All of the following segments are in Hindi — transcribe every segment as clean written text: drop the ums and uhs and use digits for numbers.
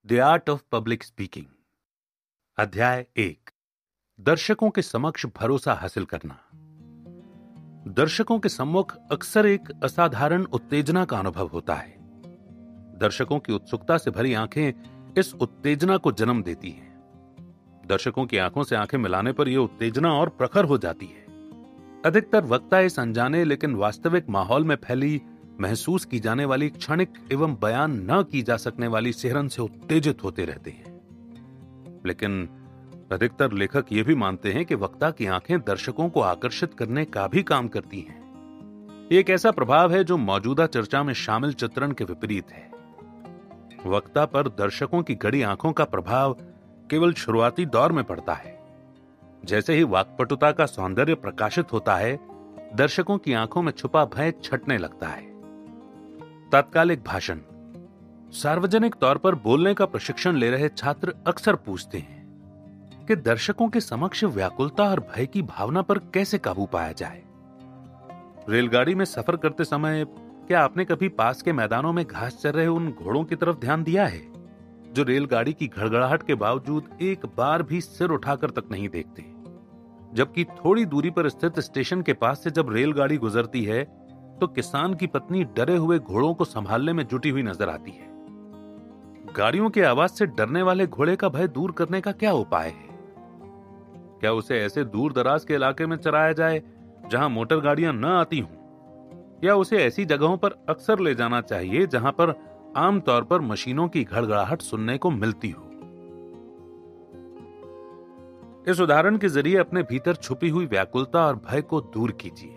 The art of public speaking. अध्याय 1। दर्शकों के समक्ष भरोसा हासिल करना। दर्शकों के सम्मुख अक्सर एक असाधारण उत्तेजना का अनुभव होता है। दर्शकों की उत्सुकता से भरी आंखें इस उत्तेजना को जन्म देती हैं। दर्शकों की आंखों से आंखें मिलाने पर यह उत्तेजना और प्रखर हो जाती है। अधिकतर वक्ता इस अनजाने लेकिन वास्तविक माहौल में फैली महसूस की जाने वाली क्षणिक एवं बयान न की जा सकने वाली सिहरन से उत्तेजित होते रहते हैं। लेकिन अधिकतर लेखक यह भी मानते हैं कि वक्ता की आंखें दर्शकों को आकर्षित करने का भी काम करती हैं। एक ऐसा प्रभाव है जो मौजूदा चर्चा में शामिल चित्रण के विपरीत है। वक्ता पर दर्शकों की गड़ी आंखों का प्रभाव केवल शुरुआती दौर में पड़ता है। जैसे ही वाक्पटुता का सौंदर्य प्रकाशित होता है, दर्शकों की आंखों में छुपा भय छटने लगता है। तात्कालिक भाषण। सार्वजनिक तौर पर बोलने का प्रशिक्षण ले रहे छात्र अक्सर पूछते हैं कि दर्शकों के समक्ष व्याकुलता और भय की भावना पर कैसे काबू पाया जाए। रेलगाड़ी में सफर करते समय क्या आपने कभी पास के मैदानों में घास चर रहे उन घोड़ों की तरफ ध्यान दिया है जो रेलगाड़ी की घड़घड़ाहट के बावजूद एक बार भी सिर उठाकर तक नहीं देखते, जबकि थोड़ी दूरी पर स्थित स्टेशन के पास से जब रेलगाड़ी गुजरती है तो किसान की पत्नी डरे हुए घोड़ों को संभालने में जुटी हुई नजर आती है। गाड़ियों की आवाज से डरने वाले घोड़े का भय दूर करने का क्या उपाय है? क्या उसे ऐसे दूर दराज के इलाके में चराया जाए जहां मोटर गाड़ियां न आती हों, या उसे ऐसी जगहों पर अक्सर ले जाना चाहिए जहां पर आमतौर पर मशीनों की घड़घड़ाहट सुनने को मिलती हो? इस उदाहरण के जरिए अपने भीतर छुपी हुई व्याकुलता और भय को दूर कीजिए।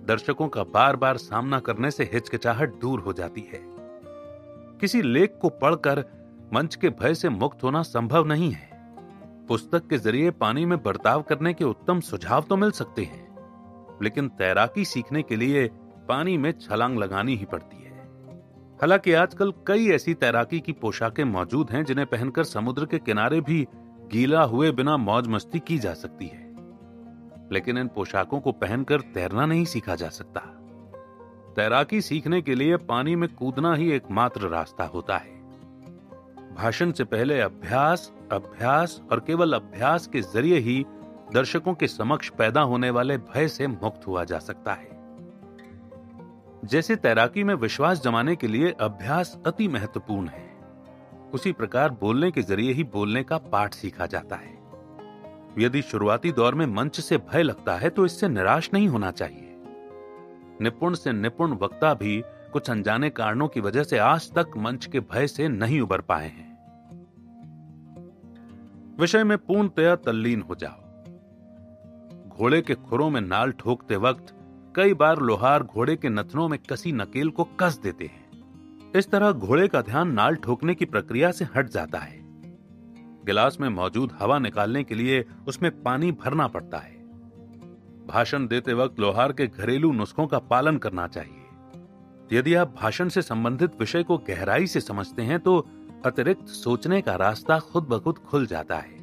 दर्शकों का बार बार सामना करने से हिचकिचाहट दूर हो जाती है। किसी लेख को पढ़कर मंच के भय से मुक्त होना संभव नहीं है। पुस्तक के जरिए पानी में बर्ताव करने के उत्तम सुझाव तो मिल सकते हैं, लेकिन तैराकी सीखने के लिए पानी में छलांग लगानी ही पड़ती है। हालांकि आजकल कई ऐसी तैराकी की पोशाकें मौजूद हैं जिन्हें पहनकर समुद्र के किनारे भी गीला हुए बिना मौज मस्ती की जा सकती है, लेकिन इन पोशाकों को पहनकर तैरना नहीं सीखा जा सकता। तैराकी सीखने के लिए पानी में कूदना ही एकमात्र रास्ता होता है। भाषण से पहले अभ्यास, अभ्यास और केवल अभ्यास के जरिए ही दर्शकों के समक्ष पैदा होने वाले भय से मुक्त हुआ जा सकता है। जैसे तैराकी में विश्वास जमाने के लिए अभ्यास अति महत्वपूर्ण है, उसी प्रकार बोलने के जरिए ही बोलने का पाठ सीखा जाता है। यदि शुरुआती दौर में मंच से भय लगता है तो इससे निराश नहीं होना चाहिए। निपुण से निपुण वक्ता भी कुछ अनजाने कारणों की वजह से आज तक मंच के भय से नहीं उबर पाए हैं। विषय में पूर्णतया तल्लीन हो जाओ। घोड़े के खुरों में नाल ठोकते वक्त कई बार लोहार घोड़े के नथनों में कसी नकेल को कस देते हैं। इस तरह घोड़े का ध्यान नाल ठोकने की प्रक्रिया से हट जाता है। गिलास में मौजूद हवा निकालने के लिए उसमें पानी भरना पड़ता है। भाषण देते वक्त लोहार के घरेलू नुस्खों का पालन करना चाहिए। यदि आप भाषण से संबंधित विषय को गहराई से समझते हैं तो अतिरिक्त सोचने का रास्ता खुद ब खुद खुल जाता है।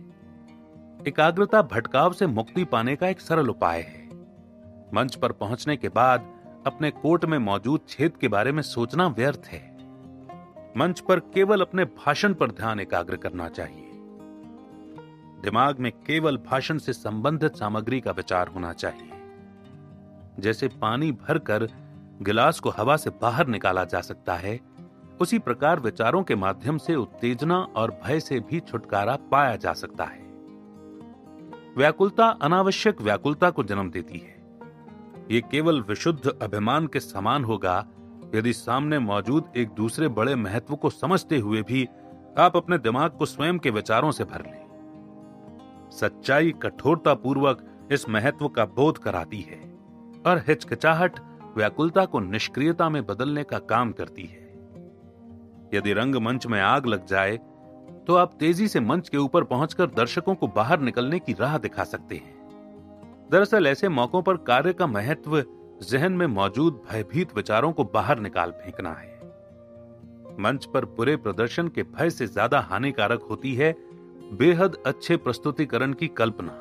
एकाग्रता भटकाव से मुक्ति पाने का एक सरल उपाय है। मंच पर पहुंचने के बाद अपने कोट में मौजूद छेद के बारे में सोचना व्यर्थ है। मंच पर केवल अपने भाषण पर ध्यान एकाग्र करना चाहिए। दिमाग में केवल भाषण से संबंधित सामग्री का विचार होना चाहिए। जैसे पानी भरकर गिलास को हवा से बाहर निकाला जा सकता है, उसी प्रकार विचारों के माध्यम से उत्तेजना और भय से भी छुटकारा पाया जा सकता है। व्याकुलता अनावश्यक व्याकुलता को जन्म देती है। ये केवल विशुद्ध अभिमान के समान होगा यदि सामने मौजूद एक दूसरे बड़े महत्व को समझते हुए भी आप अपने दिमाग को स्वयं के विचारों से भर लें। सच्चाई कठोरता पूर्वक इस महत्व का बोध कराती है और हिचकिचाहट व्याकुलता को निष्क्रियता में बदलने का काम करती है। यदि रंगमंच में आग लग जाए तो आप तेजी से मंच के ऊपर पहुंचकर दर्शकों को बाहर निकलने की राह दिखा सकते हैं। दरअसल ऐसे मौकों पर कार्य का महत्व जहन में मौजूद भयभीत विचारों को बाहर निकाल फेंकना है। मंच पर बुरे प्रदर्शन के भय से ज्यादा हानिकारक होती है बेहद अच्छे प्रस्तुतिकरण की कल्पना।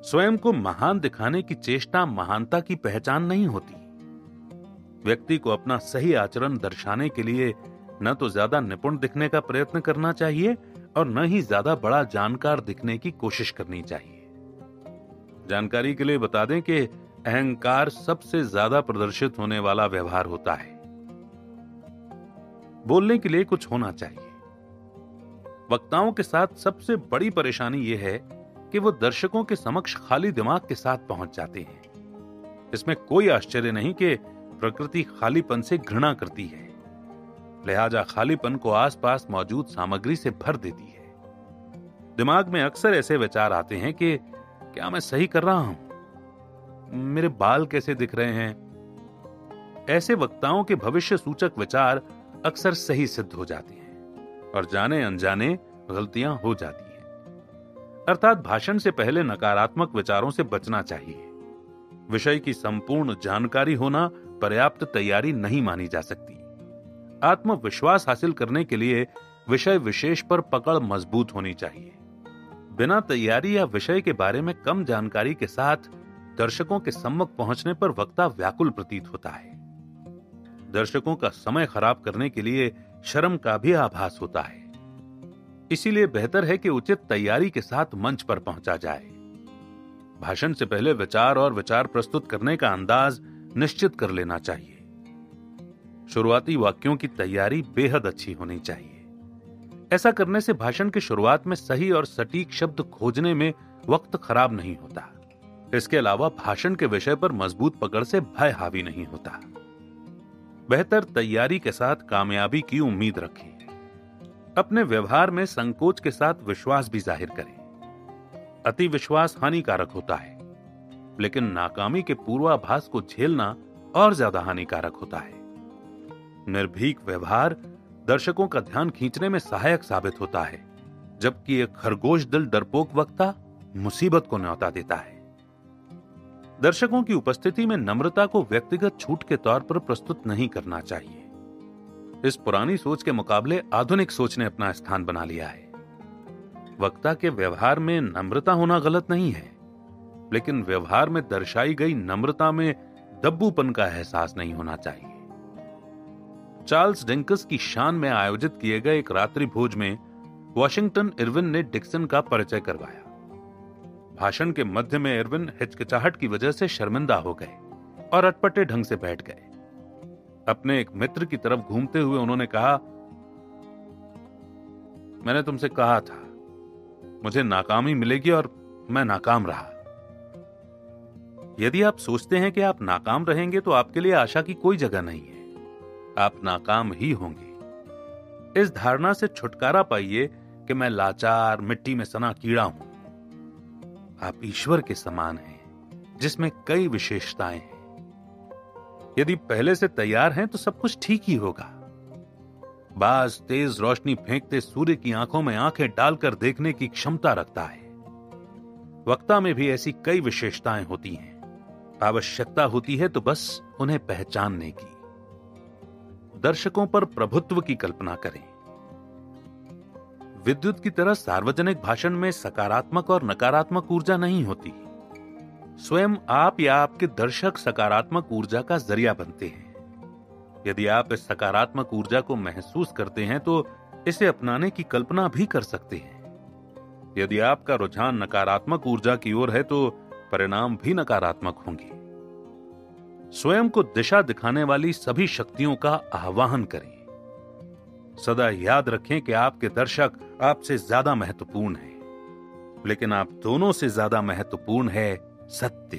स्वयं को महान दिखाने की चेष्टा महानता की पहचान नहीं होती। व्यक्ति को अपना सही आचरण दर्शाने के लिए न तो ज्यादा निपुण दिखने का प्रयत्न करना चाहिए और न ही ज्यादा बड़ा जानकार दिखने की कोशिश करनी चाहिए। जानकारी के लिए बता दें कि अहंकार सबसे ज्यादा प्रदर्शित होने वाला व्यवहार होता है। बोलने के लिए कुछ होना चाहिए। वक्ताओं के साथ सबसे बड़ी परेशानी यह है कि वो दर्शकों के समक्ष खाली दिमाग के साथ पहुंच जाते हैं। इसमें कोई आश्चर्य नहीं कि प्रकृति खालीपन से घृणा करती है, लिहाजा खालीपन को आसपास मौजूद सामग्री से भर देती है। दिमाग में अक्सर ऐसे विचार आते हैं कि क्या मैं सही कर रहा हूं, मेरे बाल कैसे दिख रहे हैं। ऐसे वक्ताओं के भविष्य सूचक विचार अक्सर सही सिद्ध हो जाते हैं और जाने अनजाने गलतियां हो जाती हैं। अर्थात भाषण से पहले नकारात्मक विचारों से बचना चाहिए। विषय की संपूर्ण जानकारी होना पर्याप्त तैयारी नहीं मानी जा सकती। आत्मविश्वास हासिल करने के लिए विषय विशेष पर पकड़ मजबूत होनी चाहिए। बिना तैयारी या विषय के बारे में कम जानकारी के साथ दर्शकों के सम्मुख पहुंचने पर वक्ता व्याकुल प्रतीत होता है। दर्शकों का समय खराब करने के लिए शर्म का भी आभास होता है। इसीलिए बेहतर है कि उचित तैयारी के साथ मंच पर पहुंचा जाए। भाषण से पहले विचार और विचार प्रस्तुत करने का अंदाज निश्चित कर लेना चाहिए। शुरुआती वाक्यों की तैयारी बेहद अच्छी होनी चाहिए। ऐसा करने से भाषण की शुरुआत में सही और सटीक शब्द खोजने में वक्त खराब नहीं होता। इसके अलावा भाषण के विषय पर मजबूत पकड़ से भय हावी नहीं होता। बेहतर तैयारी के साथ कामयाबी की उम्मीद रखें। अपने व्यवहार में संकोच के साथ विश्वास भी जाहिर करें। अति विश्वास हानिकारक होता है, लेकिन नाकामी के पूर्वाभास को झेलना और ज्यादा हानिकारक होता है। निर्भीक व्यवहार दर्शकों का ध्यान खींचने में सहायक साबित होता है, जबकि एक खरगोश दिल डरपोक वक्ता मुसीबत को न्योता देता है। दर्शकों की उपस्थिति में नम्रता को व्यक्तिगत छूट के तौर पर प्रस्तुत नहीं करना चाहिए। इस पुरानी सोच के मुकाबले आधुनिक सोच ने अपना स्थान बना लिया है। वक्ता के व्यवहार में नम्रता होना गलत नहीं है, लेकिन व्यवहार में दर्शाई गई नम्रता में दब्बूपन का एहसास नहीं होना चाहिए। चार्ल्स डिंकस की शान में आयोजित किए गए एक रात्रि भोज में वॉशिंगटन इरविन ने डिक्सन का परिचय करवाया। भाषण के मध्य में इरविन हिचकिचाहट की वजह से शर्मिंदा हो गए और अटपटे ढंग से बैठ गए। अपने एक मित्र की तरफ घूमते हुए उन्होंने कहा, मैंने तुमसे कहा था मुझे नाकामी मिलेगी और मैं नाकाम रहा। यदि आप सोचते हैं कि आप नाकाम रहेंगे तो आपके लिए आशा की कोई जगह नहीं है। आप नाकाम ही होंगे। इस धारणा से छुटकारा पाइए कि मैं लाचार मिट्टी में सना कीड़ा हूं। आप ईश्वर के समान हैं, जिसमें कई विशेषताएं हैं। यदि पहले से तैयार हैं तो सब कुछ ठीक ही होगा। बाज तेज रोशनी फेंकते सूर्य की आंखों में आंखें डालकर देखने की क्षमता रखता है। वक्ता में भी ऐसी कई विशेषताएं होती हैं। आवश्यकता होती है तो बस उन्हें पहचानने की। दर्शकों पर प्रभुत्व की कल्पना करें। विद्युत की तरह सार्वजनिक भाषण में सकारात्मक और नकारात्मक ऊर्जा नहीं होती। स्वयं आप या आपके दर्शक सकारात्मक ऊर्जा का जरिया बनते हैं। यदि आप इस सकारात्मक ऊर्जा को महसूस करते हैं तो इसे अपनाने की कल्पना भी कर सकते हैं। यदि आपका रुझान नकारात्मक ऊर्जा की ओर है तो परिणाम भी नकारात्मक होंगे। स्वयं को दिशा दिखाने वाली सभी शक्तियों का आह्वान करें। सदा याद रखें कि आपके दर्शक आपसे ज्यादा महत्वपूर्ण हैं, लेकिन आप दोनों से ज्यादा महत्वपूर्ण है सत्य,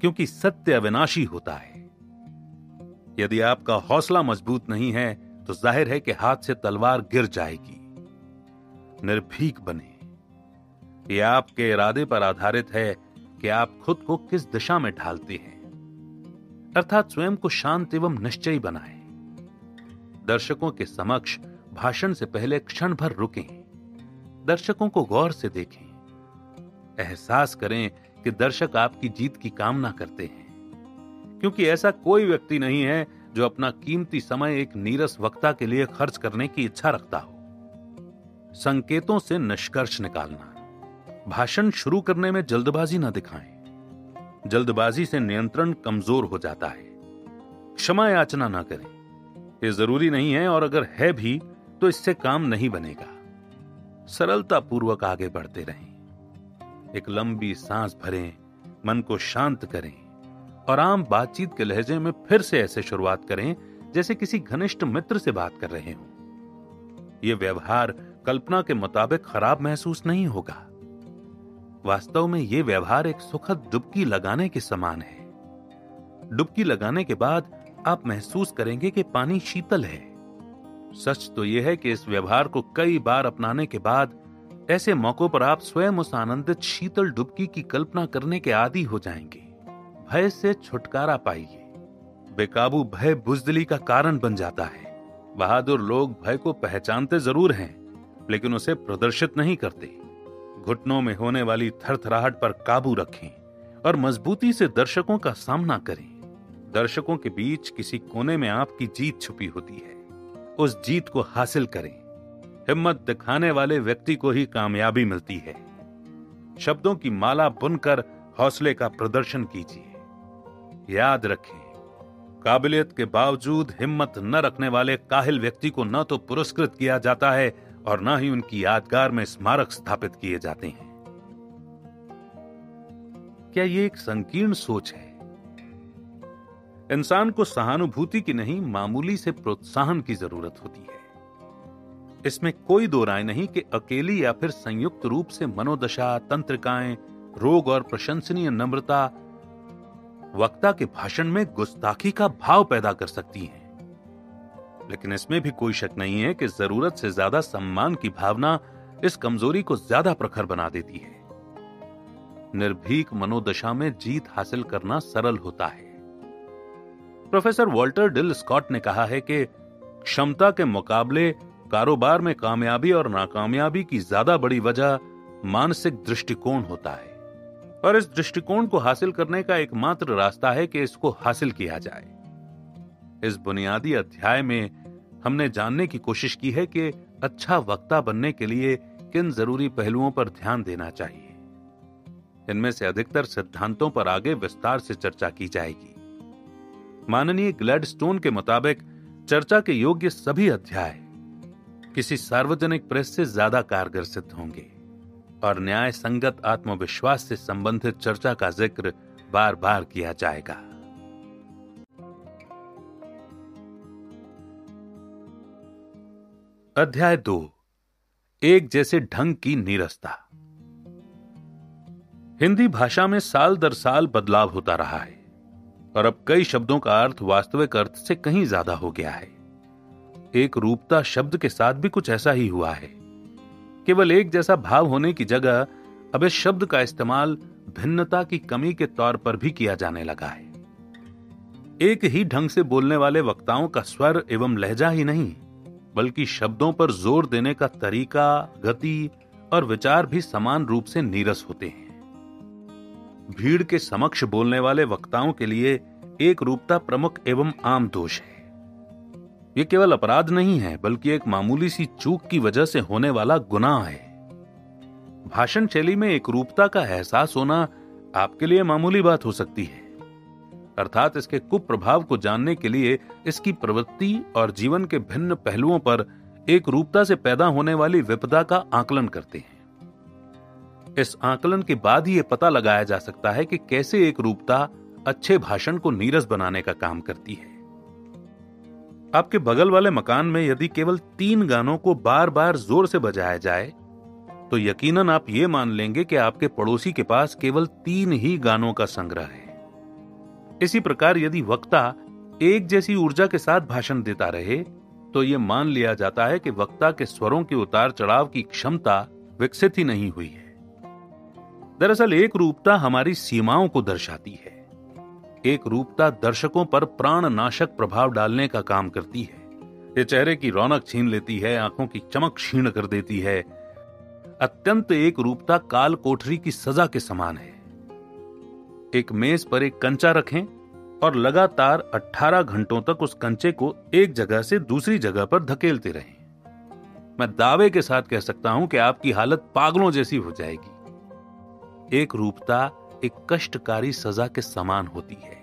क्योंकि सत्य अविनाशी होता है। यदि आपका हौसला मजबूत नहीं है तो जाहिर है कि हाथ से तलवार गिर जाएगी। निर्भीक बने। यह आपके इरादे पर आधारित है कि आप खुद को किस दिशा में ढालते हैं, अर्थात स्वयं को शांत एवं निश्चयी बनाएं। दर्शकों के समक्ष भाषण से पहले क्षण भर रुकें। दर्शकों को गौर से देखें। एहसास करें कि दर्शक आपकी जीत की कामना करते हैं, क्योंकि ऐसा कोई व्यक्ति नहीं है जो अपना कीमती समय एक नीरस वक्ता के लिए खर्च करने की इच्छा रखता हो। संकेतों से निष्कर्ष निकालना। भाषण शुरू करने में जल्दबाजी न दिखाएं। जल्दबाजी से नियंत्रण कमजोर हो जाता है। क्षमा याचना न करें। ये जरूरी नहीं है, और अगर है भी तो इससे काम नहीं बनेगा। सरलता पूर्वक आगे बढ़ते रहें, एक लंबी सांस भरें, मन को शांत करें और आम बातचीत के लहजे में फिर से ऐसे शुरुआत करें जैसे किसी घनिष्ठ मित्र से बात कर रहे हों। यह व्यवहार कल्पना के मुताबिक खराब महसूस नहीं होगा। वास्तव में यह व्यवहार एक सुखद डुबकी लगाने के समान है। डुबकी लगाने के बाद आप महसूस करेंगे कि पानी शीतल है। सच तो यह है कि इस व्यवहार को कई बार अपनाने के बाद ऐसे मौकों पर आप स्वयं उस आनंदित शीतल डुबकी की कल्पना करने के आदी हो जाएंगे। भय से छुटकारा पाइए। बेकाबू भय बुज़दिली का कारण बन जाता है। बहादुर लोग भय को पहचानते जरूर हैं, लेकिन उसे प्रदर्शित नहीं करते। घुटनों में होने वाली थरथराहट पर काबू रखें और मजबूती से दर्शकों का सामना करें। दर्शकों के बीच किसी कोने में आपकी जीत छुपी होती है। उस जीत को हासिल करें। हिम्मत दिखाने वाले व्यक्ति को ही कामयाबी मिलती है। शब्दों की माला बुनकर हौसले का प्रदर्शन कीजिए। याद रखें, काबिलियत के बावजूद हिम्मत न रखने वाले काहिल व्यक्ति को न तो पुरस्कृत किया जाता है और न ही उनकी यादगार में स्मारक स्थापित किए जाते हैं। क्या यह एक संकीर्ण सोच है? इंसान को सहानुभूति की नहीं, मामूली से प्रोत्साहन की जरूरत होती है। इसमें कोई दो राय नहीं कि अकेली या फिर संयुक्त रूप से मनोदशा, तंत्रिकाएं, रोग और प्रशंसनीय नम्रता वक्ता के भाषण में गुस्ताखी का भाव पैदा कर सकती हैं। लेकिन इसमें भी कोई शक नहीं है कि जरूरत से ज्यादा सम्मान की भावना इस कमजोरी को ज्यादा प्रखर बना देती है। निर्भीक मनोदशा में जीत हासिल करना सरल होता है। प्रोफेसर वॉल्टर डिल स्कॉट ने कहा है कि क्षमता के मुकाबले कारोबार में कामयाबी और नाकामयाबी की ज्यादा बड़ी वजह मानसिक दृष्टिकोण होता है, और इस दृष्टिकोण को हासिल करने का एकमात्र रास्ता है कि इसको हासिल किया जाए। इस बुनियादी अध्याय में हमने जानने की कोशिश की है कि अच्छा वक्ता बनने के लिए किन जरूरी पहलुओं पर ध्यान देना चाहिए। इनमें से अधिकतर सिद्धांतों पर आगे विस्तार से चर्चा की जाएगी। माननीय ग्लैडस्टोन के मुताबिक चर्चा के योग्य सभी अध्याय किसी सार्वजनिक प्रेस से ज्यादा कारगर सिद्ध होंगे और न्याय संगत आत्मविश्वास से संबंधित चर्चा का जिक्र बार बार किया जाएगा। अध्याय 2, एक जैसे ढंग की नीरसता। हिंदी भाषा में साल दर साल बदलाव होता रहा है और अब कई शब्दों का अर्थ वास्तविक अर्थ से कहीं ज्यादा हो गया है। एक रूपता शब्द के साथ भी कुछ ऐसा ही हुआ है। केवल एक जैसा भाव होने की जगह अब इस शब्द का इस्तेमाल भिन्नता की कमी के तौर पर भी किया जाने लगा है। एक ही ढंग से बोलने वाले वक्ताओं का स्वर एवं लहजा ही नहीं, बल्कि शब्दों पर जोर देने का तरीका, गति और विचार भी समान रूप से नीरस होते हैं। भीड़ के समक्ष बोलने वाले वक्ताओं के लिए एक रूपता प्रमुख एवं आम दोष है। यह केवल अपराध नहीं है, बल्कि एक मामूली सी चूक की वजह से होने वाला गुनाह है। भाषण शैली में एक रूपता का एहसास होना आपके लिए मामूली बात हो सकती है, अर्थात इसके कुप्रभाव को जानने के लिए इसकी प्रवृत्ति और जीवन के भिन्न पहलुओं पर एक रूपता से पैदा होने वाली विपदा का आकलन करते हैं। इस आकलन के बाद ही यह पता लगाया जा सकता है कि कैसे एक रूपता अच्छे भाषण को नीरस बनाने का काम करती है। आपके बगल वाले मकान में यदि केवल 3 गानों को बार बार जोर से बजाया जाए तो यकीनन आप ये मान लेंगे कि आपके पड़ोसी के पास केवल 3 ही गानों का संग्रह है। इसी प्रकार यदि वक्ता एक जैसी ऊर्जा के साथ भाषण देता रहे तो यह मान लिया जाता है कि वक्ता के स्वरों के उतार चढ़ाव की क्षमता विकसित ही नहीं हुई है। दरअसल एक रूपता हमारी सीमाओं को दर्शाती है। एक रूपता दर्शकों पर प्राणनाशक प्रभाव डालने का काम करती है। ये चेहरे की रौनक छीन लेती है, आंखों की चमक क्षीण कर देती है। अत्यंत एक रूपता काल कोठरी की सजा के समान है। एक मेज पर एक कंचा रखें और लगातार 18 घंटों तक उस कंचे को एक जगह से दूसरी जगह पर धकेलते रहें। मैं दावे के साथ कह सकता हूं कि आपकी हालत पागलों जैसी हो जाएगी। एक रूपता एक कष्टकारी सजा के समान होती है।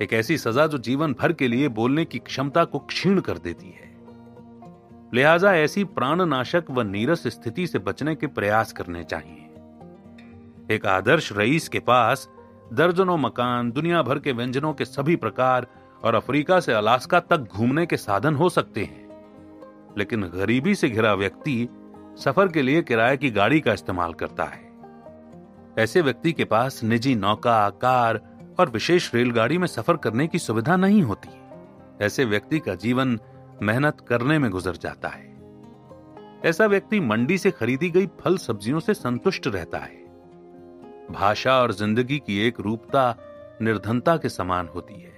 एक ऐसी सजा जो जीवन भर के लिए बोलने की क्षमता को क्षीण कर देती है। लिहाजा ऐसी प्राणनाशक व नीरस स्थिति से बचने के प्रयास करने चाहिए। एक आदर्श रईस के पास दर्जनों मकान, दुनिया भर के व्यंजनों के सभी प्रकार और अफ्रीका से अलास्का तक घूमने के साधन हो सकते हैं, लेकिन गरीबी से घिरा व्यक्ति सफर के लिए किराए की गाड़ी का इस्तेमाल करता है। ऐसे व्यक्ति के पास निजी नौका, कार और विशेष रेलगाड़ी में सफर करने की सुविधा नहीं होती। ऐसे व्यक्ति का जीवन मेहनत करने में गुजर जाता है। ऐसा व्यक्ति मंडी से खरीदी गई फल सब्जियों से संतुष्ट रहता है। भाषा और जिंदगी की एक रूपता निर्धनता के समान होती है।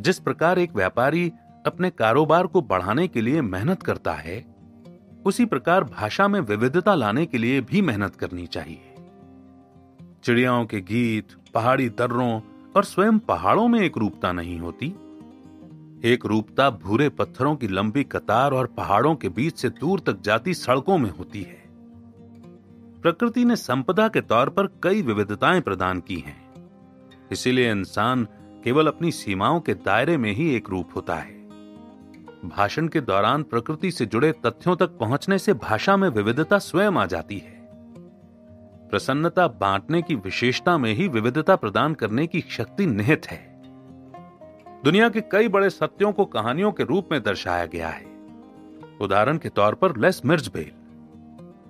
जिस प्रकार एक व्यापारी अपने कारोबार को बढ़ाने के लिए मेहनत करता है, उसी प्रकार भाषा में विविधता लाने के लिए भी मेहनत करनी चाहिए। चिड़ियाओं के गीत, पहाड़ी दर्रों और स्वयं पहाड़ों में एक रूपता नहीं होती। एक रूपता भूरे पत्थरों की लंबी कतार और पहाड़ों के बीच से दूर तक जाती सड़कों में होती है। प्रकृति ने संपदा के तौर पर कई विविधताएं प्रदान की हैं। इसीलिए इंसान केवल अपनी सीमाओं के दायरे में ही एक रूप होता है। भाषण के दौरान प्रकृति से जुड़े तथ्यों तक पहुंचने से भाषा में विविधता स्वयं आ जाती है। प्रसन्नता बांटने की विशेषता में ही विविधता प्रदान करने की शक्ति निहित है। दुनिया के कई बड़े सत्यों को कहानियों के रूप में दर्शाया गया है। उदाहरण के तौर पर लेस मिर्च बेल।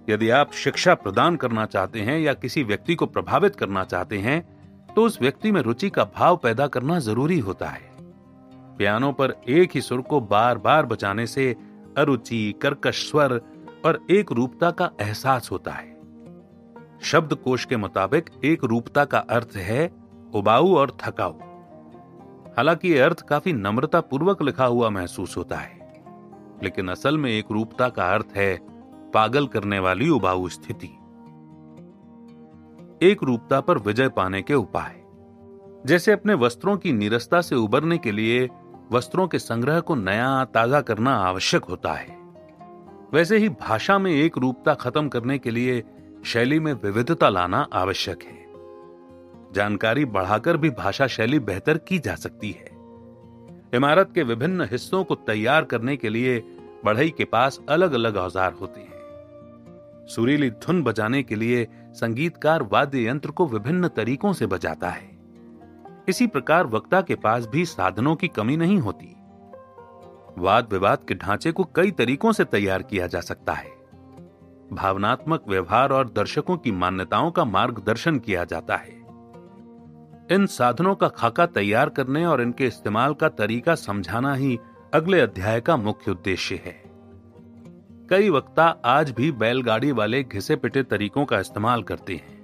यदि आप शिक्षा प्रदान करना चाहते हैं या किसी व्यक्ति को प्रभावित करना चाहते हैं, तो उस व्यक्ति में रुचि का भाव पैदा करना जरूरी होता है। पियानो पर एक ही सुर को बार बार बजाने से अरुचि, कर्कश स्वर और एक रूपता का एहसास होता है। शब्दकोश के मुताबिक एक रूपता का अर्थ है उबाऊ और थकाऊ। हालांकि यह अर्थ काफी नम्रता पूर्वक लिखा हुआ महसूस होता है, लेकिन असल में एक रूपता का अर्थ है पागल करने वाली उबाऊ स्थिति। एक रूपता पर विजय पाने के उपाय। जैसे अपने वस्त्रों की नीरसता से उबरने के लिए वस्त्रों के संग्रह को नया ताजा करना आवश्यक होता है, वैसे ही भाषा में एक रूपता खत्म करने के लिए शैली में विविधता लाना आवश्यक है। जानकारी बढ़ाकर भी भाषा शैली बेहतर की जा सकती है। इमारत के विभिन्न हिस्सों को तैयार करने के लिए बढ़ई के पास अलग अलग औजार होते हैं। सुरीली धुन बजाने के लिए संगीतकार वाद्य यंत्र को विभिन्न तरीकों से बजाता है। इसी प्रकार वक्ता के पास भी साधनों की कमी नहीं होती। वाद विवाद के ढांचे को कई तरीकों से तैयार किया जा सकता है। भावनात्मक व्यवहार और दर्शकों की मान्यताओं का मार्गदर्शन किया जाता है। इन साधनों का खाका तैयार करने और इनके इस्तेमाल का तरीका समझाना ही अगले अध्याय का मुख्य उद्देश्य है। कई वक्ता आज भी बैलगाड़ी वाले घिसे पिटे तरीकों का इस्तेमाल करते हैं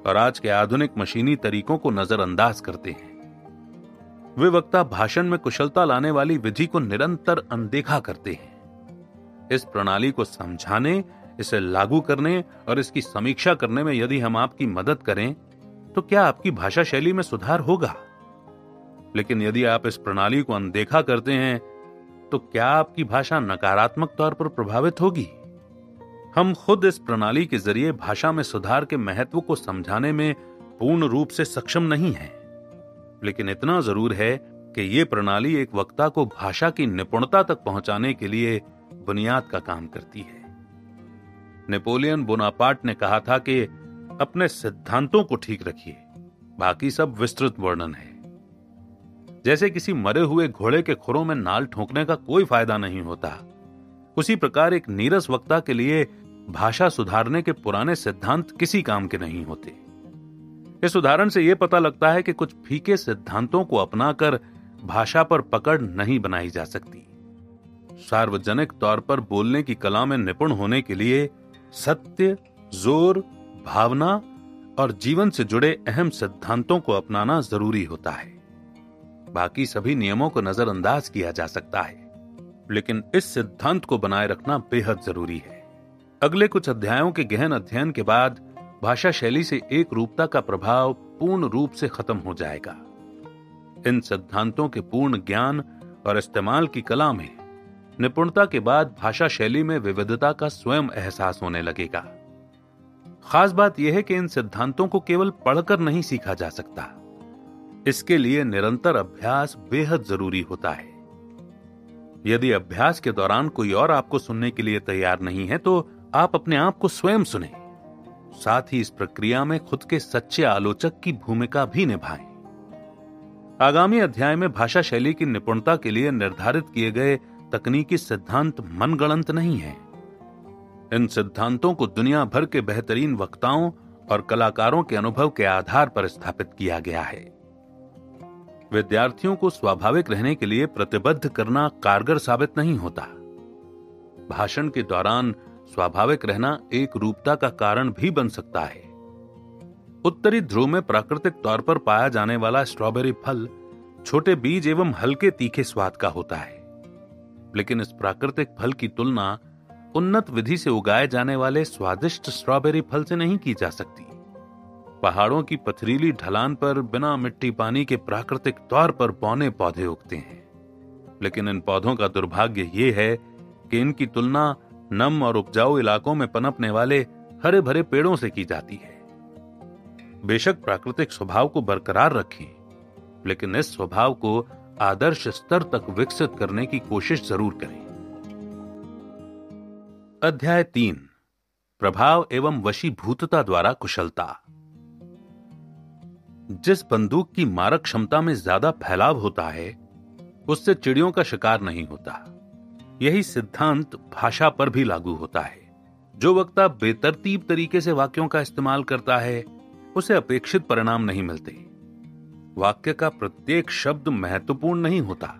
और आज के आधुनिक मशीनी तरीकों को नजरअंदाज करते हैं। वे वक्ता भाषण में कुशलता लाने वाली विधि को निरंतर अनदेखा करते हैं। इस प्रणाली को समझाने, इसे लागू करने और इसकी समीक्षा करने में यदि हम आपकी मदद करें, तो क्या आपकी भाषा शैली में सुधार होगा? लेकिन यदि आप इस प्रणाली को अनदेखा करते हैं, तो क्या आपकी भाषा नकारात्मक तौर पर प्रभावित होगी? हम खुद इस प्रणाली के जरिए भाषा में सुधार के महत्व को समझाने में पूर्ण रूप से सक्षम नहीं हैं, लेकिन इतना जरूर है कि यह प्रणाली एक वक्ता को भाषा की निपुणता तक पहुंचाने के लिए बुनियाद का काम करती है। नेपोलियन बोनापार्ट ने कहा था कि अपने सिद्धांतों को ठीक रखिए, बाकी सब विस्तृत वर्णन है। जैसे किसी मरे हुए घोड़े के खुरों में नाल ठोकने का कोई फायदा नहीं होता, उसी प्रकार एक नीरस वक्ता के लिए भाषा सुधारने के पुराने सिद्धांत किसी काम के नहीं होते। इस उदाहरण से यह पता लगता है कि कुछ फीके सिद्धांतों को अपनाकर भाषा पर पकड़ नहीं बनाई जा सकती। सार्वजनिक तौर पर बोलने की कला में निपुण होने के लिए सत्य, जोर, भावना और जीवन से जुड़े अहम सिद्धांतों को अपनाना जरूरी होता है। बाकी सभी नियमों को नजरअंदाज किया जा सकता है, लेकिन इस सिद्धांत को बनाए रखना बेहद जरूरी है। अगले कुछ अध्यायों के गहन अध्ययन के बाद भाषा शैली से एक रूपता का प्रभाव पूर्ण रूप से खत्म हो जाएगा। इन सिद्धांतों के पूर्ण ज्ञान और इस्तेमाल की कला में निपुणता के बाद भाषा शैली में विविधता का स्वयं एहसास होने लगेगा। खास बात यह है कि इन सिद्धांतों को केवल पढ़कर नहीं सीखा जा सकता, इसके लिए निरंतर अभ्यास बेहद जरूरी होता है। यदि अभ्यास के दौरान कोई और आपको सुनने के लिए तैयार नहीं है तो आप अपने आप को स्वयं सुने। साथ ही इस प्रक्रिया में खुद के सच्चे आलोचक की भूमिका भी निभाएं। आगामी अध्याय में भाषा शैली की निपुणता के लिए निर्धारित किए गए तकनीकी सिद्धांत मनगढ़ंत नहीं हैं। इन सिद्धांतों को दुनिया भर के बेहतरीन वक्ताओं और कलाकारों के अनुभव के आधार पर स्थापित किया गया है। विद्यार्थियों को स्वाभाविक रहने के लिए प्रतिबद्ध करना कारगर साबित नहीं होता। भाषण के दौरान स्वाभाविक रहना एक रूपता का कारण भी बन सकता है। उत्तरी ध्रुव में प्राकृतिक तौर पर पाया जाने वाला स्ट्रॉबेरी फल छोटे बीज एवं हल्के तीखे स्वाद का होता है, लेकिन इस प्राकृतिक फल की तुलना उन्नत विधि से उगाए जाने वाले स्वादिष्ट स्ट्रॉबेरी फल से नहीं की जा सकती। पहाड़ों की पथरीली ढलान पर बिना मिट्टी पानी के प्राकृतिक तौर पर बौने पौधे उगते हैं, लेकिन इन पौधों का दुर्भाग्य ये है कि इनकी तुलना नम और उपजाऊ इलाकों में पनपने वाले हरे भरे पेड़ों से की जाती है। बेशक प्राकृतिक स्वभाव को बरकरार रखें, लेकिन इस स्वभाव को आदर्श स्तर तक विकसित करने की कोशिश जरूर करें। अध्याय 3, प्रभाव एवं वशीभूतता द्वारा कुशलता। जिस बंदूक की मारक क्षमता में ज्यादा फैलाव होता है, उससे चिड़ियों का शिकार नहीं होता। यही सिद्धांत भाषा पर भी लागू होता है। जो वक्ता बेतरतीब तरीके से वाक्यों का इस्तेमाल करता है, उसे अपेक्षित परिणाम नहीं मिलते। वाक्य का प्रत्येक शब्द महत्वपूर्ण नहीं होता,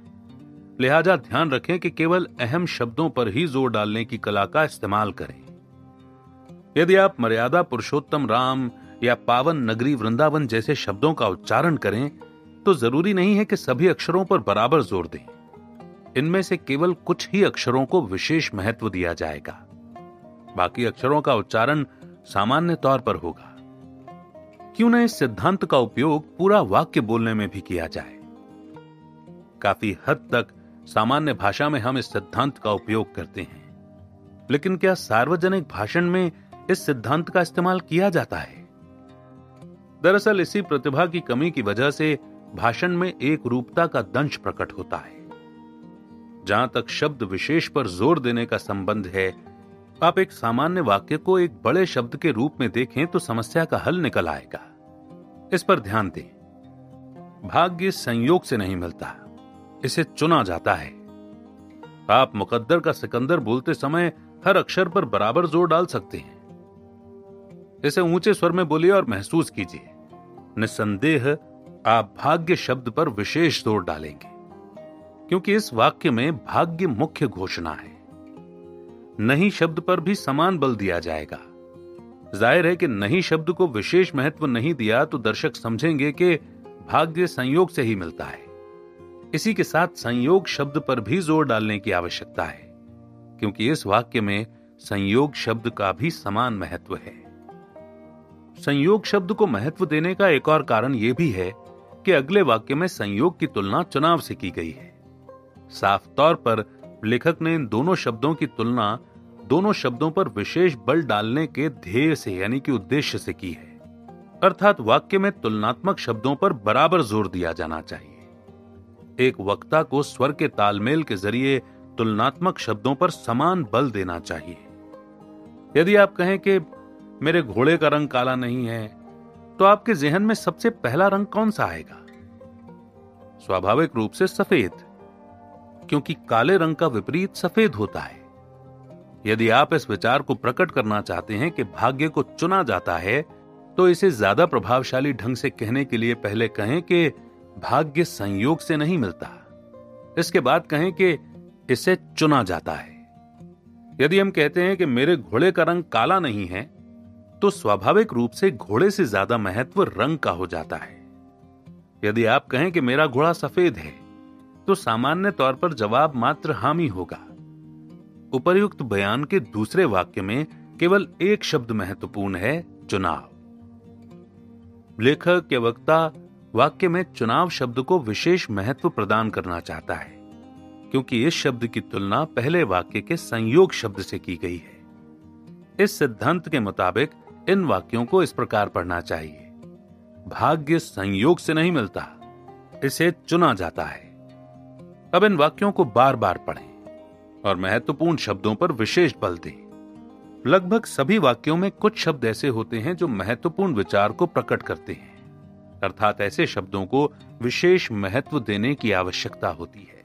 लिहाजा ध्यान रखें कि केवल अहम शब्दों पर ही जोर डालने की कला का इस्तेमाल करें। यदि आप मर्यादा पुरुषोत्तम राम या पावन नगरी वृंदावन जैसे शब्दों का उच्चारण करें तो जरूरी नहीं है कि सभी अक्षरों पर बराबर जोर दें। इनमें से केवल कुछ ही अक्षरों को विशेष महत्व दिया जाएगा, बाकी अक्षरों का उच्चारण सामान्य तौर पर होगा। क्यों न इस सिद्धांत का उपयोग पूरा वाक्य बोलने में भी किया जाए। काफी हद तक सामान्य भाषा में हम इस सिद्धांत का उपयोग करते हैं, लेकिन क्या सार्वजनिक भाषण में इस सिद्धांत का इस्तेमाल किया जाता है? दरअसल इसी प्रतिभा की कमी की वजह से भाषण में एक रूपता का दंश प्रकट होता है। जहां तक शब्द विशेष पर जोर देने का संबंध है, आप एक सामान्य वाक्य को एक बड़े शब्द के रूप में देखें तो समस्या का हल निकल आएगा। इस पर ध्यान दें। भाग्य संयोग से नहीं मिलता, इसे चुना जाता है। आप मुकद्दर का सिकंदर बोलते समय हर अक्षर पर बराबर जोर डाल सकते हैं। इसे ऊंचे स्वर में बोलिए और महसूस कीजिए। निस्संदेह आप भाग्य शब्द पर विशेष जोर डालेंगे, क्योंकि इस वाक्य में भाग्य मुख्य घोषणा है। नहीं शब्द पर भी समान बल दिया जाएगा। जाहिर है कि नहीं शब्द को विशेष महत्व नहीं दिया तो दर्शक समझेंगे कि भाग्य संयोग से ही मिलता है। इसी के साथ संयोग शब्द पर भी जोर डालने की आवश्यकता है, क्योंकि इस वाक्य में संयोग शब्द का भी समान महत्व है। संयोग शब्द को महत्व देने का एक और कारण यह भी है कि अगले वाक्य में संयोग की तुलना चुनाव से की गई है। साफ तौर पर लेखक ने इन दोनों शब्दों की तुलना दोनों शब्दों पर विशेष बल डालने के ध्येय से यानी कि उद्देश्य से की है। अर्थात वाक्य में तुलनात्मक शब्दों पर बराबर जोर दिया जाना चाहिए। एक वक्ता को स्वर के तालमेल के जरिए तुलनात्मक शब्दों पर समान बल देना चाहिए। यदि आप कहें कि मेरे घोड़े का रंग काला नहीं है, तो आपके जहन में सबसे पहला रंग कौन सा आएगा? स्वाभाविक रूप से सफेद, क्योंकि काले रंग का विपरीत सफेद होता है। यदि आप इस विचार को प्रकट करना चाहते हैं कि भाग्य को चुना जाता है, तो इसे ज्यादा प्रभावशाली ढंग से कहने के लिए पहले कहें कि भाग्य संयोग से नहीं मिलता। इसके बाद कहें कि इसे चुना जाता है। यदि हम कहते हैं कि मेरे घोड़े का रंग काला नहीं है, तो स्वाभाविक रूप से घोड़े से ज्यादा महत्व रंग का हो जाता है। यदि आप कहें कि मेरा घोड़ा सफेद है, तो सामान्य तौर पर जवाब मात्र हामी होगा। उपर्युक्त बयान के दूसरे वाक्य में केवल एक शब्द महत्वपूर्ण है, चुनाव। लेखक या वक्ता वाक्य में चुनाव शब्द को विशेष महत्व प्रदान करना चाहता है, क्योंकि इस शब्द की तुलना पहले वाक्य के संयोग शब्द से की गई है। इस सिद्धांत के मुताबिक इन वाक्यों को इस प्रकार पढ़ना चाहिए: भाग्य संयोग से नहीं मिलता, इसे चुना जाता है। अब इन वाक्यों को बार बार पढ़ें और महत्वपूर्ण शब्दों पर विशेष बल दें। लगभग सभी वाक्यों में कुछ शब्द ऐसे होते हैं जो महत्वपूर्ण विचार को प्रकट करते हैं, अर्थात ऐसे शब्दों को विशेष महत्व देने की आवश्यकता होती है।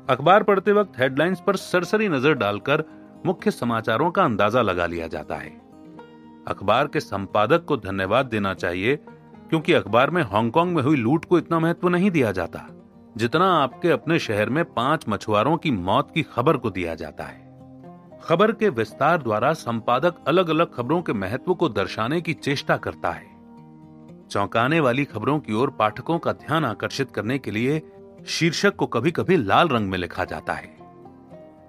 अखबार पढ़ते वक्त हेडलाइंस पर सरसरी नजर डालकर मुख्य समाचारों का अंदाजा लगा लिया जाता है। अखबार के संपादक को धन्यवाद देना चाहिए, क्योंकि अखबार में हांगकांग में हुई लूट को इतना महत्व नहीं दिया जाता जितना आपके अपने शहर में 5 मछुआरों की मौत की खबर को दिया जाता है। खबर के विस्तार द्वारा संपादक अलग अलग खबरों के महत्व को दर्शाने की चेष्टा करता है। चौंकाने वाली खबरों की ओर पाठकों का ध्यान आकर्षित करने के लिए शीर्षक को कभी कभी लाल रंग में लिखा जाता है।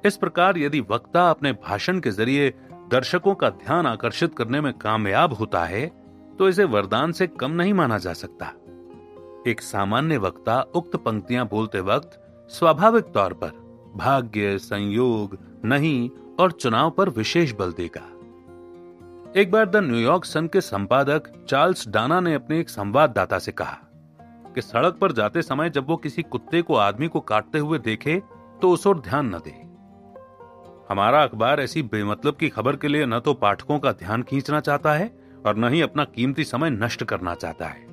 इस प्रकार यदि वक्ता अपने भाषण के जरिए दर्शकों का ध्यान आकर्षित करने में कामयाब होता है तो इसे वरदान से कम नहीं माना जा सकता। एक सामान्य वक्ता उक्त पंक्तियां बोलते वक्त स्वाभाविक तौर पर भाग्य, संयोग, नहीं और चुनाव पर विशेष बल देगा। एक बार द न्यूयॉर्क सन के संपादक चार्ल्स डाना ने अपने एक संवाददाता से कहा कि सड़क पर जाते समय जब वो किसी कुत्ते को आदमी को काटते हुए देखे तो उस ओर ध्यान न दे। हमारा अखबार ऐसी बेमतलब की खबर के लिए न तो पाठकों का ध्यान खींचना चाहता है और न ही अपना कीमती समय नष्ट करना चाहता है।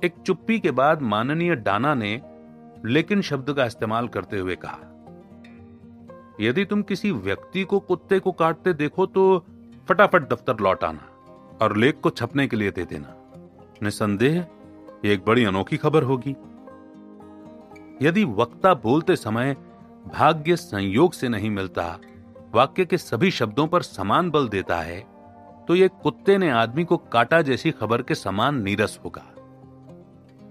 एक चुप्पी के बाद माननीय डाना ने लेकिन शब्द का इस्तेमाल करते हुए कहा, यदि तुम किसी व्यक्ति को कुत्ते को काटते देखो तो फटाफट दफ्तर लौट आना और लेख को छपने के लिए दे देना। निसंदेह ये एक बड़ी अनोखी खबर होगी। यदि वक्ता बोलते समय भाग्य संयोग से नहीं मिलता, वाक्य के सभी शब्दों पर समान बल देता है, तो यह कुत्ते ने आदमी को काटा जैसी खबर के समान नीरस होगा।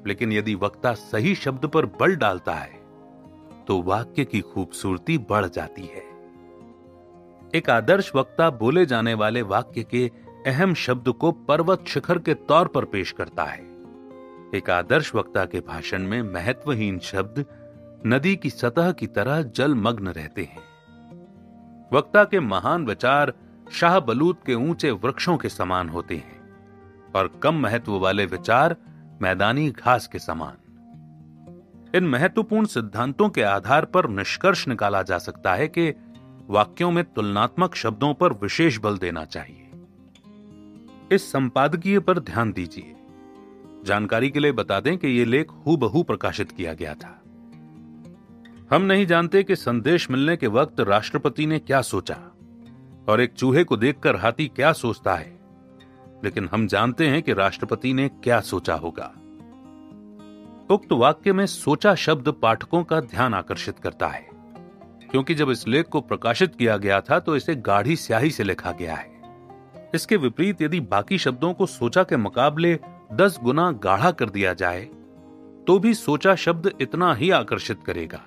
लेकिन यदि वक्ता सही शब्द पर बल डालता है तो वाक्य की खूबसूरती बढ़ जाती है। एक आदर्श वक्ता बोले जाने वाले वाक्य के अहम शब्द को पर्वत शिखर के तौर पर पेश करता है। एक आदर्श वक्ता के भाषण में महत्वहीन शब्द नदी की सतह की तरह जलमग्न रहते हैं। वक्ता के महान विचार शाहबलूत के ऊंचे वृक्षों के समान होते हैं और कम महत्व वाले विचार मैदानी घास के समान। इन महत्वपूर्ण सिद्धांतों के आधार पर निष्कर्ष निकाला जा सकता है कि वाक्यों में तुलनात्मक शब्दों पर विशेष बल देना चाहिए। इस संपादकीय पर ध्यान दीजिए। जानकारी के लिए बता दें कि यह लेख हूबहू प्रकाशित किया गया था। हम नहीं जानते कि संदेश मिलने के वक्त राष्ट्रपति ने क्या सोचा और एक चूहे को देखकर हाथी क्या सोचता है, लेकिन हम जानते हैं कि राष्ट्रपति ने क्या सोचा होगा। उक्त वाक्य में सोचा शब्द पाठकों का ध्यान आकर्षित करता है, क्योंकि जब इस लेख को प्रकाशित किया गया था तो इसे गाढ़ी स्याही से लिखा गया है। इसके विपरीत यदि बाकी शब्दों को सोचा के मुकाबले 10 गुना गाढ़ा कर दिया जाए तो भी सोचा शब्द इतना ही आकर्षित करेगा,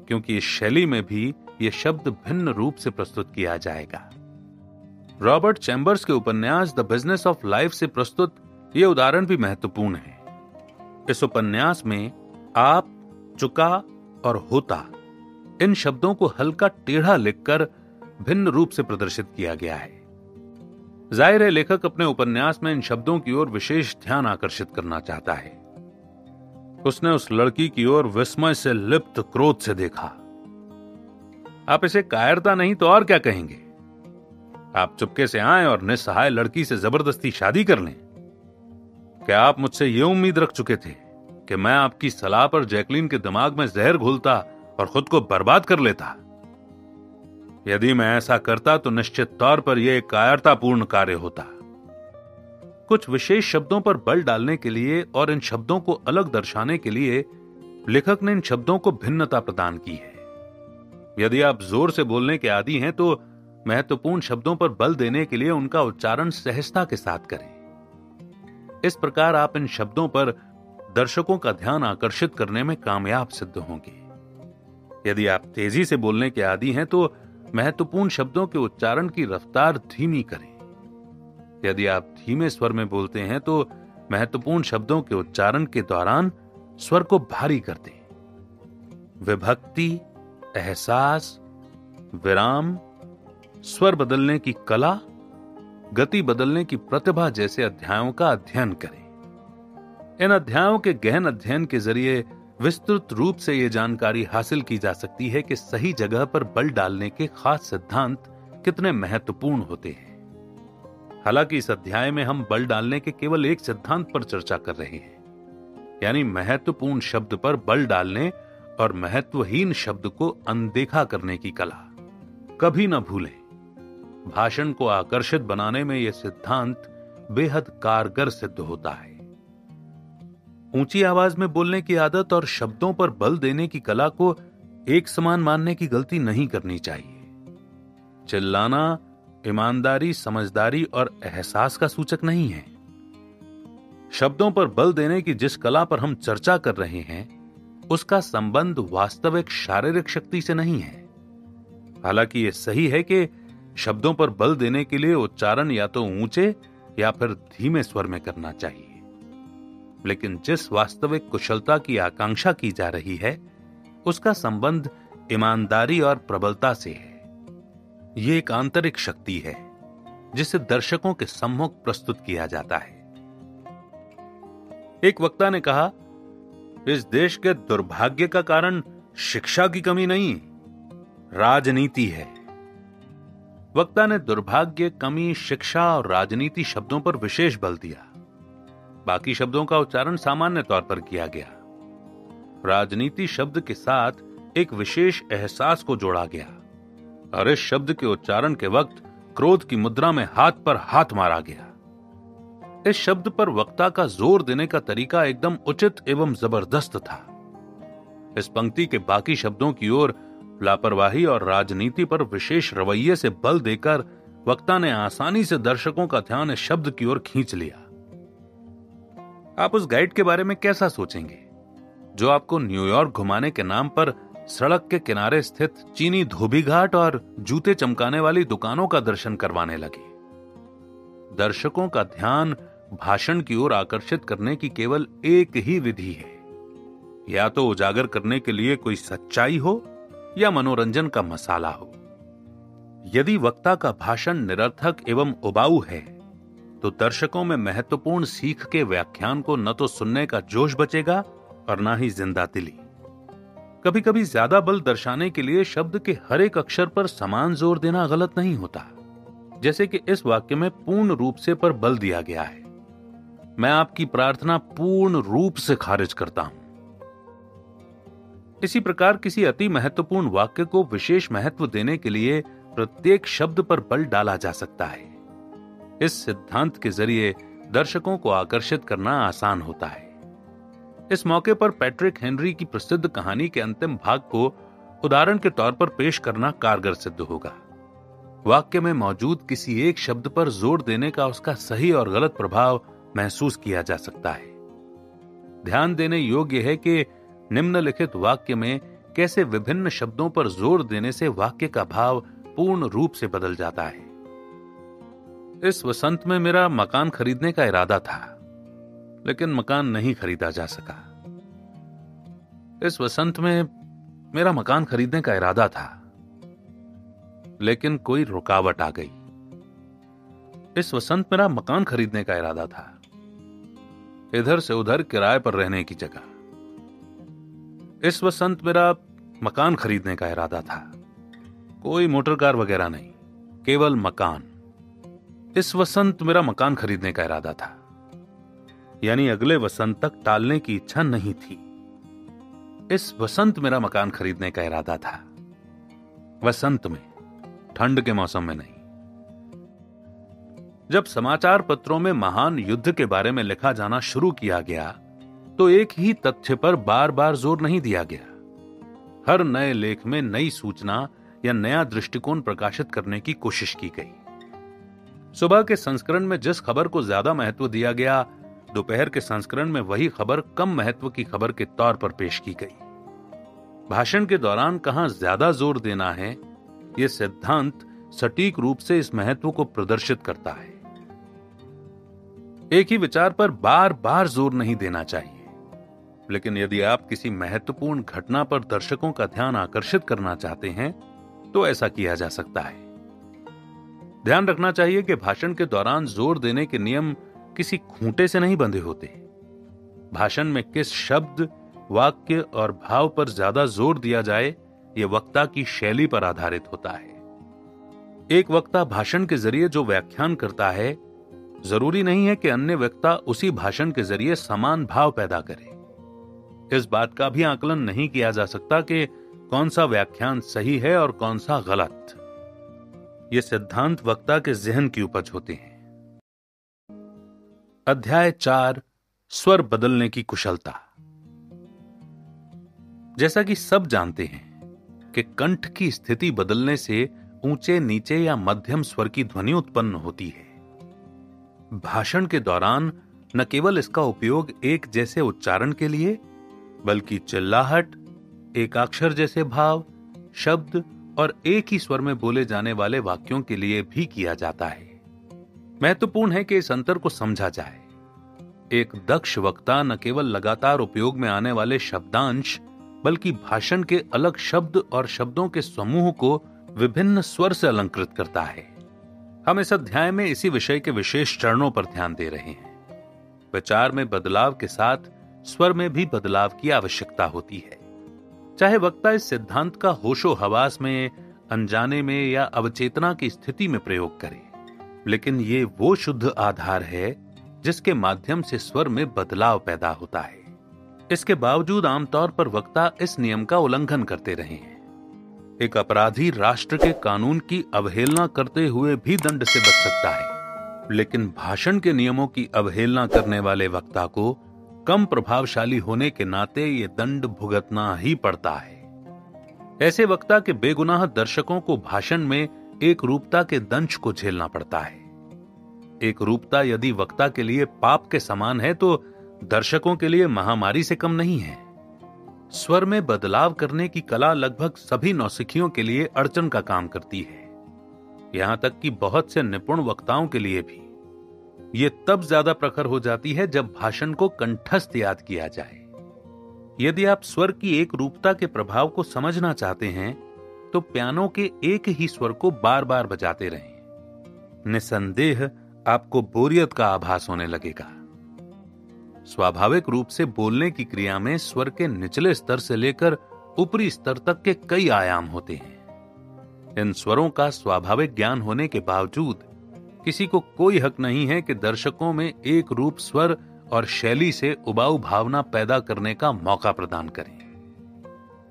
क्योंकि इस शैली में भी यह शब्द भिन्न रूप से प्रस्तुत किया जाएगा। रॉबर्ट चैम्बर्स के उपन्यास द बिजनेस ऑफ लाइफ से प्रस्तुत यह उदाहरण भी महत्वपूर्ण है। इस उपन्यास में आप, चुका और होता इन शब्दों को हल्का टेढ़ा लिखकर भिन्न रूप से प्रदर्शित किया गया है। जाहिर है लेखक अपने उपन्यास में इन शब्दों की ओर विशेष ध्यान आकर्षित करना चाहता है। उसने उस लड़की की ओर विस्मय से लिप्त क्रोध से देखा। आप इसे कायरता नहीं तो और क्या कहेंगे? आप चुपके से आए और निस्सहाय लड़की से जबरदस्ती शादी कर लें। क्या आप मुझसे यह उम्मीद रख चुके थे कि मैं आपकी सलाह पर जैकलीन के दिमाग में जहर घोलता और खुद को बर्बाद कर लेता? यदि मैं ऐसा करता तो निश्चित तौर पर यह एक कायरतापूर्ण कार्य होता। कुछ विशेष शब्दों पर बल डालने के लिए और इन शब्दों को अलग दर्शाने के लिए लेखक ने इन शब्दों को भिन्नता प्रदान की है। यदि आप जोर से बोलने के आदी हैं तो महत्वपूर्ण शब्दों पर बल देने के लिए उनका उच्चारण सहजता के साथ करें। इस प्रकार आप इन शब्दों पर दर्शकों का ध्यान आकर्षित करने में कामयाब सिद्ध होंगे। यदि आप तेजी से बोलने के आदी हैं तो महत्वपूर्ण शब्दों के उच्चारण की रफ्तार धीमी करें। यदि आप धीमे स्वर में बोलते हैं तो महत्वपूर्ण शब्दों के उच्चारण के दौरान स्वर को भारी कर दें। विभक्ति, एहसास, विराम, स्वर बदलने की कला, गति बदलने की प्रतिभा जैसे अध्यायों का अध्ययन करें। इन अध्यायों के गहन अध्ययन के जरिए विस्तृत रूप से यह जानकारी हासिल की जा सकती है कि सही जगह पर बल डालने के खास सिद्धांत कितने महत्वपूर्ण होते हैं। हालांकि इस अध्याय में हम बल डालने के केवल एक सिद्धांत पर चर्चा कर रहे हैं, यानी महत्वपूर्ण शब्द पर बल डालने और महत्वहीन शब्द को अनदेखा करने की कला। कभी न भूलें, भाषण को आकर्षित बनाने में यह सिद्धांत बेहद कारगर सिद्ध होता है। ऊंची आवाज में बोलने की आदत और शब्दों पर बल देने की कला को एक समान मानने की गलती नहीं करनी चाहिए। चिल्लाना ईमानदारी, समझदारी और एहसास का सूचक नहीं है। शब्दों पर बल देने की जिस कला पर हम चर्चा कर रहे हैं, उसका संबंध वास्तविक शारीरिक शक्ति से नहीं है। हालांकि यह सही है कि शब्दों पर बल देने के लिए उच्चारण या तो ऊंचे या फिर धीमे स्वर में करना चाहिए, लेकिन जिस वास्तविक कुशलता की आकांक्षा की जा रही है, उसका संबंध ईमानदारी और प्रबलता से है। यह एक आंतरिक शक्ति है जिसे दर्शकों के सम्मुख प्रस्तुत किया जाता है। एक वक्ता ने कहा, इस देश के दुर्भाग्य का कारण शिक्षा की कमी नहीं, राजनीति है। वक्ता ने दुर्भाग्य, कमी, शिक्षा और राजनीति शब्दों पर विशेष बल दिया। बाकी शब्दों का उच्चारण सामान्य तौर पर किया गया। राजनीति शब्द के साथ एक विशेष एहसास को जोड़ा गया और इस शब्द के उच्चारण के वक्त क्रोध की मुद्रा में हाथ पर हाथ मारा गया। इस शब्द पर वक्ता का जोर देने का तरीका एकदम उचित एवं जबरदस्त था। इस पंक्ति के बाकी शब्दों की ओर लापरवाही और राजनीति पर विशेष रवैये से बल देकर वक्ता ने आसानी से दर्शकों का ध्यान इस शब्द की ओर खींच लिया। आप उस गाइड के बारे में कैसा सोचेंगे जो आपको न्यूयॉर्क घुमाने के नाम पर सड़क के किनारे स्थित चीनी धोबी घाट और जूते चमकाने वाली दुकानों का दर्शन करवाने लगे? दर्शकों का ध्यान भाषण की ओर आकर्षित करने की केवल एक ही विधि है, या तो उजागर करने के लिए कोई सच्चाई हो या मनोरंजन का मसाला हो। यदि वक्ता का भाषण निरर्थक एवं उबाऊ है तो दर्शकों में महत्वपूर्ण सीख के व्याख्यान को न तो सुनने का जोश बचेगा और न ही जिंदा दिली। कभी कभी ज्यादा बल दर्शाने के लिए शब्द के हर एक अक्षर पर समान जोर देना गलत नहीं होता, जैसे कि इस वाक्य में पूर्ण रूप से पर बल दिया गया है। मैं आपकी प्रार्थना पूर्ण रूप से खारिज करता हूं। इसी प्रकार किसी अति महत्वपूर्ण वाक्य को विशेष महत्व देने के लिए प्रत्येक शब्द पर बल डाला जा सकता है। इस सिद्धांत के जरिए दर्शकों को आकर्षित करना आसान होता है। इस मौके पर पैट्रिक हेनरी की प्रसिद्ध कहानी के अंतिम भाग को उदाहरण के तौर पर पेश करना कारगर सिद्ध होगा। वाक्य में मौजूद किसी एक शब्द पर जोर देने का उसका सही और गलत प्रभाव महसूस किया जा सकता है। ध्यान देने योग्य है कि निम्नलिखित वाक्य में कैसे विभिन्न शब्दों पर जोर देने से वाक्य का भाव पूर्ण रूप से बदल जाता है। इस वसंत में मेरा मकान खरीदने का इरादा था, लेकिन मकान नहीं खरीदा जा सका। इस वसंत में मेरा मकान खरीदने का इरादा था, लेकिन कोई रुकावट आ गई। इस वसंत मेरा मकान खरीदने का इरादा था, इधर से उधर किराए पर रहने की जगह। इस वसंत मेरा मकान खरीदने का इरादा था, कोई मोटर कार वगैरह नहीं, केवल मकान। इस वसंत मेरा मकान खरीदने का इरादा था, यानी अगले वसंत तक टालने की इच्छा नहीं थी। इस वसंत मेरा मकान खरीदने का इरादा था, वसंत में, ठंड के मौसम में नहीं। जब समाचार पत्रों में महान युद्ध के बारे में लिखा जाना शुरू किया गया तो एक ही तथ्य पर बार बार जोर नहीं दिया गया। हर नए लेख में नई सूचना या नया दृष्टिकोण प्रकाशित करने की कोशिश की गई। सुबह के संस्करण में जिस खबर को ज्यादा महत्व दिया गया, दोपहर के संस्करण में वही खबर कम महत्व की खबर के तौर पर पेश की गई। भाषण के दौरान कहां ज्यादा जोर देना है, यह सिद्धांत सटीक रूप से इस महत्व को प्रदर्शित करता है। एक ही विचार पर बार बार जोर नहीं देना चाहिए, लेकिन यदि आप किसी महत्वपूर्ण घटना पर दर्शकों का ध्यान आकर्षित करना चाहते हैं तो ऐसा किया जा सकता है। ध्यान रखना चाहिए कि भाषण के दौरान जोर देने के नियम किसी खूंटे से नहीं बंधे होते। भाषण में किस शब्द, वाक्य और भाव पर ज्यादा जोर दिया जाए, यह वक्ता की शैली पर आधारित होता है। एक वक्ता भाषण के जरिए जो व्याख्यान करता है, जरूरी नहीं है कि अन्य वक्ता उसी भाषण के जरिए समान भाव पैदा करे। इस बात का भी आकलन नहीं किया जा सकता कि कौन सा व्याख्यान सही है और कौन सा गलत। ये सिद्धांत वक्ता के जहन की उपज होते हैं। अध्याय 4, स्वर बदलने की कुशलता। जैसा कि सब जानते हैं कि कंठ की स्थिति बदलने से ऊंचे, नीचे या मध्यम स्वर की ध्वनि उत्पन्न होती है। भाषण के दौरान न केवल इसका उपयोग एक जैसे उच्चारण के लिए, बल्कि चिल्लाहट, एकाक्षर जैसे भाव, शब्द और एक ही स्वर में बोले जाने वाले वाक्यों के लिए भी किया जाता है। महत्वपूर्ण है कि इस अंतर को समझा जाए। एक दक्ष वक्ता न केवल लगातार उपयोग में आने वाले शब्दांश, बल्कि भाषण के अलग शब्द और शब्दों के समूह को विभिन्न स्वर से अलंकृत करता है। हम इस अध्याय में इसी विषय के विशेष चरणों पर ध्यान दे रहे हैं। विचार में बदलाव के साथ स्वर में भी बदलाव की आवश्यकता होती है। चाहे वक्ता इस सिद्धांत का होशो हवास में, अनजाने में या अवचेतना की स्थिति में प्रयोग करे, लेकिन ये वो शुद्ध आधार है जिसके माध्यम से स्वर में बदलाव पैदा होता है। इसके बावजूद आमतौर पर वक्ता इस नियम का उल्लंघन करते रहे हैं। एक अपराधी राष्ट्र के कानून की अवहेलना करते हुए भी दंड से बच सकता है, लेकिन भाषण के नियमों की अवहेलना करने वाले वक्ता को कम प्रभावशाली होने के नाते ये दंड भुगतना ही पड़ता है। ऐसे वक्ता के बेगुनाह दर्शकों को भाषण में एक रूपता के दंश को झेलना पड़ता है। एक रूपता यदि वक्ता के लिए पाप के समान है तो दर्शकों के लिए महामारी से कम नहीं है। स्वर में बदलाव करने की कला लगभग सभी नौसिखियों के लिए अड़चन का काम करती है, यहां तक कि बहुत से निपुण वक्ताओं के लिए भी। ये तब ज्यादा प्रखर हो जाती है जब भाषण को कंठस्थ याद किया जाए। यदि आप स्वर की एक रूपता के प्रभाव को समझना चाहते हैं तो पियानो के एक ही स्वर को बार बार बजाते रहें। निसंदेह आपको बोरियत का आभास होने लगेगा। स्वाभाविक रूप से बोलने की क्रिया में स्वर के निचले स्तर से लेकर ऊपरी स्तर तक के कई आयाम होते हैं। इन स्वरों का स्वाभाविक ज्ञान होने के बावजूद किसी को कोई हक नहीं है कि दर्शकों में एक रूप स्वर और शैली से उबाऊ भावना पैदा करने का मौका प्रदान करें।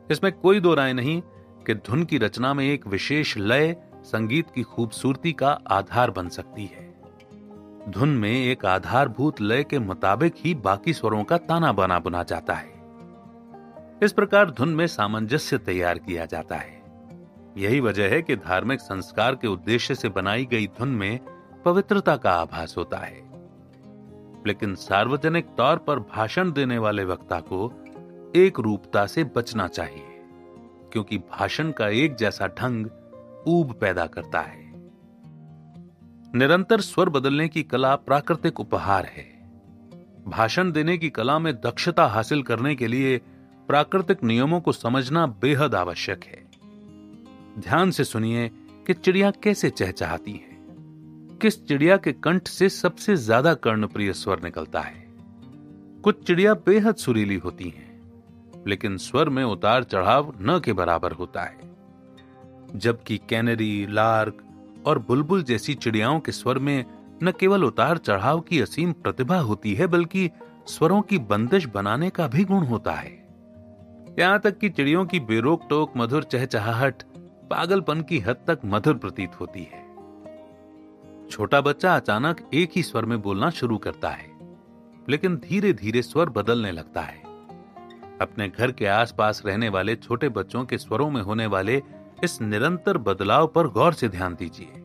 इसमें कोई दो राय नहीं कि धुन की रचना में एक विशेष लय संगीत की खूबसूरती का आधार बन सकती है। धुन में एक आधारभूत लय के मुताबिक ही बाकी स्वरों का ताना बाना बुना जाता है। इस प्रकार धुन में सामंजस्य तैयार किया जाता है। यही वजह है कि धार्मिक संस्कार के उद्देश्य से बनाई गई धुन में पवित्रता का आभास होता है। लेकिन सार्वजनिक तौर पर भाषण देने वाले वक्ता को एक रूपता से बचना चाहिए, क्योंकि भाषण का एक जैसा ढंग ऊब पैदा करता है। निरंतर स्वर बदलने की कला प्राकृतिक उपहार है। भाषण देने की कला में दक्षता हासिल करने के लिए प्राकृतिक नियमों को समझना बेहद आवश्यक है। ध्यान से सुनिए कि चिड़िया कैसे चहचहाती है। किस चिड़िया के कंठ से सबसे ज्यादा कर्णप्रिय स्वर निकलता है। कुछ चिड़िया बेहद सुरीली होती हैं, लेकिन स्वर में उतार चढ़ाव न के बराबर होता है। जबकि कैनरी, लार्क और बुलबुल जैसी चिड़ियाओं के स्वर में न केवल उतार चढ़ाव की असीम प्रतिभा होती है, बल्कि स्वरों की बंदिश बनाने का भी गुण होता है। यहां तक कि चिड़ियों की बेरोक टोक मधुर चहचहाहट पागलपन की हद तक मधुर प्रतीत होती है। छोटा बच्चा अचानक एक ही स्वर में बोलना शुरू करता है, लेकिन धीरे धीरे स्वर बदलने लगता है। अपने घर के आसपास रहने वाले छोटे बच्चों के स्वरों में होने वाले इस निरंतर बदलाव पर गौर से ध्यान दीजिए।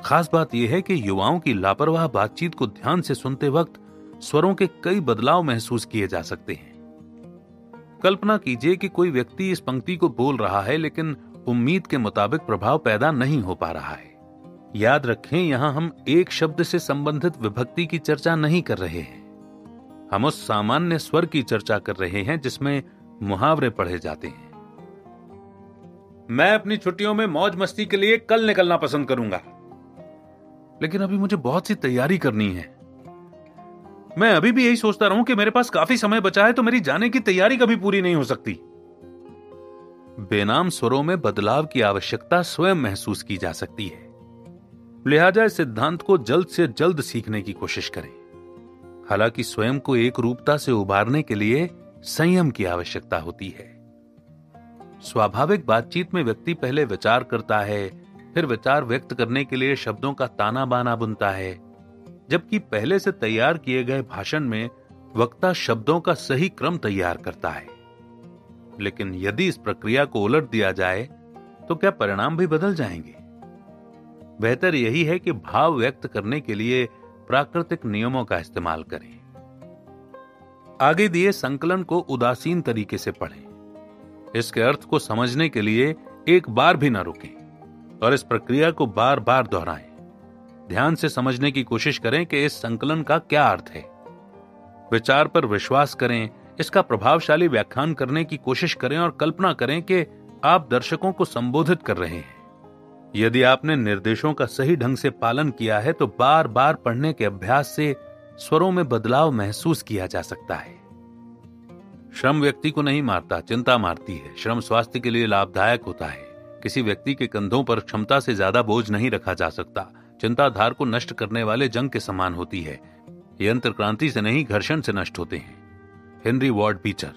खास बात यह है कि युवाओं की लापरवाह बातचीत को ध्यान से सुनते वक्त स्वरों के कई बदलाव महसूस किए जा सकते हैं। कल्पना कीजिए कि कोई व्यक्ति इस पंक्ति को बोल रहा है, लेकिन उम्मीद के मुताबिक प्रभाव पैदा नहीं हो पा रहा है। याद रखें, यहां हम एक शब्द से संबंधित विभक्ति की चर्चा नहीं कर रहे हैं। हम उस सामान्य स्वर की चर्चा कर रहे हैं जिसमें मुहावरे पढ़े जाते हैं। मैं अपनी छुट्टियों में मौज मस्ती के लिए कल निकलना पसंद करूंगा, लेकिन अभी मुझे बहुत सी तैयारी करनी है। मैं अभी भी यही सोचता रहूं कि मेरे पास काफी समय बचा है तो मेरी जाने की तैयारी कभी पूरी नहीं हो सकती। बेनाम स्वरों में बदलाव की आवश्यकता स्वयं महसूस की जा सकती है। लिहाजा इस सिद्धांत को जल्द से जल्द सीखने की कोशिश करें। हालांकि स्वयं को एक रूपता से उबारने के लिए संयम की आवश्यकता होती है। स्वाभाविक बातचीत में व्यक्ति पहले विचार करता है, फिर विचार व्यक्त करने के लिए शब्दों का ताना बाना बुनता है, जबकि पहले से तैयार किए गए भाषण में वक्ता शब्दों का सही क्रम तैयार करता है। लेकिन यदि इस प्रक्रिया को उलट दिया जाए तो क्या परिणाम भी बदल जाएंगे? बेहतर यही है कि भाव व्यक्त करने के लिए प्राकृतिक नियमों का इस्तेमाल करें। आगे दिए संकलन को उदासीन तरीके से पढ़ें। इसके अर्थ को समझने के लिए एक बार भी न रुकें और इस प्रक्रिया को बार बार दोहराएं। ध्यान से समझने की कोशिश करें कि इस संकलन का क्या अर्थ है। विचार पर विश्वास करें, इसका प्रभावशाली व्याख्यान करने की कोशिश करें और कल्पना करें कि आप दर्शकों को संबोधित कर रहे हैं। यदि आपने निर्देशों का सही ढंग से पालन किया है तो बार बार पढ़ने के अभ्यास से स्वरों में बदलाव महसूस किया जा सकता है। श्रम व्यक्ति को नहीं मारता, चिंता मारती है। श्रम स्वास्थ्य के लिए लाभदायक होता है। किसी व्यक्ति के कंधों पर क्षमता से ज्यादा बोझ नहीं रखा जा सकता। चिंता धार को नष्ट करने वाले जंग के समान होती है। यंत्र क्रांति से नहीं, घर्षण से नष्ट होते हैं। Henry Ward Beecher.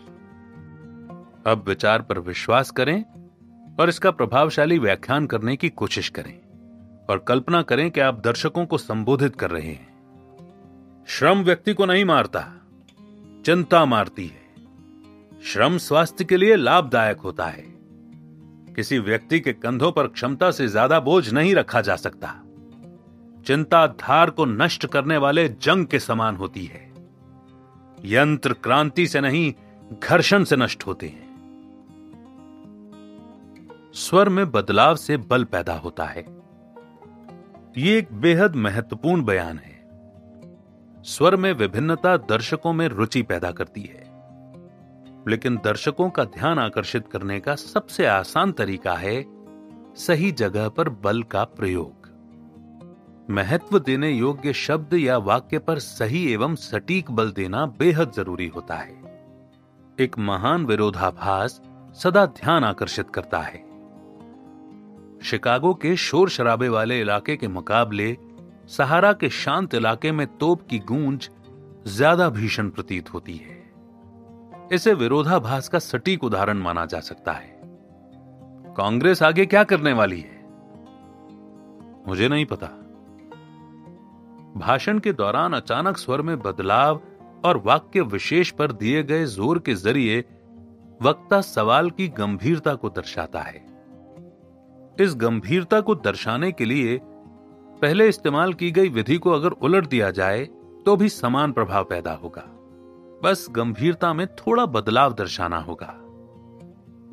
अब विचार पर विश्वास करें और इसका प्रभावशाली व्याख्यान करने की कोशिश करें और कल्पना करें कि आप दर्शकों को संबोधित कर रहे हैं। श्रम व्यक्ति को नहीं मारता, चिंता मारती है। श्रम स्वास्थ्य के लिए लाभदायक होता है। किसी व्यक्ति के कंधों पर क्षमता से ज्यादा बोझ नहीं रखा जा सकता। चिंता धार को नष्ट करने वाले जंग के समान होती है। यंत्र क्रांति से नहीं, घर्षण से नष्ट होते हैं। स्वर में बदलाव से बल पैदा होता है। यह एक बेहद महत्वपूर्ण बयान है। स्वर में विभिन्नता दर्शकों में रुचि पैदा करती है, लेकिन दर्शकों का ध्यान आकर्षित करने का सबसे आसान तरीका है सही जगह पर बल का प्रयोग। महत्व देने योग्य शब्द या वाक्य पर सही एवं सटीक बल देना बेहद जरूरी होता है। एक महान विरोधाभास सदा ध्यान आकर्षित करता है। शिकागो के शोर शराबे वाले इलाके के मुकाबले सहारा के शांत इलाके में तोप की गूंज ज्यादा भीषण प्रतीत होती है। इसे विरोधाभास का सटीक उदाहरण माना जा सकता है। कांग्रेस आगे क्या करने वाली है, मुझे नहीं पता। भाषण के दौरान अचानक स्वर में बदलाव और वाक्य विशेष पर दिए गए जोर के जरिए वक्ता सवाल की गंभीरता को दर्शाता है। इस गंभीरता को दर्शाने के लिए पहले इस्तेमाल की गई विधि को अगर उलट दिया जाए तो भी समान प्रभाव पैदा होगा। बस गंभीरता में थोड़ा बदलाव दर्शाना होगा।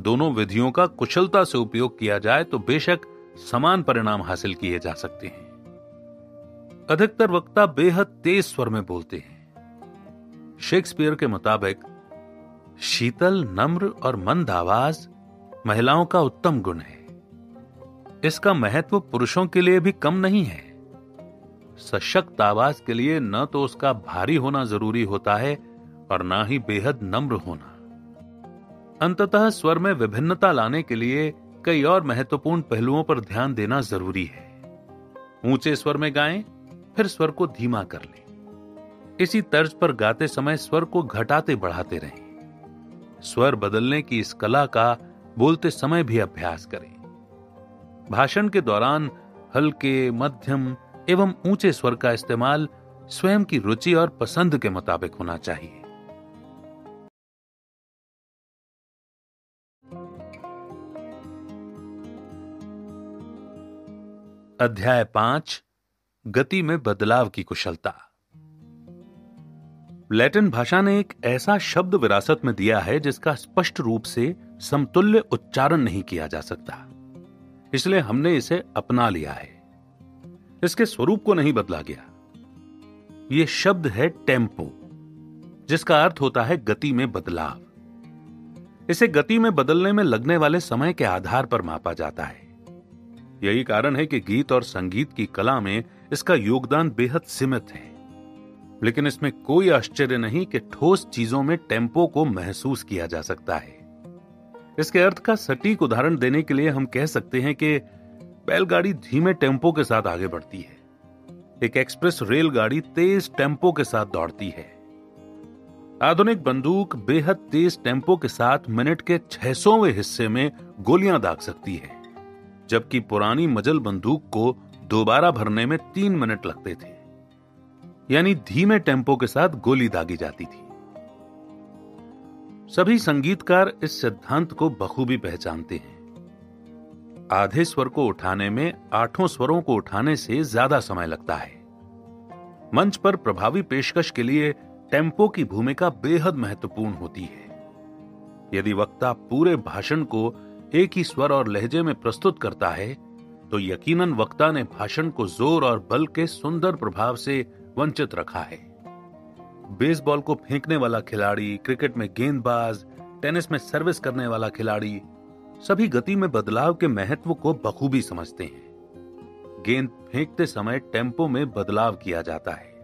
दोनों विधियों का कुशलता से उपयोग किया जाए तो बेशक समान परिणाम हासिल किए जा सकते हैं। अधिकतर वक्ता बेहद तेज स्वर में बोलते हैं। शेक्सपियर के मुताबिक शीतल, नम्र और मंद आवाज महिलाओं का उत्तम गुण है। इसका महत्व पुरुषों के लिए भी कम नहीं है। सशक्त आवाज के लिए न तो उसका भारी होना जरूरी होता है और ना ही बेहद नम्र होना। अंततः स्वर में विभिन्नता लाने के लिए कई और महत्वपूर्ण पहलुओं पर ध्यान देना जरूरी है। ऊंचे स्वर में गाएं, फिर स्वर को धीमा कर लें। इसी तर्ज पर गाते समय स्वर को घटाते बढ़ाते रहें। स्वर बदलने की इस कला का बोलते समय भी अभ्यास करें। भाषण के दौरान हल्के, मध्यम एवं ऊंचे स्वर का इस्तेमाल स्वयं की रुचि और पसंद के मुताबिक होना चाहिए। अध्याय 5, गति में बदलाव की कुशलता। लैटिन भाषा ने एक ऐसा शब्द विरासत में दिया है जिसका स्पष्ट रूप से समतुल्य उच्चारण नहीं किया जा सकता, इसलिए हमने इसे अपना लिया है। इसके स्वरूप को नहीं बदला गया। यह शब्द है टेम्पो, जिसका अर्थ होता है गति में बदलाव। इसे गति में बदलने में लगने वाले समय के आधार पर मापा जाता है। यही कारण है कि गीत और संगीत की कला में इसका योगदान बेहद सीमित है। लेकिन इसमें कोई आश्चर्य नहीं कि ठोस चीजों में टेम्पो को महसूस किया जा सकता है। इसके अर्थ का सटीक उदाहरण देने के लिए हम कह सकते हैं कि बैलगाड़ी धीमे टेम्पो के साथ आगे बढ़ती है, एक एक्सप्रेस रेलगाड़ी तेज टेम्पो के साथ दौड़ती है। आधुनिक बंदूक बेहद तेज टेम्पो के साथ मिनट के 600वें हिस्से में गोलियां दाग सकती है, जबकि पुरानी मजल बंदूक को दोबारा भरने में 3 मिनट लगते थे। यानी धीमे टेम्पो के साथ गोली दागी जाती थी। सभी संगीतकार इस सिद्धांत को बखूबी पहचानते हैं। आधे स्वर को उठाने में 8 स्वरों को उठाने से ज्यादा समय लगता है। मंच पर प्रभावी पेशकश के लिए टेम्पो की भूमिका बेहद महत्वपूर्ण होती है। यदि वक्ता पूरे भाषण को एक ही स्वर और लहजे में प्रस्तुत करता है, तो यकीनन वक्ता ने भाषण को जोर और बल के सुंदर प्रभाव से वंचित रखा है। बेसबॉल को फेंकने वाला खिलाड़ी, क्रिकेट में गेंदबाज, टेनिस में सर्विस करने वाला खिलाड़ी सभी गति में बदलाव के महत्व को बखूबी समझते हैं। गेंद फेंकते समय टेम्पो में बदलाव किया जाता है।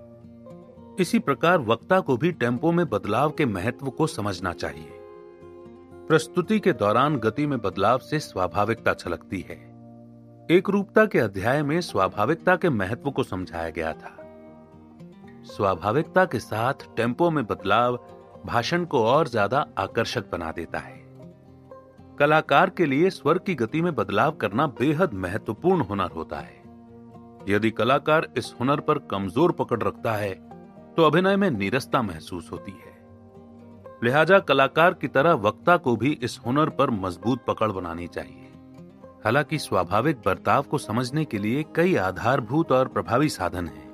इसी प्रकार वक्ता को भी टेम्पो में बदलाव के महत्व को समझना चाहिए। प्रस्तुति के दौरान गति में बदलाव से स्वाभाविकता छलकती है। एकरूपता के अध्याय में स्वाभाविकता के महत्व को समझाया गया था। स्वाभाविकता के साथ टेम्पो में बदलाव भाषण को और ज्यादा आकर्षक बना देता है। कलाकार के लिए स्वर की गति में बदलाव करना बेहद महत्वपूर्ण हुनर होता है। यदि कलाकार इस हुनर पर कमजोर पकड़ रखता है, तो अभिनय में नीरसता महसूस होती है। लिहाजा कलाकार की तरह वक्ता को भी इस हुनर पर मजबूत पकड़ बनानी चाहिए। हालांकि स्वाभाविक बर्ताव को समझने के लिए कई आधारभूत और प्रभावी साधन हैं।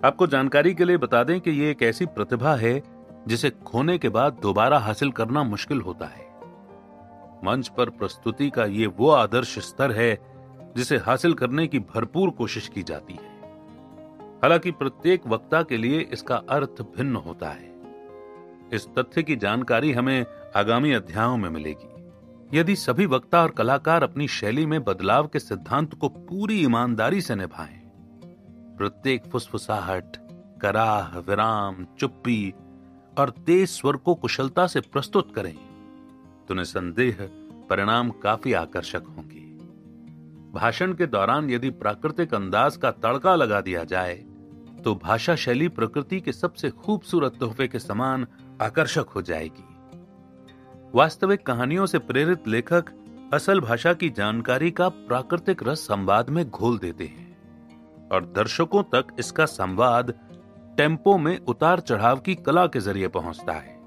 आपको जानकारी के लिए बता दें कि ये एक ऐसी प्रतिभा है जिसे खोने के बाद दोबारा हासिल करना मुश्किल होता है। मंच पर प्रस्तुति का ये वो आदर्श स्तर है जिसे हासिल करने की भरपूर कोशिश की जाती है। हालांकि प्रत्येक वक्ता के लिए इसका अर्थ भिन्न होता है। इस तथ्य की जानकारी हमें आगामी अध्यायों में मिलेगी। यदि सभी वक्ता और कलाकार अपनी शैली में बदलाव के सिद्धांत को पूरी ईमानदारी से निभाएं, प्रत्येक फुसफुसाहट, कराह, विराम, चुप्पी और तेज स्वर को कुशलता से प्रस्तुत करें, तो निसंदेह परिणाम काफी आकर्षक होंगे। भाषण के दौरान यदि प्राकृतिक अंदाज का तड़का लगा दिया जाए, तो भाषा शैली प्रकृति के सबसे खूबसूरत तोहफे के समान आकर्षक हो जाएगी। वास्तविक कहानियों से प्रेरित लेखक असल भाषा की जानकारी का प्राकृतिक रस संवाद में घोल देते हैं और दर्शकों तक इसका संवाद टेम्पो में उतार चढ़ाव की कला के जरिए पहुंचता है।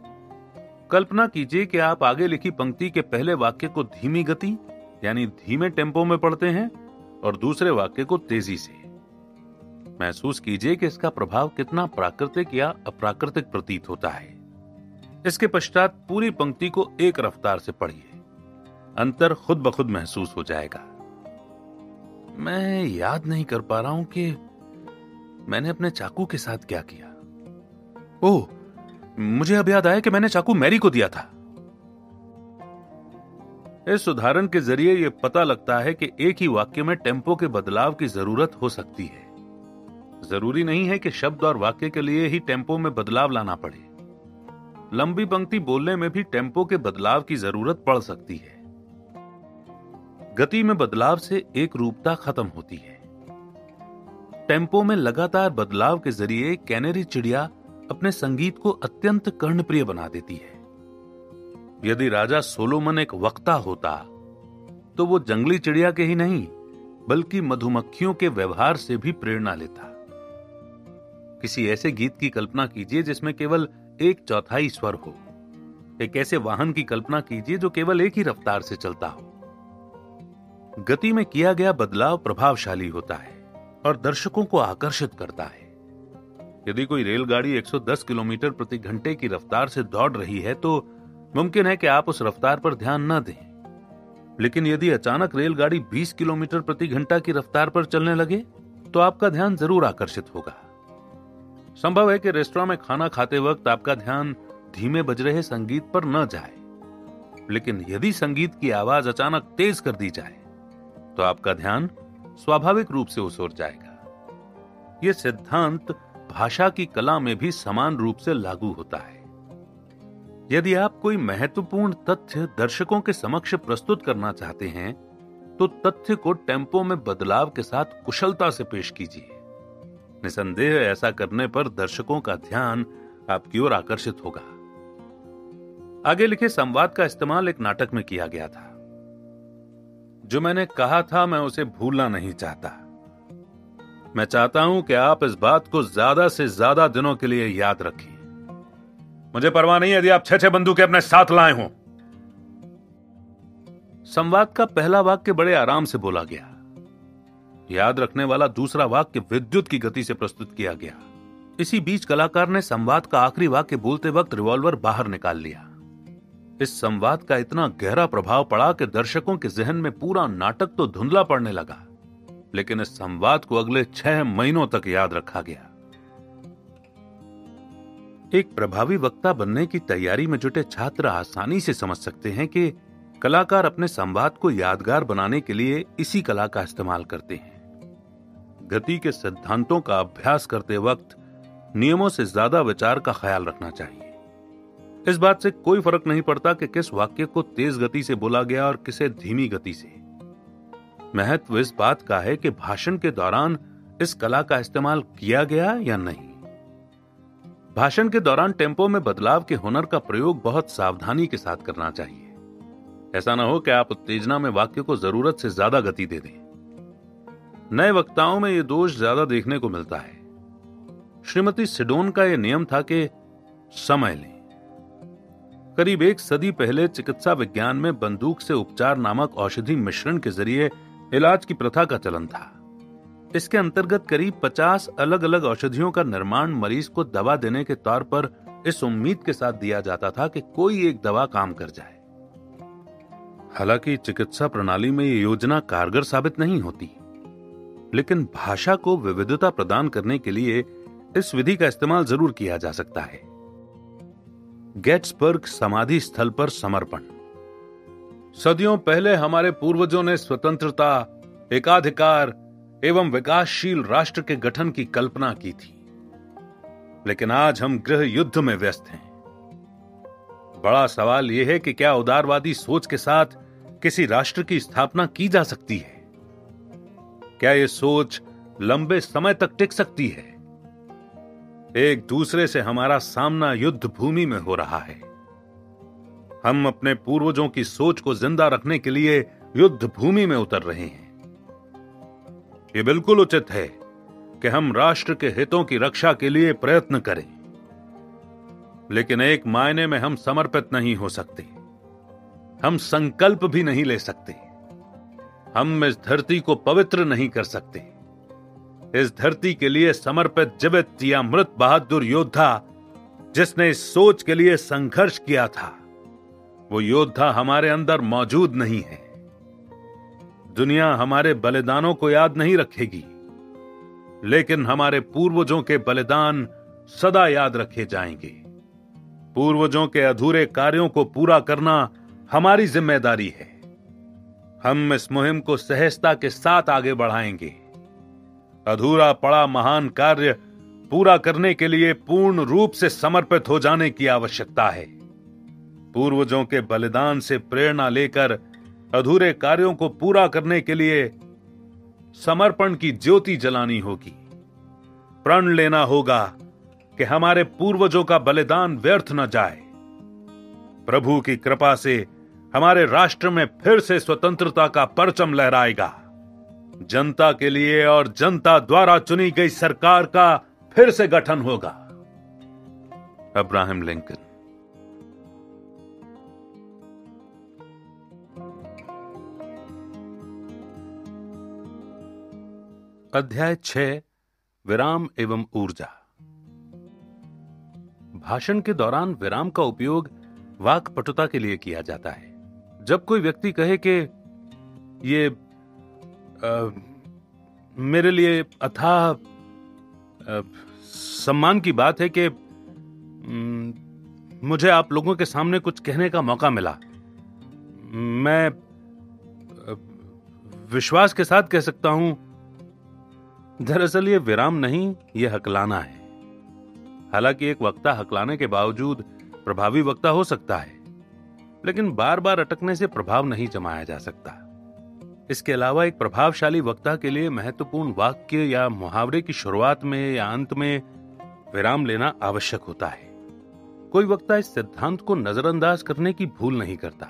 कल्पना कीजिए कि आप आगे लिखी पंक्ति के पहले वाक्य को धीमी गति यानी धीमे टेम्पो में पढ़ते हैं और दूसरे वाक्य को तेजी से। महसूस कीजिए कि इसका प्रभाव कितना प्राकृतिक या अप्राकृतिक प्रतीत होता है। इसके पश्चात पूरी पंक्ति को एक रफ्तार से पढ़िए। अंतर खुद ब खुद महसूस हो जाएगा। मैं याद नहीं कर पा रहा हूं कि मैंने अपने चाकू के साथ क्या किया। ओह, मुझे अब याद आया कि मैंने चाकू मैरी को दिया था। इस उदाहरण के जरिए यह पता लगता है कि एक ही वाक्य में टेम्पो के बदलाव की जरूरत हो सकती है। जरूरी नहीं है कि शब्द और वाक्य के लिए ही टेम्पो में बदलाव लाना पड़े। लंबी पंक्ति बोलने में भी टेम्पो के बदलाव की जरूरत पड़ सकती है। गति में बदलाव से एक रूपता खत्म होती है। टेम्पो में लगातार बदलाव के जरिए कैनेरी चिड़िया अपने संगीत को अत्यंत कर्णप्रिय बना देती है। यदि राजा सोलोमन एक वक्ता होता, तो वो जंगली चिड़िया के ही नहीं बल्कि मधुमक्खियों के व्यवहार से भी प्रेरणा लेता। किसी ऐसे गीत की कल्पना कीजिए जिसमें केवल 1/4 स्वर हो। एक ऐसे वाहन की कल्पना कीजिए जो केवल एक ही रफ्तार से चलता हो। गति में किया गया बदलाव प्रभावशाली होता है और दर्शकों को आकर्षित करता है। यदि कोई रेलगाड़ी 110 किलोमीटर प्रति घंटे की रफ्तार से दौड़ रही है, तो मुमकिन है कि आप उस रफ्तार पर ध्यान न दें। लेकिन यदि अचानक रेलगाड़ी 20 किलोमीटर प्रति घंटा की रफ्तार पर चलने लगे, तो आपका ध्यान जरूर आकर्षित होगा। संभव है कि रेस्टोरेंट में खाना खाते वक्त आपका ध्यान धीमे बज रहे संगीत पर न जाए, लेकिन यदि संगीत की आवाज अचानक तेज कर दी जाए, तो आपका ध्यान स्वाभाविक रूप से उस ओर जाएगा। यह सिद्धांत भाषा की कला में भी समान रूप से लागू होता है। यदि आप कोई महत्वपूर्ण तथ्य दर्शकों के समक्ष प्रस्तुत करना चाहते हैं तो तथ्य को टेम्पो में बदलाव के साथ कुशलता से पेश कीजिए। निसंदेह ऐसा करने पर दर्शकों का ध्यान आपकी ओर आकर्षित होगा। आगे लिखे संवाद का इस्तेमाल एक नाटक में किया गया था। जो मैंने कहा था मैं उसे भूलना नहीं चाहता। मैं चाहता हूं कि आप इस बात को ज्यादा से ज्यादा दिनों के लिए याद रखें। मुझे परवाह नहीं यदि आप 6 बंदूकें अपने साथ लाए हों। संवाद का पहला वाक्य बड़े आराम से बोला गया। याद रखने वाला दूसरा वाक्य विद्युत की गति से प्रस्तुत किया गया। इसी बीच कलाकार ने संवाद का आखिरी वाक्य बोलते वक्त रिवॉल्वर बाहर निकाल लिया। इस संवाद का इतना गहरा प्रभाव पड़ा कि दर्शकों के जहन में पूरा नाटक तो धुंधला पड़ने लगा, लेकिन इस संवाद को अगले 6 महीनों तक याद रखा गया। एक प्रभावी वक्ता बनने की तैयारी में जुटे छात्र आसानी से समझ सकते हैं कि कलाकार अपने संवाद को यादगार बनाने के लिए इसी कला का इस्तेमाल करते हैं। गति के सिद्धांतों का अभ्यास करते वक्त नियमों से ज्यादा विचार का ख्याल रखना चाहिए। इस बात से कोई फर्क नहीं पड़ता कि किस वाक्य को तेज गति से बोला गया और किसे धीमी गति से। महत्व इस बात का है कि भाषण के दौरान इस कला का इस्तेमाल किया गया या नहीं। भाषण के दौरान टेम्पो में बदलाव के हुनर का प्रयोग बहुत सावधानी के साथ करना चाहिए। ऐसा ना हो कि आप उत्तेजना में वाक्य को जरूरत से ज्यादा गति दे दें। नए वक्ताओं में यह दोष ज्यादा देखने को मिलता है। श्रीमती सिडोन का यह नियम था कि समय लें। करीब 1 सदी पहले चिकित्सा विज्ञान में बंदूक से उपचार नामक औषधि मिश्रण के जरिए इलाज की प्रथा का चलन था। इसके अंतर्गत करीब 50 अलग अलग औषधियों का निर्माण मरीज को दवा देने के तौर पर इस उम्मीद के साथ दिया जाता था कि कोई एक दवा काम कर जाए। हालांकि चिकित्सा प्रणाली में यह योजना कारगर साबित नहीं होती, लेकिन भाषा को विविधता प्रदान करने के लिए इस विधि का इस्तेमाल जरूर किया जा सकता है। गेट्सबर्ग समाधि स्थल पर समर्पण। सदियों पहले हमारे पूर्वजों ने स्वतंत्रता, एकाधिकार एवं विकासशील राष्ट्र के गठन की कल्पना की थी, लेकिन आज हम गृह युद्ध में व्यस्त हैं। बड़ा सवाल यह है कि क्या उदारवादी सोच के साथ किसी राष्ट्र की स्थापना की जा सकती है? क्या यह सोच लंबे समय तक टिक सकती है? एक दूसरे से हमारा सामना युद्ध भूमि में हो रहा है। हम अपने पूर्वजों की सोच को जिंदा रखने के लिए युद्ध भूमि में उतर रहे हैं। यह बिल्कुल उचित है कि हम राष्ट्र के हितों की रक्षा के लिए प्रयत्न करें, लेकिन एक मायने में हम समर्पित नहीं हो सकते। हम संकल्प भी नहीं ले सकते। हम इस धरती को पवित्र नहीं कर सकते। इस धरती के लिए समर्पित जीवित या मृत बहादुर योद्धा जिसने इस सोच के लिए संघर्ष किया था, वो योद्धा हमारे अंदर मौजूद नहीं है। दुनिया हमारे बलिदानों को याद नहीं रखेगी, लेकिन हमारे पूर्वजों के बलिदान सदा याद रखे जाएंगे। पूर्वजों के अधूरे कार्यों को पूरा करना हमारी जिम्मेदारी है। हम इस मुहिम को सहजता के साथ आगे बढ़ाएंगे। अधूरा पड़ा महान कार्य पूरा करने के लिए पूर्ण रूप से समर्पित हो जाने की आवश्यकता है। पूर्वजों के बलिदान से प्रेरणा लेकर अधूरे कार्यों को पूरा करने के लिए समर्पण की ज्योति जलानी होगी। प्रण लेना होगा कि हमारे पूर्वजों का बलिदान व्यर्थ न जाए। प्रभु की कृपा से हमारे राष्ट्र में फिर से स्वतंत्रता का परचम लहराएगा। जनता के लिए और जनता द्वारा चुनी गई सरकार का फिर से गठन होगा। Abraham Lincoln. अध्याय 6 विराम एवं ऊर्जा। भाषण के दौरान विराम का उपयोग वाक्पटुता के लिए किया जाता है। जब कोई व्यक्ति कहे कि ये मेरे लिए अथाह सम्मान की बात है कि मुझे आप लोगों के सामने कुछ कहने का मौका मिला, मैं विश्वास के साथ कह सकता हूं, दरअसल ये विराम नहीं, यह हकलाना है। हालांकि एक वक्ता हकलाने के बावजूद प्रभावी वक्ता हो सकता है, लेकिन बार बार अटकने से प्रभाव नहीं जमाया जा सकता। इसके अलावा एक प्रभावशाली वक्ता के लिए महत्वपूर्ण वाक्य या मुहावरे की शुरुआत में या अंत में विराम लेना आवश्यक होता है। कोई वक्ता इस सिद्धांत को नजरअंदाज करने की भूल नहीं करता।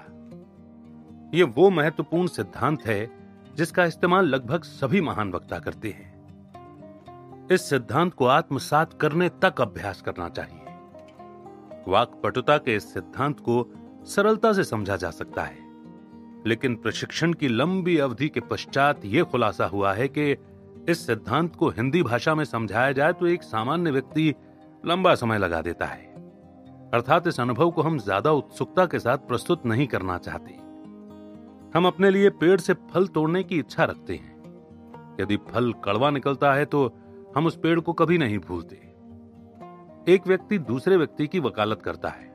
यह वो महत्वपूर्ण सिद्धांत है जिसका इस्तेमाल लगभग सभी महान वक्ता करते हैं। इस सिद्धांत को आत्मसात करने तक अभ्यास करना चाहिए। वाक्पटुता के इस सिद्धांत को सरलता से समझा जा सकता है, लेकिन प्रशिक्षण की लंबी अवधि के पश्चात यह खुलासा हुआ है कि इस सिद्धांत को हिंदी भाषा में समझाया जाए तो एक सामान्य व्यक्ति लंबा समय लगा देता है। अर्थात इस अनुभव को हम ज्यादा उत्सुकता के साथ प्रस्तुत नहीं करना चाहते। हम अपने लिए पेड़ से फल तोड़ने की इच्छा रखते हैं। यदि फल कड़वा निकलता है तो हम उस पेड़ को कभी नहीं भूलते। एक व्यक्ति दूसरे व्यक्ति की वकालत करता है।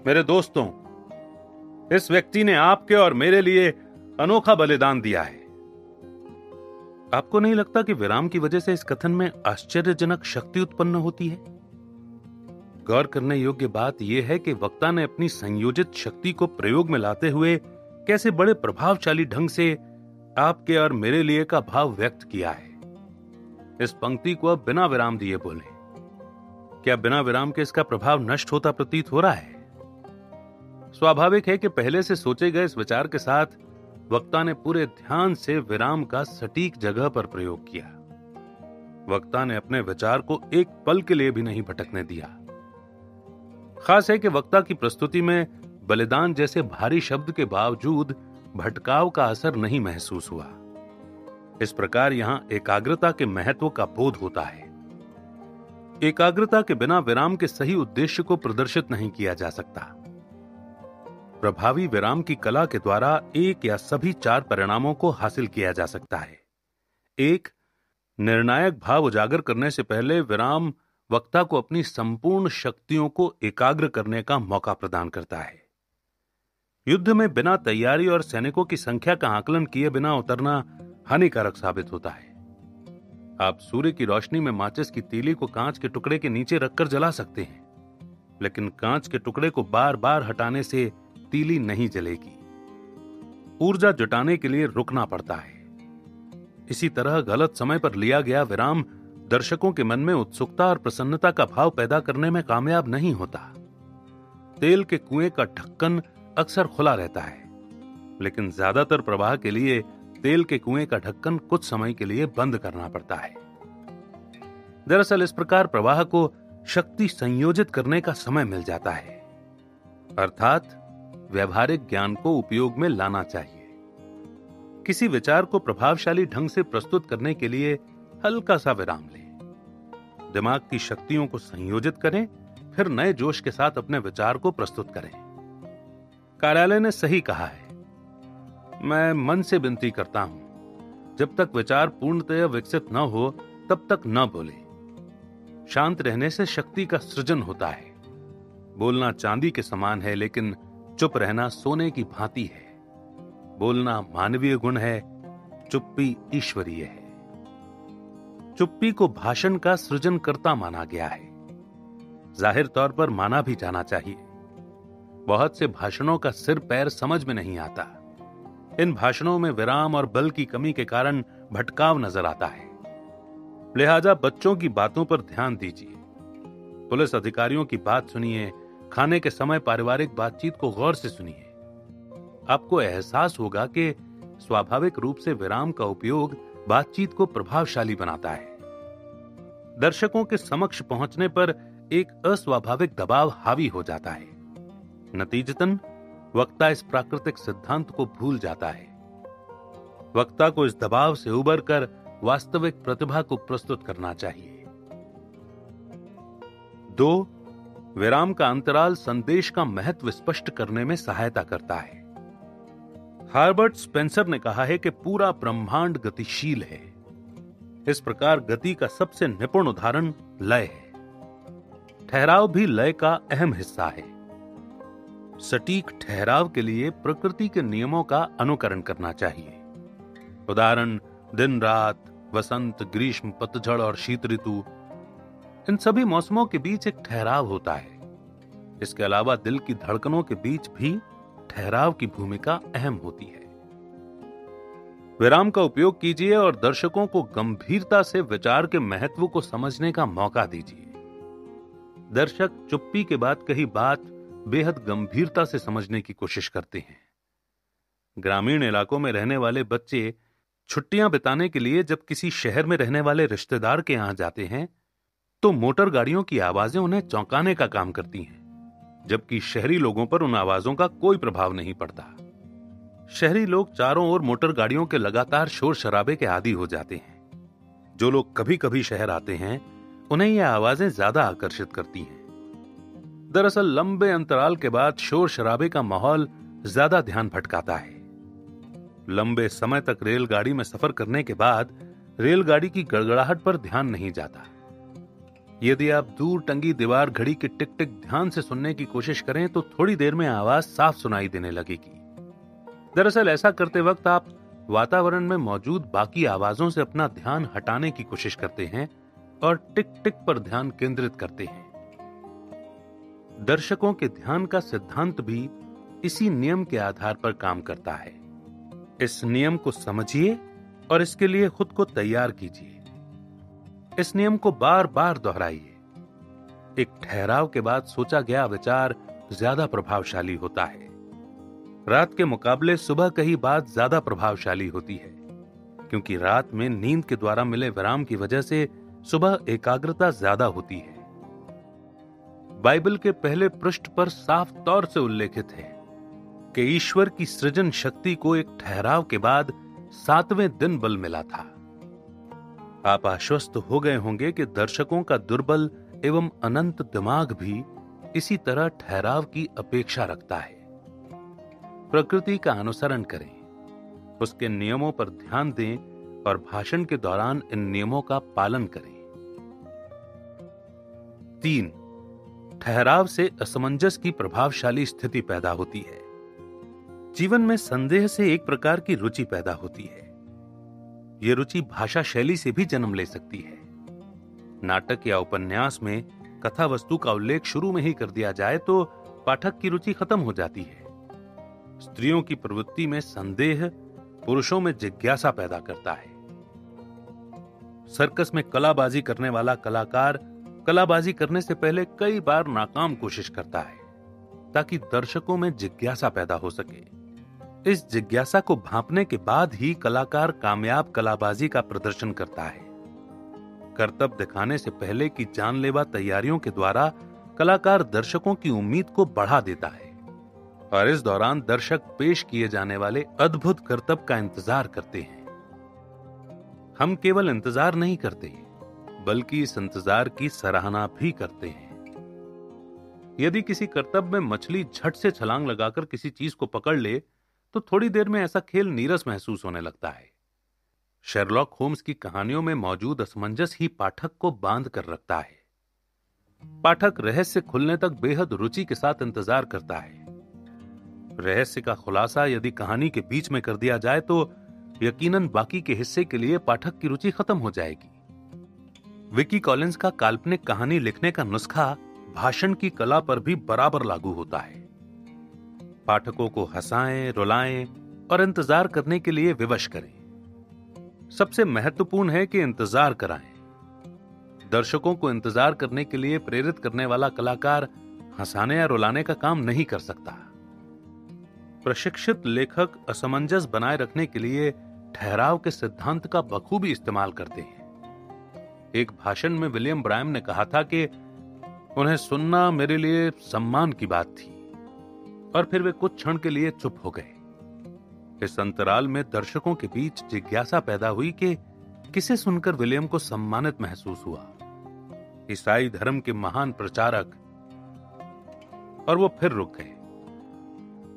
मेरे दोस्तों, इस व्यक्ति ने आपके और मेरे लिए अनोखा बलिदान दिया है। आपको नहीं लगता कि विराम की वजह से इस कथन में आश्चर्यजनक शक्ति उत्पन्न होती है? गौर करने योग्य बात यह है कि वक्ता ने अपनी संयोजित शक्ति को प्रयोग में लाते हुए कैसे बड़े प्रभावशाली ढंग से आपके और मेरे लिए का भाव व्यक्त किया है। इस पंक्ति को अब बिना विराम दिए बोले। क्या बिना विराम के इसका प्रभाव नष्ट होता प्रतीत हो रहा है? स्वाभाविक है कि पहले से सोचे गए इस विचार के साथ वक्ता ने पूरे ध्यान से विराम का सटीक जगह पर प्रयोग किया। वक्ता ने अपने विचार को एक पल के लिए भी नहीं भटकने दिया। खास है कि वक्ता की प्रस्तुति में बलिदान जैसे भारी शब्द के बावजूद भटकाव का असर नहीं महसूस हुआ। इस प्रकार यहां एकाग्रता के महत्व का बोध होता है। एकाग्रता के बिना विराम के सही उद्देश्य को प्रदर्शित नहीं किया जा सकता। प्रभावी विराम की कला के द्वारा एक या सभी 4 परिणामों को हासिल किया जा सकता है। 1. निर्णायक भाव उजागर करने से पहले विराम वक्ता को अपनी संपूर्ण शक्तियों को एकाग्र करने का मौका प्रदान करता है। युद्ध में बिना तैयारी और सैनिकों की संख्या का आकलन किए बिना उतरना हानिकारक साबित होता है। आप सूर्य की रोशनी में माचिस की तीली को कांच के टुकड़े के नीचे रखकर जला सकते हैं, लेकिन कांच के टुकड़े को बार बार हटाने से तीली नहीं जलेगी। ऊर्जा जुटाने के लिए रुकना पड़ता है। इसी तरह गलत समय पर लिया गया विराम दर्शकों के मन में उत्सुकता और प्रसन्नता का भाव पैदा करने में कामयाब नहीं होता। तेल के कुएं का ढक्कन अक्सर खुला रहता है, लेकिन ज्यादातर प्रवाह के लिए तेल के कुएं का ढक्कन कुछ समय के लिए बंद करना पड़ता है। दरअसल इस प्रकार प्रवाह को शक्ति संयोजित करने का समय मिल जाता है, अर्थात व्यवहारिक ज्ञान को उपयोग में लाना चाहिए। किसी विचार को प्रभावशाली ढंग से प्रस्तुत करने के लिए हल्का सा विराम लें। दिमाग की शक्तियों को संयोजित करें, फिर नए जोश के साथ अपने विचार को प्रस्तुत करें। कार्यालय ने सही कहा है। मैं मन से विनती करता हूं, जब तक विचार पूर्णतया विकसित न हो तब तक न बोले। शांत रहने से शक्ति का सृजन होता है। बोलना चांदी के समान है, लेकिन चुप रहना सोने की भांति है। बोलना मानवीय गुण है, चुप्पी ईश्वरीय है। चुप्पी को भाषण का सृजनकर्ता माना गया है। जाहिर तौर पर माना भी जाना चाहिए। बहुत से भाषणों का सिर पैर समझ में नहीं आता। इन भाषणों में विराम और बल की कमी के कारण भटकाव नजर आता है। लिहाजा बच्चों की बातों पर ध्यान दीजिए। पुलिस अधिकारियों की बात सुनिए। खाने के समय पारिवारिक बातचीत को गौर से सुनिए। आपको एहसास होगा कि स्वाभाविक रूप से विराम का उपयोग बातचीत को प्रभावशाली बनाता है। दर्शकों के समक्ष पहुंचने पर एक अस्वाभाविक दबाव हावी हो जाता है। नतीजतन वक्ता इस प्राकृतिक सिद्धांत को भूल जाता है। वक्ता को इस दबाव से उबरकर वास्तविक प्रतिभा को प्रस्तुत करना चाहिए। 2. विराम का अंतराल संदेश का महत्व स्पष्ट करने में सहायता करता है। हार्बर्ट स्पेंसर ने कहा है कि पूरा ब्रह्मांड गतिशील है। इस प्रकार गति का सबसे निपुण उदाहरण लय है। ठहराव भी लय का अहम हिस्सा है। सटीक ठहराव के लिए प्रकृति के नियमों का अनुकरण करना चाहिए। उदाहरण दिन रात, वसंत, ग्रीष्म, पतझड़ और शीत ऋतु। इन सभी मौसमों के बीच एक ठहराव होता है। इसके अलावा दिल की धड़कनों के बीच भी ठहराव की भूमिका अहम होती है। विराम का उपयोग कीजिए और दर्शकों को गंभीरता से विचार के महत्व को समझने का मौका दीजिए। दर्शक चुप्पी के बाद कही बात बेहद गंभीरता से समझने की कोशिश करते हैं। ग्रामीण इलाकों में रहने वाले बच्चे छुट्टियां बिताने के लिए जब किसी शहर में रहने वाले रिश्तेदार के यहां जाते हैं तो मोटर गाड़ियों की आवाजें उन्हें चौंकाने का काम करती हैं, जबकि शहरी लोगों पर उन आवाजों का कोई प्रभाव नहीं पड़ता। शहरी लोग चारों ओर मोटर गाड़ियों के लगातार शोर शराबे के आदी हो जाते हैं। जो लोग कभी कभी शहर आते हैं उन्हें यह आवाजें ज्यादा आकर्षित करती हैं। दरअसल लंबे अंतराल के बाद शोर शराबे का माहौल ज्यादा ध्यान भटकाता है। लंबे समय तक रेलगाड़ी में सफर करने के बाद रेलगाड़ी की गड़गड़ाहट पर ध्यान नहीं जाता। यदि आप दूर टंगी दीवार घड़ी की टिक टिक ध्यान से सुनने की कोशिश करें तो थोड़ी देर में आवाज साफ सुनाई देने लगेगी। दरअसल ऐसा करते वक्त आप वातावरण में मौजूद बाकी आवाजों से अपना ध्यान हटाने की कोशिश करते हैं और टिक टिक पर ध्यान केंद्रित करते हैं। दर्शकों के ध्यान का सिद्धांत भी इसी नियम के आधार पर काम करता है। इस नियम को समझिए और इसके लिए खुद को तैयार कीजिए। इस नियम को बार बार दोहराइए। एक ठहराव के बाद सोचा गया विचार ज्यादा प्रभावशाली होता है। रात के मुकाबले सुबह कही बात ज्यादा प्रभावशाली होती है, क्योंकि रात में नींद के द्वारा मिले विराम की वजह से सुबह एकाग्रता ज्यादा होती है। बाइबल के पहले पृष्ठ पर साफ तौर से उल्लेखित है कि ईश्वर की सृजन शक्ति को एक ठहराव के बाद 7वें दिन बल मिला था। आप आश्वस्त हो गए होंगे कि दर्शकों का दुर्बल एवं अनंत दिमाग भी इसी तरह ठहराव की अपेक्षा रखता है। प्रकृति का अनुसरण करें, उसके नियमों पर ध्यान दें और भाषण के दौरान इन नियमों का पालन करें। 3. ठहराव से असमंजस की प्रभावशाली स्थिति पैदा होती है। जीवन में संदेह से एक प्रकार की रुचि पैदा होती है। यह रुचि भाषा शैली से भी जन्म ले सकती है। नाटक या उपन्यास में कथा वस्तु का उल्लेख शुरू में ही कर दिया जाए तो पाठक की रुचि खत्म हो जाती है। स्त्रियों की प्रवृत्ति में संदेह पुरुषों में जिज्ञासा पैदा करता है। सर्कस में कलाबाजी करने वाला कलाकार कलाबाजी करने से पहले कई बार नाकाम कोशिश करता है ताकि दर्शकों में जिज्ञासा पैदा हो सके। इस जिज्ञासा को भांपने के बाद ही कलाकार कामयाब कलाबाजी का प्रदर्शन करता है। करतब दिखाने से पहले की जानलेवा तैयारियों के द्वारा कलाकार दर्शकों की उम्मीद को बढ़ा देता है और इस दौरान दर्शक पेश किए जाने वाले अद्भुत करतब का इंतजार करते हैं। हम केवल इंतजार नहीं करते बल्कि इस इंतजार की सराहना भी करते हैं। यदि किसी करतब में मछली झट से छलांग लगाकर किसी चीज को पकड़ ले तो थोड़ी देर में ऐसा खेल नीरस महसूस होने लगता है। शेरलॉक होम्स की कहानियों में मौजूद असमंजस ही पाठक को बांध कर रखता है। पाठक रहस्य खुलने तक बेहद रुचि के साथ इंतजार करता है। रहस्य का खुलासा यदि कहानी के बीच में कर दिया जाए तो यकीनन बाकी के हिस्से के लिए पाठक की रुचि खत्म हो जाएगी। विकी कॉलिंस का काल्पनिक कहानी लिखने का नुस्खा भाषण की कला पर भी बराबर लागू होता है। पाठकों को हंसाएं, रुलाएं और इंतजार करने के लिए विवश करें। सबसे महत्वपूर्ण है कि इंतजार कराएं। दर्शकों को इंतजार करने के लिए प्रेरित करने वाला कलाकार हंसाने या रुलाने का काम नहीं कर सकता। प्रशिक्षित लेखक असमंजस बनाए रखने के लिए ठहराव के सिद्धांत का बखूबी इस्तेमाल करते हैं। एक भाषण में विलियम ब्रायम ने कहा था कि उन्हें सुनना मेरे लिए सम्मान की बात थी, और फिर वे कुछ क्षण के लिए चुप हो गए। इस अंतराल में दर्शकों के बीच जिज्ञासा पैदा हुई कि किसे सुनकर विलियम को सम्मानित महसूस हुआ। ईसाई धर्म के महान प्रचारक, और वो फिर रुक गए।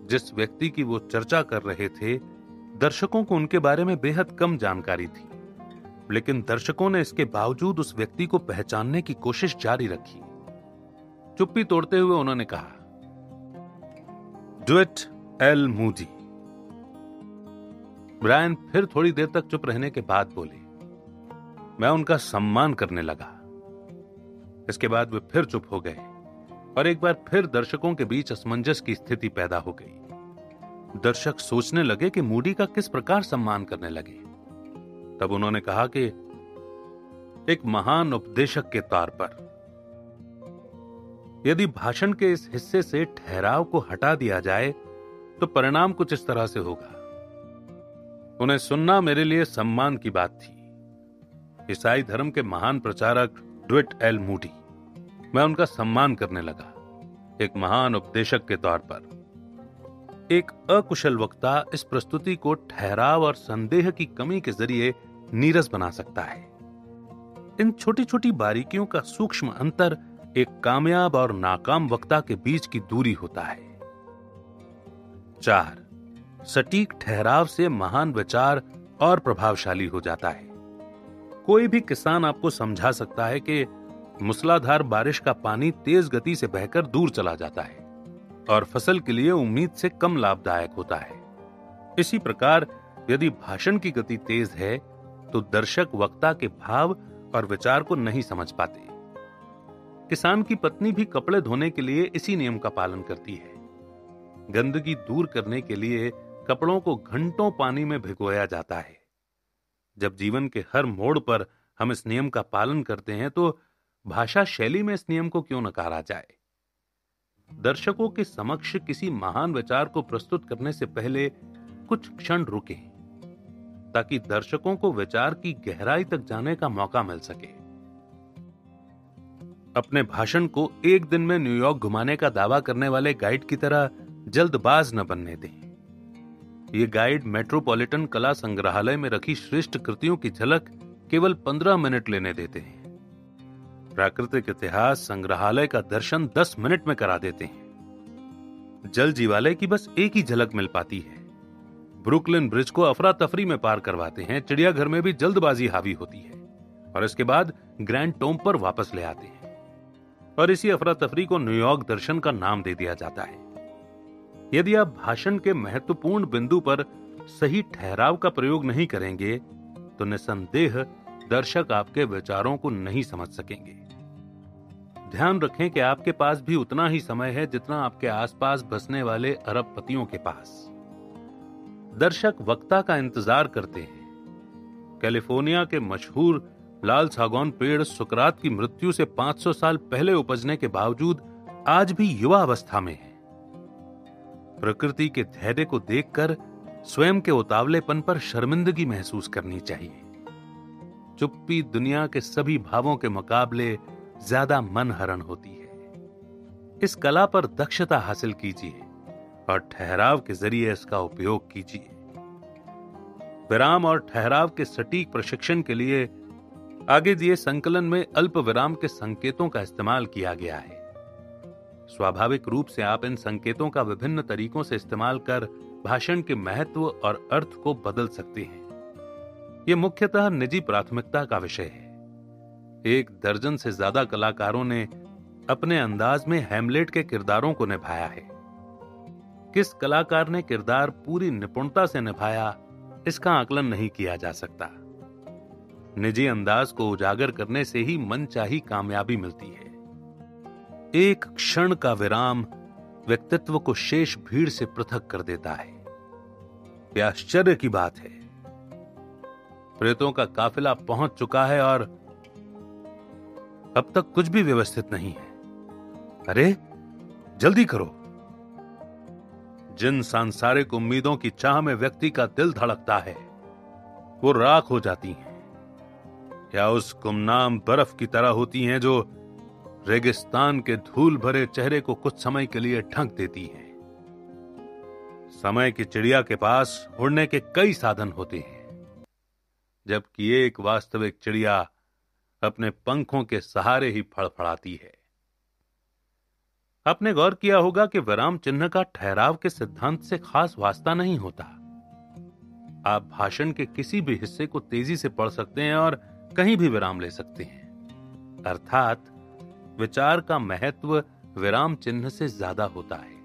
जिस व्यक्ति की वो चर्चा कर रहे थे, दर्शकों को उनके बारे में बेहद कम जानकारी थी, लेकिन दर्शकों ने इसके बावजूद उस व्यक्ति को पहचानने की कोशिश जारी रखी। चुप्पी तोड़ते हुए उन्होंने कहा, डुएट एल मूडी। ब्रायन फिर थोड़ी देर तक चुप रहने के बाद बोले, मैं उनका सम्मान करने लगा। इसके बाद वे फिर चुप हो गए और एक बार फिर दर्शकों के बीच असमंजस की स्थिति पैदा हो गई। दर्शक सोचने लगे कि मूडी का किस प्रकार सम्मान करने लगे। तब उन्होंने कहा कि एक महान उपदेशक के तौर पर यदि भाषण के इस हिस्से से ठहराव को हटा दिया जाए तो परिणाम कुछ इस तरह से होगा। उन्हें सुनना मेरे लिए सम्मान की बात थी। ईसाई धर्म के महान प्रचारक ड्विट एल मूडी, मैं उनका सम्मान करने लगा एक महान उपदेशक के तौर पर। एक अकुशल वक्ता इस प्रस्तुति को ठहराव और संदेह की कमी के जरिए नीरस बना सकता है। इन छोटी छोटी बारीकियों का सूक्ष्म अंतर एक कामयाब और नाकाम वक्ता के बीच की दूरी होता है। 4. सटीक ठहराव से महान विचार और प्रभावशाली हो जाता है। कोई भी किसान आपको समझा सकता है कि मूसलाधार बारिश का पानी तेज गति से बहकर दूर चला जाता है और फसल के लिए उम्मीद से कम लाभदायक होता है। इसी प्रकार यदि भाषण की गति तेज है तो दर्शक वक्ता के भाव और विचार को नहीं समझ पाते। किसान की पत्नी भी कपड़े धोने के लिए इसी नियम का पालन करती है। गंदगी दूर करने के लिए कपड़ों को घंटों पानी में भिगोया जाता है। जब जीवन के हर मोड़ पर हम इस नियम का पालन करते हैं तो भाषा शैली में इस नियम को क्यों नकारा जाए। दर्शकों के समक्ष किसी महान विचार को प्रस्तुत करने से पहले कुछ क्षण रुकें ताकि दर्शकों को विचार की गहराई तक जाने का मौका मिल सके। अपने भाषण को एक दिन में न्यूयॉर्क घुमाने का दावा करने वाले गाइड की तरह जल्दबाज न बनने दें। ये गाइड मेट्रोपॉलिटन कला संग्रहालय में रखी श्रेष्ठ कृतियों की झलक केवल 15 मिनट लेने देते हैं। प्राकृतिक इतिहास संग्रहालय का दर्शन 10 मिनट में करा देते हैं। जल जीवालय की बस एक ही झलक मिल पाती है। ब्रुकलिन ब्रिज को अफरा तफरी में पार करवाते हैं। चिड़ियाघर में भी जल्दबाजी हावी होती है और इसके बाद ग्रैंड टोम पर वापस ले आते हैं और इसी अफरा तफरी को न्यूयॉर्क दर्शन का नाम दे दिया जाता है। यदि आप भाषण के महत्वपूर्ण बिंदु पर सही ठहराव का प्रयोग नहीं करेंगे तो निसंदेह दर्शक आपके विचारों को नहीं समझ सकेंगे। ध्यान रखें कि आपके पास भी उतना ही समय है जितना आपके आसपास बसने वाले अरबपतियों के पास। दर्शक वक्ता का इंतजार करते हैं। कैलिफोर्निया के मशहूर लाल सागौन पेड़ सुकरात की मृत्यु से 500 साल पहले उपजने के बावजूद आज भी युवा अवस्था में है। प्रकृति के धैर्य को देखकर स्वयं के उतावलेपन पर शर्मिंदगी महसूस करनी चाहिए। चुप्पी दुनिया के सभी भावों के मुकाबले ज्यादा मनहरण होती है। इस कला पर दक्षता हासिल कीजिए और ठहराव के जरिए इसका उपयोग कीजिए। विराम और ठहराव के सटीक प्रशिक्षण के लिए आगे दिए संकलन में अल्प विराम के संकेतों का इस्तेमाल किया गया है। स्वाभाविक रूप से आप इन संकेतों का विभिन्न तरीकों से इस्तेमाल कर भाषण के महत्व और अर्थ को बदल सकते हैं। यह मुख्यतः निजी प्राथमिकता का विषय है। 1 दर्जन से ज्यादा कलाकारों ने अपने अंदाज में हैमलेट के किरदारों को निभाया है। किस कलाकार ने किरदार पूरी निपुणता से निभाया, इसका आकलन नहीं किया जा सकता। निजी अंदाज को उजागर करने से ही मनचाही कामयाबी मिलती है। एक क्षण का विराम व्यक्तित्व को शेष भीड़ से पृथक कर देता है। यह आश्चर्य की बात है। प्रेतों का काफिला पहुंच चुका है और अब तक कुछ भी व्यवस्थित नहीं है। अरे जल्दी करो। जिन सांसारिक उम्मीदों की चाह में व्यक्ति का दिल धड़कता है वो राख हो जाती हैं या उस गुमनाम बर्फ की तरह होती हैं जो रेगिस्तान के धूल भरे चेहरे को कुछ समय के लिए ढक देती है। समय की चिड़िया के पास उड़ने के कई साधन होते हैं, जबकि एक वास्तविक चिड़िया अपने पंखों के सहारे ही फड़फड़ाती है। आपने गौर किया होगा कि विराम चिन्ह का ठहराव के सिद्धांत से खास वास्ता नहीं होता। आप भाषण के किसी भी हिस्से को तेजी से पढ़ सकते हैं और कहीं भी विराम ले सकते हैं। अर्थात विचार का महत्व विराम चिन्ह से ज्यादा होता है।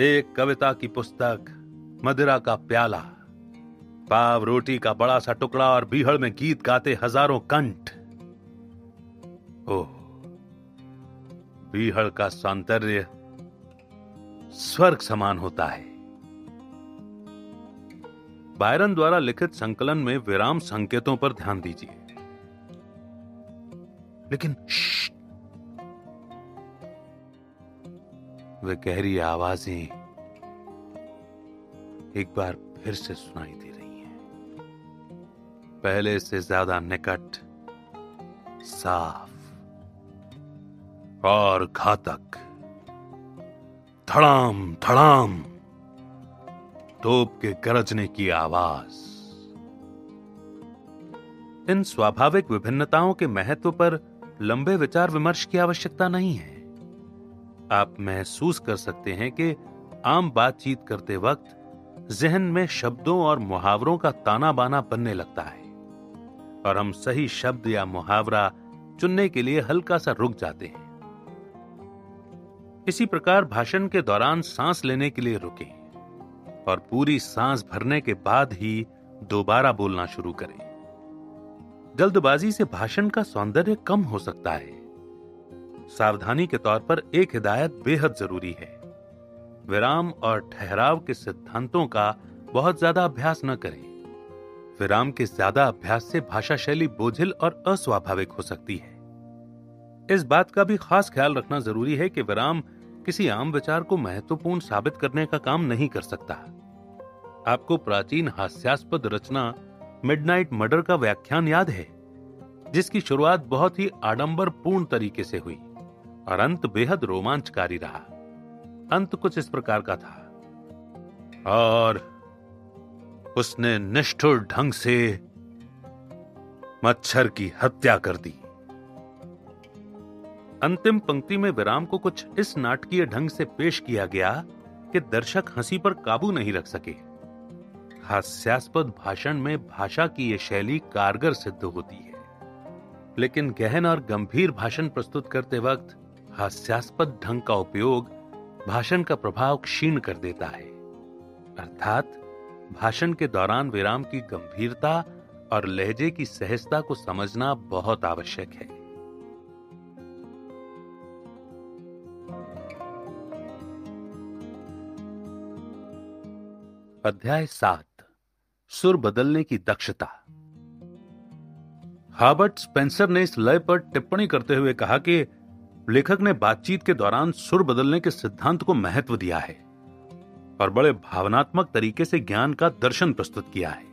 एक कविता की पुस्तक, मदिरा का प्याला, पाव रोटी का बड़ा सा टुकड़ा और बीहड़ में गीत गाते हजारों कंठ। ओह, बीहड़ का सौंदर्य स्वर्ग समान होता है। बायरन द्वारा लिखित संकलन में विराम संकेतों पर ध्यान दीजिए। लेकिन वे गहरी आवाजें एक बार फिर से सुनाई दे रही हैं, पहले से ज्यादा निकट, साफ और घातक। धड़ाम धड़ाम तोप के गरजने की आवाज। इन स्वाभाविक विभिन्नताओं के महत्व पर लंबे विचार विमर्श की आवश्यकता नहीं है। आप महसूस कर सकते हैं कि आम बातचीत करते वक्त जहन में शब्दों और मुहावरों का ताना बाना बनने लगता है और हम सही शब्द या मुहावरा चुनने के लिए हल्का सा रुक जाते हैं। इसी प्रकार भाषण के दौरान सांस लेने के लिए रुकें और पूरी सांस भरने के बाद ही दोबारा बोलना शुरू करें। जल्दबाजी से भाषण का सौंदर्य कम हो सकता है। सावधानी के तौर पर एक हिदायत बेहद जरूरी है। विराम और ठहराव के सिद्धांतों का बहुत ज्यादा अभ्यास न करें। विराम के ज्यादा अभ्यास से भाषा शैली बोझिल और अस्वाभाविक हो सकती है। इस बात का भी खास ख्याल रखना जरूरी है कि विराम किसी आम विचार को महत्वपूर्ण साबित करने का काम नहीं कर सकता। आपको प्राचीन हास्यास्पद रचना मिडनाइट मर्डर का व्याख्यान याद है, जिसकी शुरुआत बहुत ही आडंबरपूर्ण तरीके से हुई और अंत बेहद रोमांचकारी रहा। अंत कुछ इस प्रकार का था, और उसने निष्ठुर ढंग से मच्छर की हत्या कर दी। अंतिम पंक्ति में विराम को कुछ इस नाटकीय ढंग से पेश किया गया कि दर्शक हंसी पर काबू नहीं रख सके। हास्यास्पद भाषण में भाषा की यह शैली कारगर सिद्ध होती है, लेकिन गहन और गंभीर भाषण प्रस्तुत करते वक्त हास्यास्पद ढंग का उपयोग भाषण का प्रभाव क्षीण कर देता है। अर्थात भाषण के दौरान विराम की गंभीरता और लहजे की सहजता को समझना बहुत आवश्यक है। अध्याय 7, सुर बदलने की दक्षता। हार्बर्ट स्पेंसर ने इस लय पर टिप्पणी करते हुए कहा कि लेखक ने बातचीत के दौरान सुर बदलने के सिद्धांत को महत्व दिया है और बड़े भावनात्मक तरीके से ज्ञान का दर्शन प्रस्तुत किया है।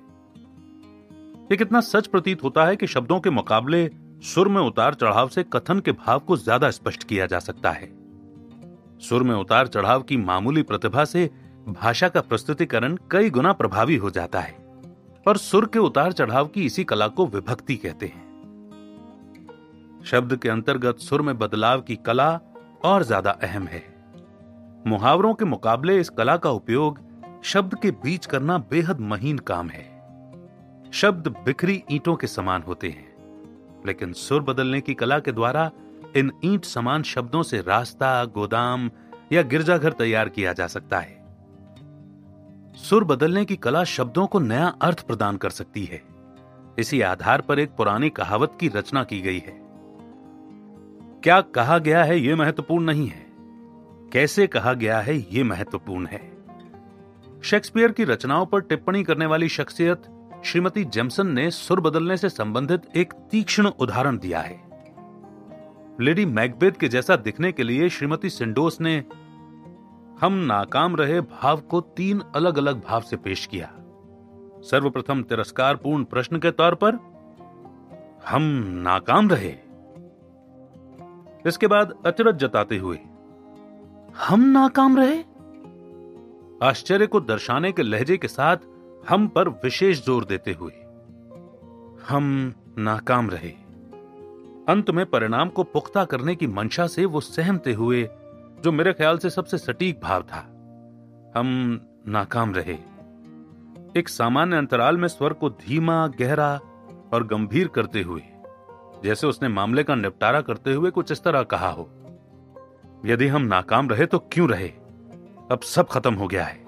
यह कितना सच प्रतीत होता है कि शब्दों के मुकाबले सुर में उतार चढ़ाव से कथन के भाव को ज्यादा स्पष्ट किया जा सकता है। सुर में उतार चढ़ाव की मामूली प्रतिभा से भाषा का प्रस्तुतिकरण कई गुना प्रभावी हो जाता है, और सुर के उतार चढ़ाव की इसी कला को विभक्ति कहते हैं। शब्द के अंतर्गत सुर में बदलाव की कला और ज्यादा अहम है। मुहावरों के मुकाबले इस कला का उपयोग शब्द के बीच करना बेहद महीन काम है। शब्द बिखरी ईंटों के समान होते हैं, लेकिन सुर बदलने की कला के द्वारा इन ईंट समान शब्दों से रास्ता, गोदाम या गिरजाघर तैयार किया जा सकता है। सुर बदलने की कला शब्दों को नया अर्थ प्रदान कर सकती है। इसी आधार पर एक पुरानी कहावत की रचना की गई है। क्या कहा गया है यह महत्वपूर्ण नहीं है, कैसे कहा गया है यह महत्वपूर्ण है। शेक्सपियर की रचनाओं पर टिप्पणी करने वाली शख्सियत श्रीमती जेम्सन ने सुर बदलने से संबंधित एक तीक्ष्ण उदाहरण दिया है। लेडी मैकबेथ के जैसा दिखने के लिए श्रीमती सिंडोस ने हम नाकाम रहे भाव को 3 अलग अलग भाव से पेश किया। सर्वप्रथम तिरस्कारपूर्ण प्रश्न के तौर पर, हम नाकाम रहे। इसके बाद अचरज जताते हुए, हम नाकाम रहे। आश्चर्य को दर्शाने के लहजे के साथ हम पर विशेष जोर देते हुए, हम नाकाम रहे। अंत में परिणाम को पुख्ता करने की मंशा से वो सहमते हुए, जो मेरे ख्याल से सबसे सटीक भाव था, हम नाकाम रहे। एक सामान्य अंतराल में स्वर को धीमा, गहरा और गंभीर करते हुए, जैसे उसने मामले का निपटारा करते हुए कुछ इस तरह कहा हो, यदि हम नाकाम रहे तो क्यों रहे, अब सब खत्म हो गया है।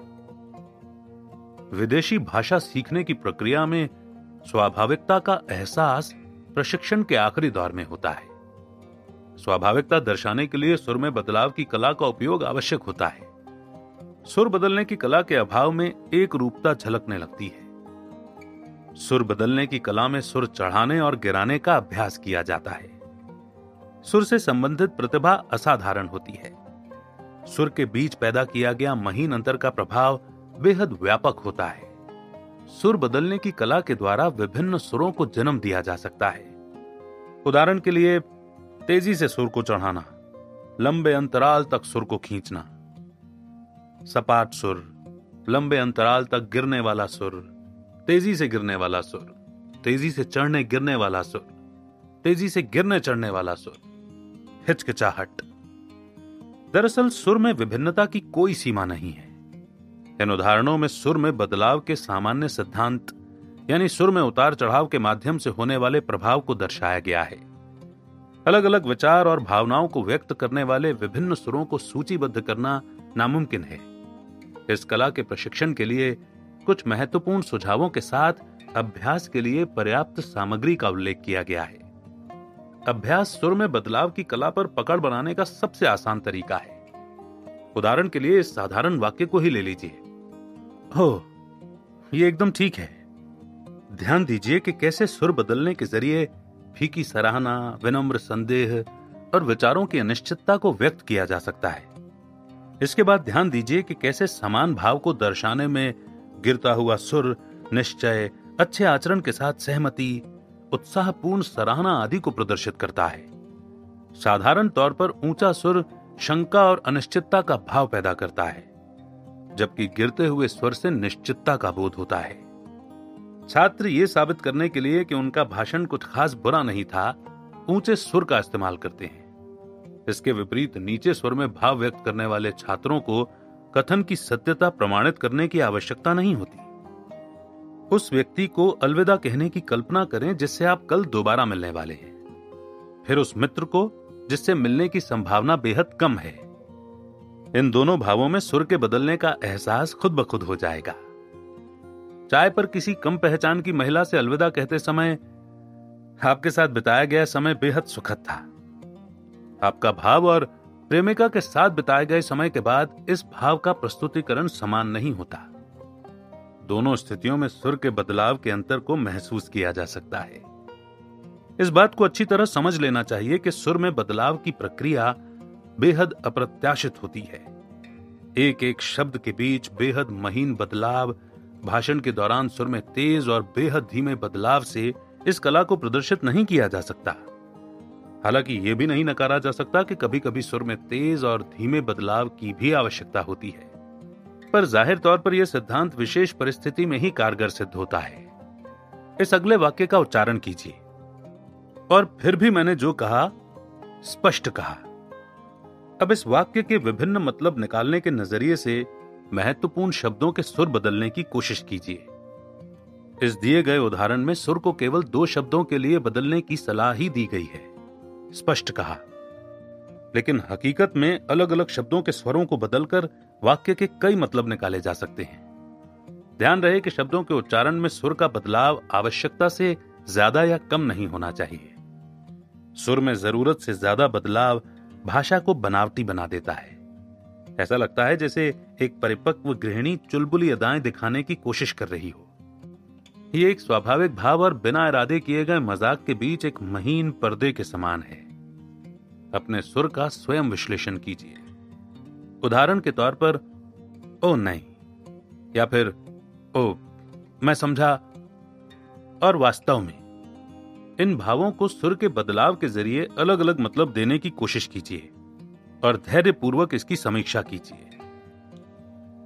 विदेशी भाषा सीखने की प्रक्रिया में स्वाभाविकता का एहसास प्रशिक्षण के आखिरी दौर में होता है। स्वाभाविकता दर्शाने के लिए सुर में बदलाव की कला का उपयोग आवश्यक होता है। सुर बदलने की कला के अभाव में एक रूपता झलकने लगती है। सुर बदलने की कला में सुर चढ़ाने और गिराने का अभ्यास किया जाता है। सुर से संबंधित प्रतिभा असाधारण होती है। सुर के बीच पैदा किया गया महीन अंतर का प्रभाव बेहद व्यापक होता है। सुर बदलने की कला के द्वारा विभिन्न सुरों को जन्म दिया जा सकता है। उदाहरण के लिए तेजी से सुर को चढ़ाना, लंबे अंतराल तक सुर को खींचना, सपाट सुर, लंबे अंतराल तक गिरने वाला सुर, तेजी से गिरने वाला सुर, तेजी से चढ़ने गिरने वाला सुर, तेजी से गिरने चढ़ने वाला सुर, हिचकिचाहट। दरअसल सुर में विभिन्नता की कोई सीमा नहीं है। इन उदाहरणों में सुर में बदलाव के सामान्य सिद्धांत यानी सुर में उतार चढ़ाव के माध्यम से होने वाले प्रभाव को दर्शाया गया है। अलग अलग विचार और भावनाओं को व्यक्त करने वाले विभिन्न सुरों को सूचीबद्ध करना नामुमकिन है। इस कला के प्रशिक्षण के लिए कुछ महत्वपूर्ण सुझावों के साथ अभ्यास के लिए पर्याप्त सामग्री का उल्लेख किया गया है। अभ्यास सुर में बदलाव की कला पर पकड़ बनाने का सबसे आसान तरीका है। उदाहरण के लिए इस साधारण वाक्य को ही ले लीजिए, हो, ये एकदम ठीक है। ध्यान दीजिए कि कैसे सुर बदलने के जरिए फीकी सराहना, विनम्र संदेह और विचारों की अनिश्चितता को व्यक्त किया जा सकता है। इसके बाद ध्यान दीजिए कि कैसे समान भाव को दर्शाने में गिरता हुआ सुर निश्चय, अच्छे आचरण के साथ सहमति, उत्साहपूर्ण सराहना आदि को प्रदर्शित करता है। साधारण तौर पर ऊंचा सुर शंका और अनिश्चितता का भाव पैदा करता है, जबकि गिरते हुए स्वर से निश्चितता का बोध होता है। छात्र ये साबित करने के लिए कि उनका भाषण कुछ खास बुरा नहीं था, ऊंचे सुर का इस्तेमाल करते हैं। इसके विपरीत नीचे स्वर में भाव व्यक्त करने वाले छात्रों को कथन की सत्यता प्रमाणित करने की आवश्यकता नहीं होती। उस व्यक्ति को अलविदा कहने की कल्पना करें जिससे आप कल दोबारा मिलने वाले हैं, फिर उस मित्र को जिससे मिलने की संभावना बेहद कम है। इन दोनों भावों में सुर के बदलने का एहसास खुद ब खुद हो जाएगा। चाय पर किसी कम पहचान की महिला से अलविदा कहते समय आपके साथ बिताया गया समय बेहद सुखद था। आपका भाव और प्रेमिका के साथ बिताए गए समय के बाद इस भाव का प्रस्तुतिकरण समान नहीं होता। दोनों स्थितियों में सुर के बदलाव के अंतर को महसूस किया जा सकता है। इस बात को अच्छी तरह समझ लेना चाहिए कि सुर में बदलाव की प्रक्रिया बेहद अप्रत्याशित होती है। एक एक शब्द के बीच बेहद महीन बदलाव, भाषण के दौरान सुर में तेज और बेहद धीमे बदलाव से इस कला को प्रदर्शित नहीं किया जा सकता। हालांकि यह भी नहीं नकारा जा सकता कि कभी कभी सुर में तेज और धीमे बदलाव की भी आवश्यकता होती है, पर जाहिर तौर पर यह सिद्धांत विशेष परिस्थिति में ही कारगर सिद्ध होता है। इस अगले वाक्य का उच्चारण कीजिए, और फिर भी मैंने जो कहा स्पष्ट कहा। अब इस वाक्य के विभिन्न मतलब निकालने के नजरिए से महत्वपूर्ण शब्दों के सुर बदलने की कोशिश कीजिए। इस दिए गए उदाहरण में सुर को केवल 2 शब्दों के लिए बदलने की सलाह ही दी गई है, स्पष्ट कहा। लेकिन हकीकत में अलग अलग शब्दों के स्वरों को बदलकर वाक्य के कई मतलब निकाले जा सकते हैं। ध्यान रहे कि शब्दों के उच्चारण में सुर का बदलाव आवश्यकता से ज्यादा या कम नहीं होना चाहिए। सुर में जरूरत से ज्यादा बदलाव भाषा को बनावटी बना देता है। ऐसा लगता है जैसे एक परिपक्व गृहिणी चुलबुली अदाएं दिखाने की कोशिश कर रही हो। यह एक स्वाभाविक भाव और बिना इरादे किए गए मजाक के बीच एक महीन पर्दे के समान है। अपने सुर का स्वयं विश्लेषण कीजिए। उदाहरण के तौर पर ओ नहीं, या फिर ओ मैं समझा, और वास्तव में। इन भावों को सुर के बदलाव के जरिए अलग अलग मतलब देने की कोशिश कीजिए और धैर्यपूर्वक इसकी समीक्षा कीजिए।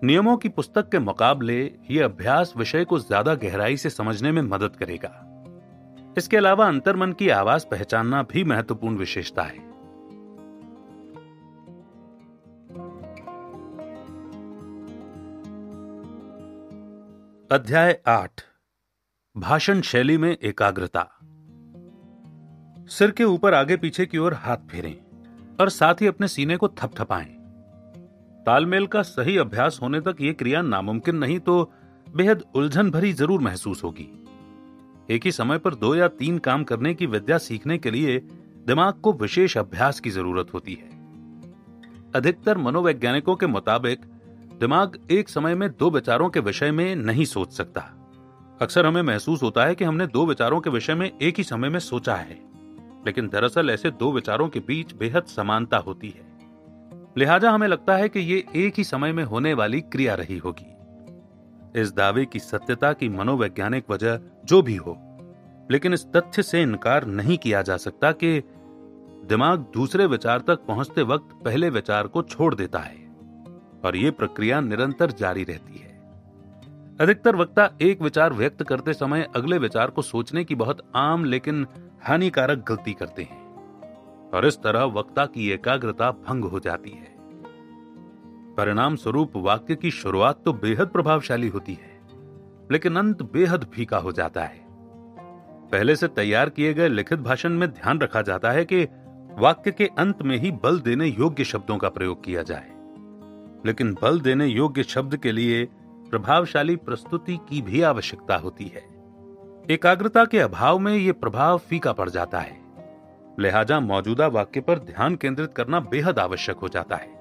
नियमों की पुस्तक के मुकाबले यह अभ्यास विषय को ज्यादा गहराई से समझने में मदद करेगा। इसके अलावा अंतर्मन की आवाज पहचानना भी महत्वपूर्ण विशेषता है। अध्याय 8 भाषण शैली में एकाग्रता। सिर के ऊपर आगे पीछे की ओर हाथ फेरें और साथ ही अपने सीने को थपथपाएं। तालमेल का सही अभ्यास होने तक यह क्रिया नामुमकिन नहीं तो बेहद उलझन भरी जरूर महसूस होगी। एक ही समय पर 2 या 3 काम करने की विद्या सीखने के लिए दिमाग को विशेष अभ्यास की जरूरत होती है। अधिकतर मनोवैज्ञानिकों के मुताबिक दिमाग एक समय में दो विचारों के विषय में नहीं सोच सकता। अक्सर हमें महसूस होता है कि हमने दो विचारों के विषय में एक ही समय में सोचा है, लेकिन दरअसल ऐसे दो विचारों के बीच बेहद समानता होती है। लिहाजा हमें लगता है कि ये एक ही समय में होने वाली क्रिया रही होगी। इस दावे की सत्यता की मनोवैज्ञानिक वजह जो भी हो, लेकिन इस तथ्य से इनकार नहीं किया जा सकता कि दिमाग दूसरे विचार तक पहुंचते वक्त पहले विचार को छोड़ देता है और यह प्रक्रिया निरंतर जारी रहती है। अधिकतर वक्ता एक विचार व्यक्त करते समय अगले विचार को सोचने की बहुत आम लेकिन हानिकारक गलती करते हैं और इस तरह वक्ता की एकाग्रता भंग हो जाती है। परिणाम स्वरूप वाक्य की शुरुआत तो बेहद प्रभावशाली होती है, लेकिन अंत बेहद फीका हो जाता है। पहले से तैयार किए गए लिखित भाषण में ध्यान रखा जाता है कि वाक्य के अंत में ही बल देने योग्य शब्दों का प्रयोग किया जाए, लेकिन बल देने योग्य शब्द के लिए प्रभावशाली प्रस्तुति की भी आवश्यकता होती है। एकाग्रता के अभाव में यह प्रभाव फीका पड़ जाता है। लिहाजा मौजूदा वाक्य पर ध्यान केंद्रित करना बेहद आवश्यक हो जाता है।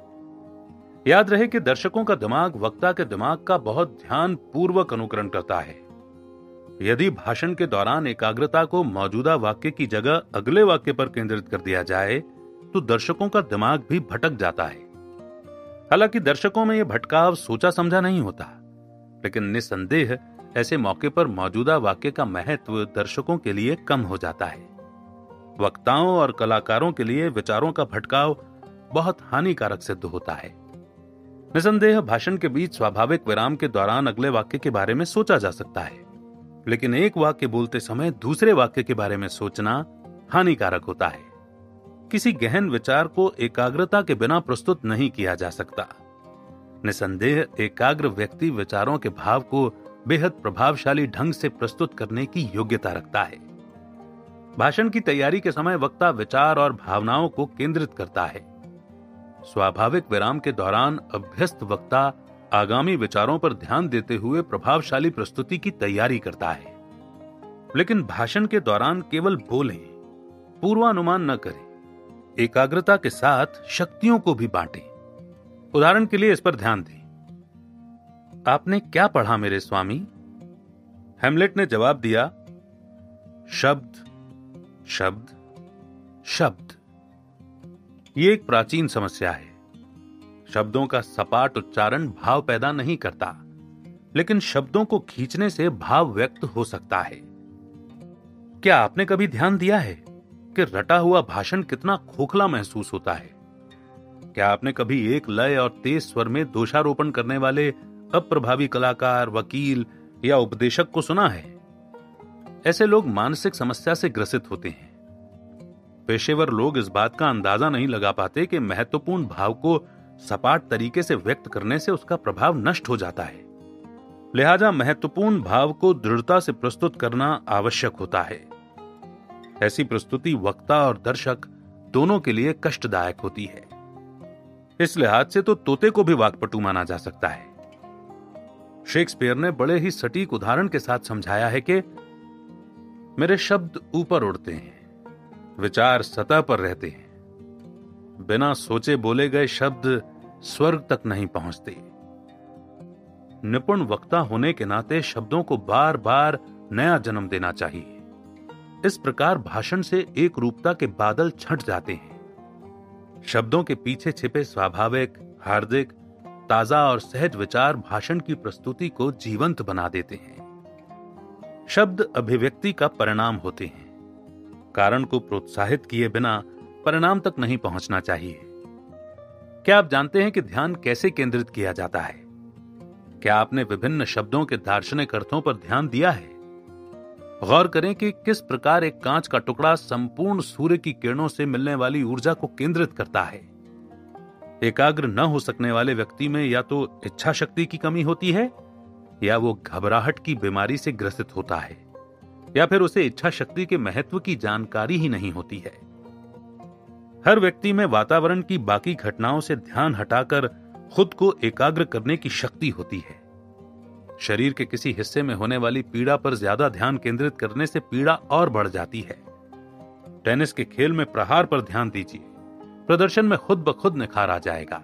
याद रहे कि दर्शकों का दिमाग वक्ता के दिमाग का बहुत ध्यान पूर्वक अनुकरण करता है। यदि भाषण के दौरान एकाग्रता को मौजूदा वाक्य की जगह अगले वाक्य पर केंद्रित कर दिया जाए तो दर्शकों का दिमाग भी भटक जाता है। हालांकि दर्शकों में यह भटकाव सोचा समझा नहीं होता, लेकिन निसंदेह ऐसे मौके पर मौजूदा वाक्य का महत्व दर्शकों के लिए कम हो जाता है। वक्ताओं और कलाकारों के लिए विचारों का भटकाव बहुत हानिकारक सिद्ध होता है। निसंदेह भाषण के बीच स्वाभाविक विराम के दौरान अगले वाक्य के बारे में सोचा जा सकता है, लेकिन एक वाक्य बोलते समय दूसरे वाक्य के बारे में सोचना हानिकारक होता है। किसी गहन विचार को एकाग्रता के बिना प्रस्तुत नहीं किया जा सकता। निसंदेह एकाग्र व्यक्ति विचारों के भाव को बेहद प्रभावशाली ढंग से प्रस्तुत करने की योग्यता रखता है। भाषण की तैयारी के समय वक्ता विचार और भावनाओं को केंद्रित करता है। स्वाभाविक विराम के दौरान अभ्यस्त वक्ता आगामी विचारों पर ध्यान देते हुए प्रभावशाली प्रस्तुति की तैयारी करता है। लेकिन भाषण के दौरान केवल बोलें, पूर्वानुमान न करें, एकाग्रता के साथ शक्तियों को भी बांटें। उदाहरण के लिए इस पर ध्यान दें। आपने क्या पढ़ा मेरे स्वामी? हैमलेट ने जवाब दिया, शब्द शब्द शब्द। ये एक प्राचीन समस्या है। शब्दों का सपाट उच्चारण भाव पैदा नहीं करता, लेकिन शब्दों को खींचने से भाव व्यक्त हो सकता है। क्या आपने कभी ध्यान दिया है कि रटा हुआ भाषण कितना खोखला महसूस होता है? क्या आपने कभी एक लय और तेज स्वर में दोषारोपण करने वाले अप्रभावी कलाकार, वकील या उपदेशक को सुना है? ऐसे लोग मानसिक समस्या से ग्रसित होते हैं। पेशेवर लोग इस बात का अंदाजा नहीं लगा पाते कि महत्वपूर्ण भाव को सपाट तरीके से व्यक्त करने से उसका प्रभाव नष्ट हो जाता है। लिहाजा महत्वपूर्ण भाव को दृढ़ता से प्रस्तुत करना आवश्यक होता है। ऐसी प्रस्तुति वक्ता और दर्शक दोनों के लिए कष्टदायक होती है। इस लिहाज से तो तोते को भी वाक्पटु माना जा सकता है। शेक्सपियर ने बड़े ही सटीक उदाहरण के साथ समझाया है कि मेरे शब्द ऊपर उड़ते हैं, विचार सतह पर रहते हैं। बिना सोचे बोले गए शब्द स्वर्ग तक नहीं पहुंचते। निपुण वक्ता होने के नाते शब्दों को बार बार नया जन्म देना चाहिए। इस प्रकार भाषण से एक रूपता के बादल छंट जाते हैं। शब्दों के पीछे छिपे स्वाभाविक, हार्दिक, ताजा और सहज विचार भाषण की प्रस्तुति को जीवंत बना देते हैं। शब्द अभिव्यक्ति का परिणाम होते हैं। कारण को प्रोत्साहित किए बिना परिणाम तक नहीं पहुंचना चाहिए। क्या आप जानते हैं कि ध्यान कैसे केंद्रित किया जाता है? क्या आपने विभिन्न शब्दों के दार्शनिक अर्थों पर ध्यान दिया है? गौर करें कि किस प्रकार एक कांच का टुकड़ा संपूर्ण सूर्य की किरणों से मिलने वाली ऊर्जा को केंद्रित करता है। एकाग्र न हो सकने वाले व्यक्ति में या तो इच्छा शक्ति की कमी होती है, या वो घबराहट की बीमारी से ग्रसित होता है, या फिर उसे इच्छा शक्ति के महत्व की जानकारी ही नहीं होती है। हर व्यक्ति में वातावरण की बाकी घटनाओं से ध्यान हटाकर खुद को एकाग्र करने की शक्ति होती है। शरीर के किसी हिस्से में होने वाली पीड़ा पर ज्यादा ध्यान केंद्रित करने से पीड़ा और बढ़ जाती है। टेनिस के खेल में प्रहार पर ध्यान दीजिए, प्रदर्शन में खुद ब खुद निखार आ जाएगा।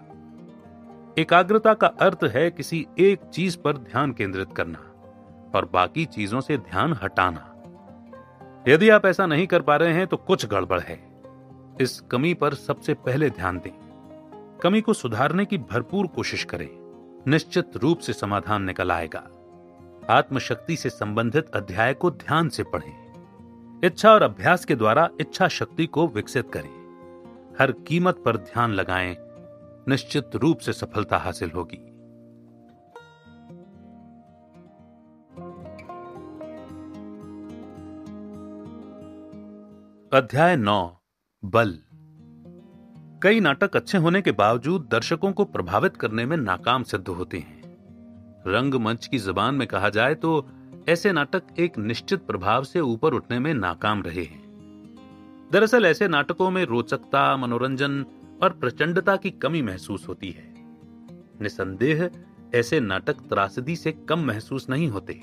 एकाग्रता का अर्थ है किसी एक चीज पर ध्यान केंद्रित करना और बाकी चीजों से ध्यान हटाना। यदि आप ऐसा नहीं कर पा रहे हैं तो कुछ गड़बड़ है। इस कमी पर सबसे पहले ध्यान दें। कमी को सुधारने की भरपूर कोशिश करें। निश्चित रूप से समाधान निकल आएगा। आत्मशक्ति से संबंधित अध्याय को ध्यान से पढ़ें। इच्छा और अभ्यास के द्वारा इच्छा शक्ति को विकसित करें। हर कीमत पर ध्यान लगाएं। निश्चित रूप से सफलता हासिल होगी। अध्याय 9 बल। कई नाटक अच्छे होने के बावजूद दर्शकों को प्रभावित करने में नाकाम सिद्ध होते हैं। रंगमंच की जुबान में कहा जाए तो ऐसे नाटक एक निश्चित प्रभाव से ऊपर उठने में नाकाम रहे हैं। दरअसल ऐसे नाटकों में रोचकता, मनोरंजन और प्रचंडता की कमी महसूस होती है। निसंदेह ऐसे नाटक त्रासदी से कम महसूस नहीं होते।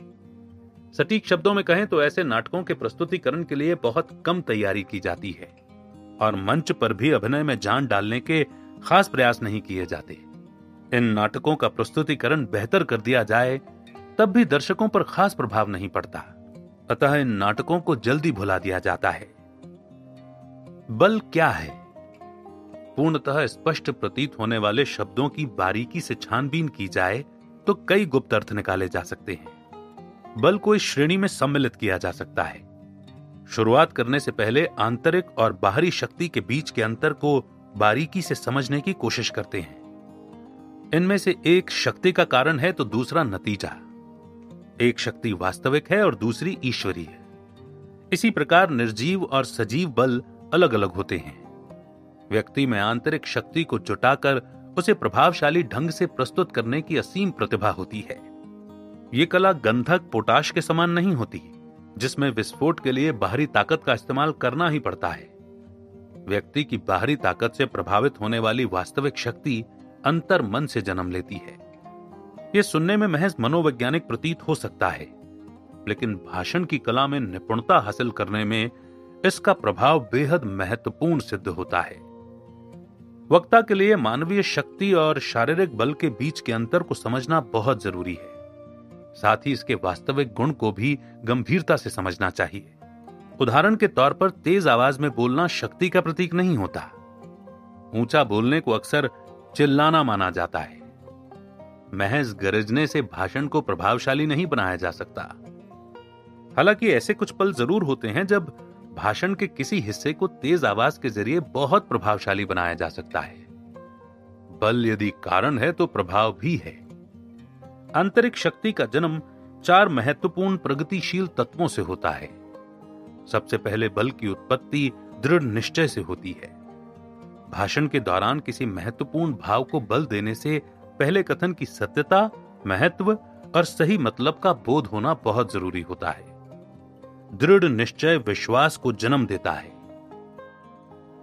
सटीक शब्दों में कहें तो ऐसे नाटकों के प्रस्तुतिकरण के लिए बहुत कम तैयारी की जाती है और मंच पर भी अभिनय में जान डालने के खास प्रयास नहीं किए जाते। इन नाटकों का प्रस्तुतिकरण बेहतर कर दिया जाए तब भी दर्शकों पर खास प्रभाव नहीं पड़ता। अतः इन नाटकों को जल्दी भुला दिया जाता है। बल क्या है? पूर्णतः स्पष्ट प्रतीत होने वाले शब्दों की बारीकी से छानबीन की जाए तो कई गुप्त अर्थ निकाले जा सकते हैं। बल को इस श्रेणी में सम्मिलित किया जा सकता है। शुरुआत करने से पहले आंतरिक और बाहरी शक्ति के बीच के अंतर को बारीकी से समझने की कोशिश करते हैं। इनमें से एक शक्ति का कारण है तो दूसरा नतीजा। एक शक्ति वास्तविक है और दूसरी ईश्वरी है। इसी प्रकार निर्जीव और सजीव बल अलग अलग होते हैं। व्यक्ति में आंतरिक शक्ति को जुटाकर उसे प्रभावशाली ढंग से प्रस्तुत करने की असीम प्रतिभा होती है। ये कला गंधक पोटाश के समान नहीं होती, जिसमें विस्फोट के लिए बाहरी ताकत का इस्तेमाल करना ही पड़ता है। व्यक्ति की बाहरी ताकत से प्रभावित होने वाली वास्तविक शक्ति अंतर मन से जन्म लेती है। यह सुनने में महज मनोवैज्ञानिक प्रतीत हो सकता है, लेकिन भाषण की कला में निपुणता हासिल करने में इसका प्रभाव बेहद महत्वपूर्ण सिद्ध होता है। वक्ता के लिए मानवीय शक्ति और शारीरिक बल के बीच के अंतर को समझना बहुत जरूरी है। साथ ही इसके वास्तविक गुण को भी गंभीरता से समझना चाहिए। उदाहरण के तौर पर तेज आवाज में बोलना शक्ति का प्रतीक नहीं होता। ऊंचा बोलने को अक्सर चिल्लाना माना जाता है। महज गरजने से भाषण को प्रभावशाली नहीं बनाया जा सकता। हालांकि ऐसे कुछ पल जरूर होते हैं जब भाषण के किसी हिस्से को तेज आवाज के जरिए बहुत प्रभावशाली बनाया जा सकता है। बल यदि कारण है तो प्रभाव भी है। आंतरिक शक्ति का जन्म 4 महत्वपूर्ण प्रगतिशील तत्वों से होता है। सबसे पहले बल की उत्पत्ति दृढ़ निश्चय से होती है। भाषण के दौरान किसी महत्वपूर्ण भाव को बल देने से पहले कथन की सत्यता, महत्व और सही मतलब का बोध होना बहुत जरूरी होता है। दृढ़ निश्चय विश्वास को जन्म देता है।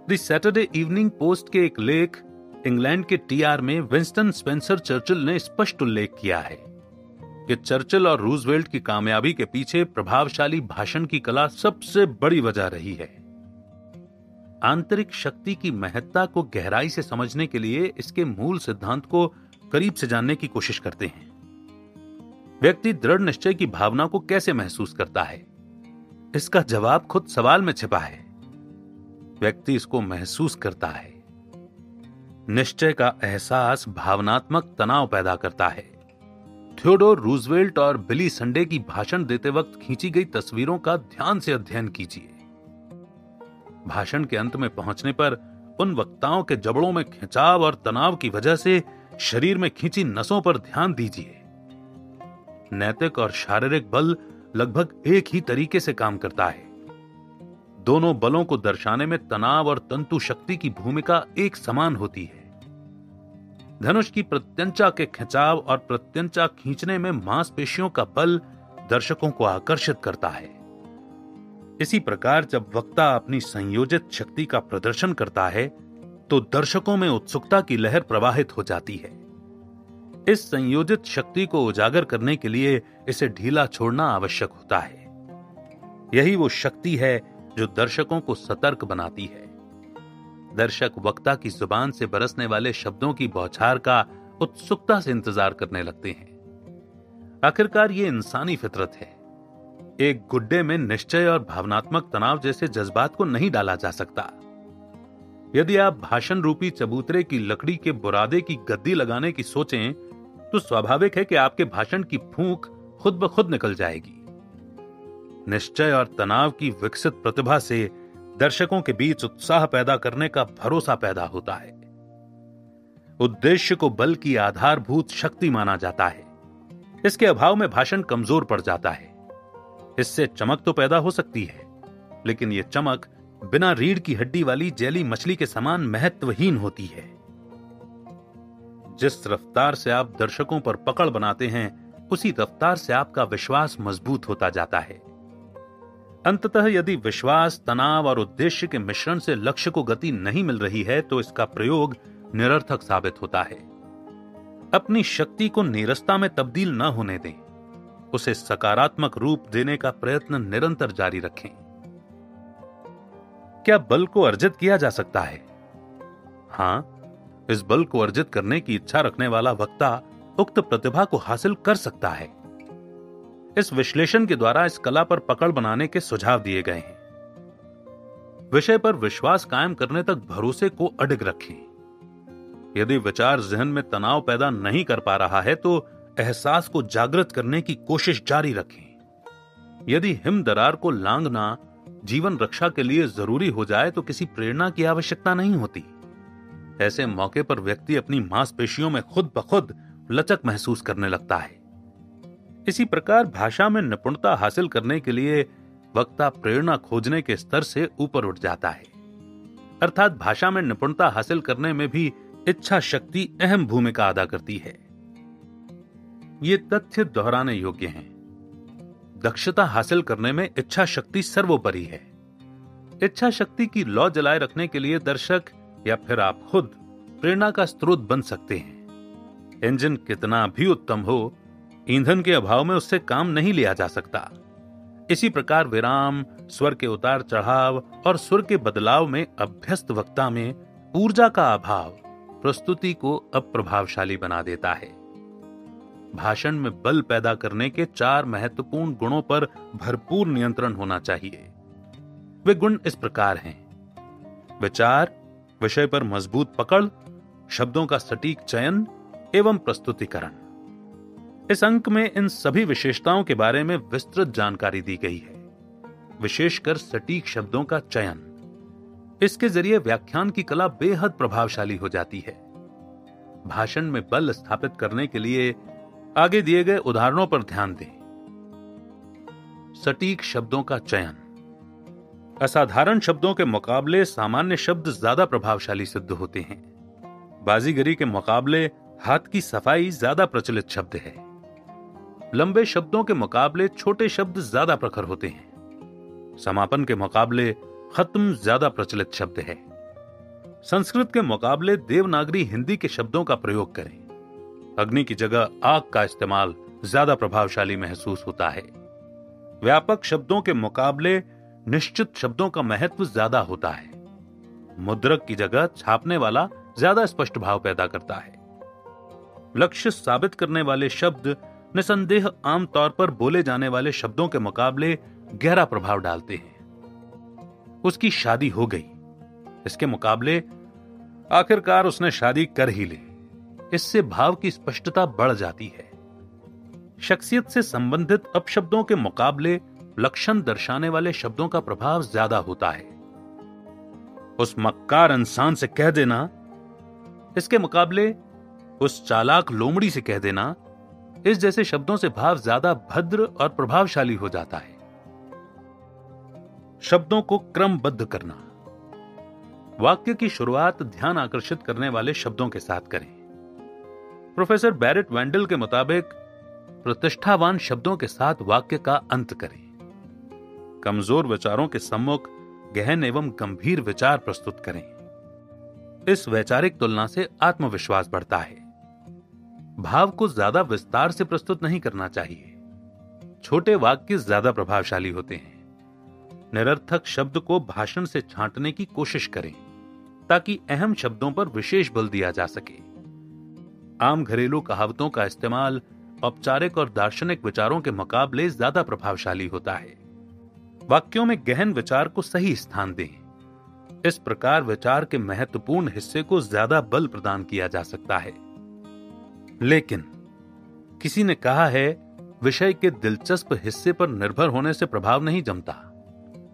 द सैटरडे इवनिंग पोस्ट के एक लेख इंग्लैंड के टीआर में विंस्टन स्पेंसर चर्चिल ने स्पष्ट उल्लेख किया है कि चर्चिल और रूजवेल्ट की कामयाबी के पीछे प्रभावशाली भाषण की कला सबसे बड़ी वजह रही है। आंतरिक शक्ति की महत्ता को गहराई से समझने के लिए इसके मूल सिद्धांत को करीब से जानने की कोशिश करते हैं। व्यक्ति दृढ़ निश्चय की भावना को कैसे महसूस करता है? इसका जवाब खुद सवाल में छिपा है। व्यक्ति इसको महसूस करता है। निश्चय का एहसास भावनात्मक तनाव पैदा करता है। थियोडोर रूजवेल्ट और बिली संडे की भाषण देते वक्त खींची गई तस्वीरों का ध्यान से अध्ययन कीजिए। भाषण के अंत में पहुंचने पर उन वक्ताओं के जबड़ों में खिंचाव और तनाव की वजह से शरीर में खींची नसों पर ध्यान दीजिए। नैतिक और शारीरिक बल लगभग एक ही तरीके से काम करता है। दोनों बलों को दर्शाने में तनाव और तंतु शक्ति की भूमिका एक समान होती है। धनुष की प्रत्यंचा के खिंचाव और प्रत्यंचा खींचने में मांसपेशियों का बल दर्शकों को आकर्षित करता है। इसी प्रकार जब वक्ता अपनी संयोजित शक्ति का प्रदर्शन करता है तो दर्शकों में उत्सुकता की लहर प्रवाहित हो जाती है। इस संयोजित शक्ति को उजागर करने के लिए इसे ढीला छोड़ना आवश्यक होता है। यही वो शक्ति है जो दर्शकों को सतर्क बनाती है। दर्शक वक्ता की जुबान से बरसने वाले शब्दों की बौछार का उत्सुकता से इंतजार करने लगते हैं। आखिरकार ये इंसानी फितरत है। एक गुड्डे में निश्चय और भावनात्मक तनाव जैसे जज्बात को नहीं डाला जा सकता। यदि आप भाषण रूपी चबूतरे की लकड़ी के बुरादे की गद्दी लगाने की सोचें, तो स्वाभाविक है कि आपके भाषण की फूंक खुद ब खुद निकल जाएगी। निश्चय और तनाव की विकसित प्रतिभा से दर्शकों के बीच उत्साह पैदा करने का भरोसा पैदा होता है। उद्देश्य को बल की आधारभूत शक्ति माना जाता है। इसके अभाव में भाषण कमजोर पड़ जाता है। इससे चमक तो पैदा हो सकती है, लेकिन यह चमक बिना रीढ़ की हड्डी वाली जैली मछली के समान महत्वहीन होती है। जिस रफ्तार से आप दर्शकों पर पकड़ बनाते हैं, उसी रफ्तार से आपका विश्वास मजबूत होता जाता है। अंततः यदि विश्वास, तनाव और उद्देश्य के मिश्रण से लक्ष्य को गति नहीं मिल रही है, तो इसका प्रयोग निरर्थक साबित होता है। अपनी शक्ति को नीरसता में तब्दील न होने दें। उसे सकारात्मक रूप देने का प्रयत्न निरंतर जारी रखें। क्या बल को अर्जित किया जा सकता है? हां, इस बल को अर्जित करने की इच्छा रखने वाला वक्ता उक्त प्रतिभा को हासिल कर सकता है। इस विश्लेषण के द्वारा इस कला पर पकड़ बनाने के सुझाव दिए गए हैं। विषय पर विश्वास कायम करने तक भरोसे को अडिग रखें। यदि विचार जहन में तनाव पैदा नहीं कर पा रहा है, तो एहसास को जागृत करने की कोशिश जारी रखें। यदि हिमदरार को लांघना जीवन रक्षा के लिए जरूरी हो जाए, तो किसी प्रेरणा की आवश्यकता नहीं होती। ऐसे मौके पर व्यक्ति अपनी मांसपेशियों में खुद ब खुद लचक महसूस करने लगता है। इसी प्रकार भाषा में निपुणता हासिल करने के लिए वक्ता प्रेरणा खोजने के स्तर से ऊपर उठ जाता है। अर्थात भाषा में निपुणता हासिल करने में भी इच्छा शक्ति अहम भूमिका अदा करती है। ये तथ्य दोहराने योग्य हैं। दक्षता हासिल करने में इच्छा शक्ति सर्वोपरि है। इच्छा शक्ति की लौ जलाए रखने के लिए दर्शक या फिर आप खुद प्रेरणा का स्रोत बन सकते हैं। इंजन कितना भी उत्तम हो, ईंधन के अभाव में उससे काम नहीं लिया जा सकता। इसी प्रकार विराम, स्वर के उतार चढ़ाव और सुर के बदलाव में अभ्यस्त वक्ता में ऊर्जा का अभाव प्रस्तुति को अप्रभावशाली बना देता है। भाषण में बल पैदा करने के 4 महत्वपूर्ण गुणों पर भरपूर नियंत्रण होना चाहिए। वे गुण इस प्रकार हैं: विचार, विषय पर मजबूत पकड़, शब्दों का सटीक चयन एवं प्रस्तुतिकरण। इस अंक में इन सभी विशेषताओं के बारे में विस्तृत जानकारी दी गई है, विशेषकर सटीक शब्दों का चयन। इसके जरिए व्याख्यान की कला बेहद प्रभावशाली हो जाती है। भाषण में बल स्थापित करने के लिए आगे दिए गए उदाहरणों पर ध्यान दें। सटीक शब्दों का चयन। असाधारण शब्दों के मुकाबले सामान्य शब्द ज्यादा प्रभावशाली सिद्ध होते हैं। बाजीगरी के मुकाबले हाथ की सफाई ज्यादा प्रचलित शब्द है। लंबे शब्दों के मुकाबले छोटे शब्द ज्यादा प्रखर होते हैं। समापन के मुकाबले खत्म ज्यादा प्रचलित शब्द है। संस्कृत के मुकाबले देवनागरी हिंदी के शब्दों का प्रयोग करें। अग्नि की जगह आग का इस्तेमाल ज्यादा प्रभावशाली महसूस होता है। व्यापक शब्दों के मुकाबले निश्चित शब्दों का महत्व ज्यादा होता है। मुद्रक की जगह छापने वाला ज्यादा स्पष्ट भाव पैदा करता है। लक्ष्य साबित करने वाले शब्द निसंदेह आमतौर पर बोले जाने वाले शब्दों के मुकाबले गहरा प्रभाव डालते हैं। उसकी शादी हो गई, इसके मुकाबले आखिरकार उसने शादी कर ही ली। इससे भाव की स्पष्टता बढ़ जाती है। शख्सियत से संबंधित अपशब्दों के मुकाबले लक्षण दर्शाने वाले शब्दों का प्रभाव ज्यादा होता है। उस मक्कार इंसान से कह देना, इसके मुकाबले उस चालाक लोमड़ी से कह देना, इस जैसे शब्दों से भाव ज्यादा भद्र और प्रभावशाली हो जाता है। शब्दों को क्रमबद्ध करना। वाक्य की शुरुआत ध्यान आकर्षित करने वाले शब्दों के साथ करें। प्रोफेसर बैरेट वेंडल के मुताबिक प्रतिष्ठावान शब्दों के साथ वाक्य का अंत करें। कमजोर विचारों के सम्मुख गहन एवं गंभीर विचार प्रस्तुत करें। इस वैचारिक तुलना से आत्मविश्वास बढ़ता है। भाव को ज्यादा विस्तार से प्रस्तुत नहीं करना चाहिए। छोटे वाक्य ज्यादा प्रभावशाली होते हैं। निरर्थक शब्द को भाषण से छांटने की कोशिश करें ताकि अहम शब्दों पर विशेष बल दिया जा सके। आम घरेलू कहावतों का इस्तेमाल औपचारिक और दार्शनिक विचारों के मुकाबले ज्यादा प्रभावशाली होता है। वाक्यों में गहन विचार को सही स्थान दें। इस प्रकार विचार के महत्वपूर्ण हिस्से को ज्यादा बल प्रदान किया जा सकता है। लेकिन किसी ने कहा है, विषय के दिलचस्प हिस्से पर निर्भर होने से प्रभाव नहीं जमता।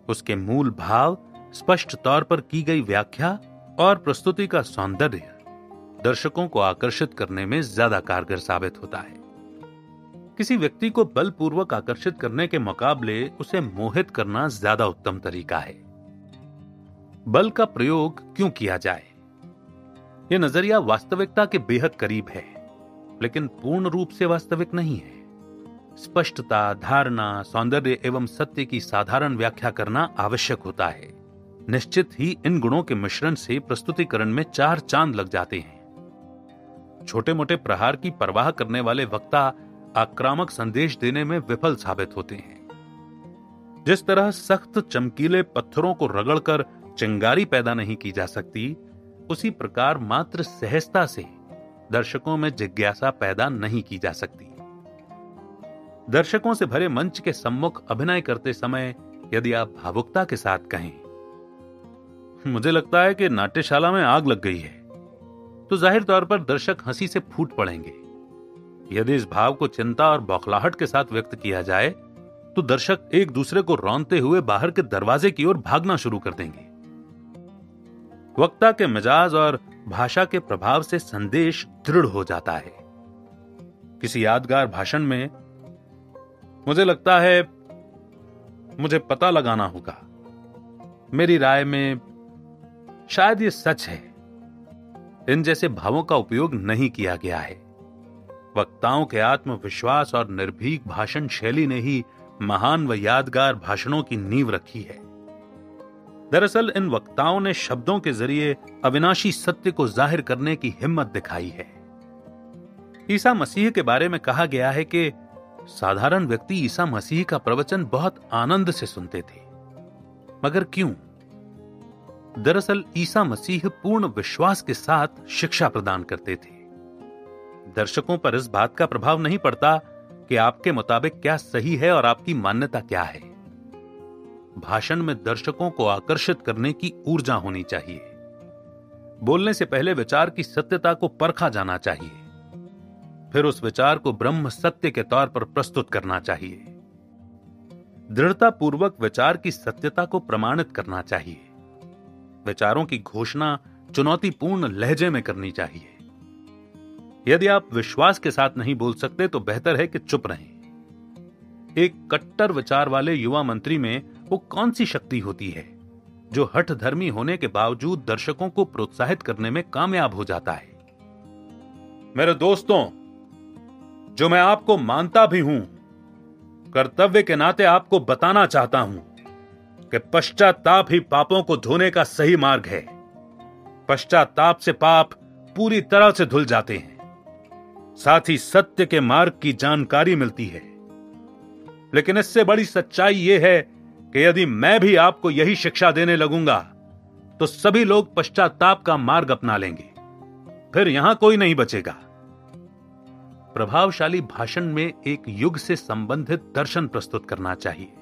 उसके मूल भाव, स्पष्ट तौर पर की गई व्याख्या और प्रस्तुति का सौंदर्य दर्शकों को आकर्षित करने में ज्यादा कारगर साबित होता है। किसी व्यक्ति को बलपूर्वक आकर्षित करने के मुकाबले उसे मोहित करना ज्यादा उत्तम तरीका है। बल का प्रयोग क्यों किया जाए? यह नजरिया वास्तविकता के बेहद करीब है, लेकिन पूर्ण रूप से वास्तविक नहीं है। स्पष्टता, धारणा, सौंदर्य एवं सत्य की साधारण व्याख्या करना आवश्यक होता है। निश्चित ही इन गुणों के मिश्रण से प्रस्तुतिकरण में 4 चांद लग जाते हैं। छोटे मोटे प्रहार की परवाह करने वाले वक्ता आक्रामक संदेश देने में विफल साबित होते हैं। जिस तरह सख्त चमकीले पत्थरों को रगड़कर चिंगारी पैदा नहीं की जा सकती, उसी प्रकार मात्र सहजता से दर्शकों में जिज्ञासा पैदा नहीं की जा सकती। दर्शकों से भरे मंच के सम्मुख अभिनय करते समय यदि आप भावुकता के साथ कहें, मुझे लगता है कि नाट्यशाला में आग लग गई है, तो जाहिर तौर पर दर्शक हंसी से फूट पड़ेंगे। यदि इस भाव को चिंता और बौखलाहट के साथ व्यक्त किया जाए तो दर्शक एक दूसरे को रौंदते हुए बाहर के दरवाजे की ओर भागना शुरू कर देंगे। वक्ता के मिजाज और भाषा के प्रभाव से संदेश दृढ़ हो जाता है। किसी यादगार भाषण में, मुझे लगता है मुझे पता लगाना होगा, मेरी राय में शायद ये सच है, इन जैसे भावों का उपयोग नहीं किया गया है। वक्ताओं के आत्मविश्वास और निर्भीक भाषण शैली ने ही महान व यादगार भाषणों की नींव रखी है। दरअसल इन वक्ताओं ने शब्दों के जरिए अविनाशी सत्य को जाहिर करने की हिम्मत दिखाई है। ईसा मसीह के बारे में कहा गया है कि साधारण व्यक्ति ईसा मसीह का प्रवचन बहुत आनंद से सुनते थे। मगर क्यों? दरअसल ईसा मसीह पूर्ण विश्वास के साथ शिक्षा प्रदान करते थे। दर्शकों पर इस बात का प्रभाव नहीं पड़ता कि आपके मुताबिक क्या सही है और आपकी मान्यता क्या है। भाषण में दर्शकों को आकर्षित करने की ऊर्जा होनी चाहिए। बोलने से पहले विचार की सत्यता को परखा जाना चाहिए, फिर उस विचार को ब्रह्म सत्य के तौर पर प्रस्तुत करना चाहिए। दृढ़ता पूर्वक विचार की सत्यता को प्रमाणित करना चाहिए। विचारों की घोषणा चुनौतीपूर्ण लहजे में करनी चाहिए। यदि आप विश्वास के साथ नहीं बोल सकते तो बेहतर है कि चुप रहें। एक कट्टर विचार वाले युवा मंत्री में वो कौन सी शक्ति होती है जो हठधर्मी होने के बावजूद दर्शकों को प्रोत्साहित करने में कामयाब हो जाता है? मेरे दोस्तों, जो मैं आपको मानता भी हूं, कर्तव्य के नाते आपको बताना चाहता हूं कि पश्चाताप ही पापों को धोने का सही मार्ग है। पश्चाताप से पाप पूरी तरह से धुल जाते हैं, साथ ही सत्य के मार्ग की जानकारी मिलती है। लेकिन इससे बड़ी सच्चाई यह है कि यदि मैं भी आपको यही शिक्षा देने लगूंगा तो सभी लोग पश्चाताप का मार्ग अपना लेंगे, फिर यहां कोई नहीं बचेगा। प्रभावशाली भाषण में एक युग से संबंधित दर्शन प्रस्तुत करना चाहिए।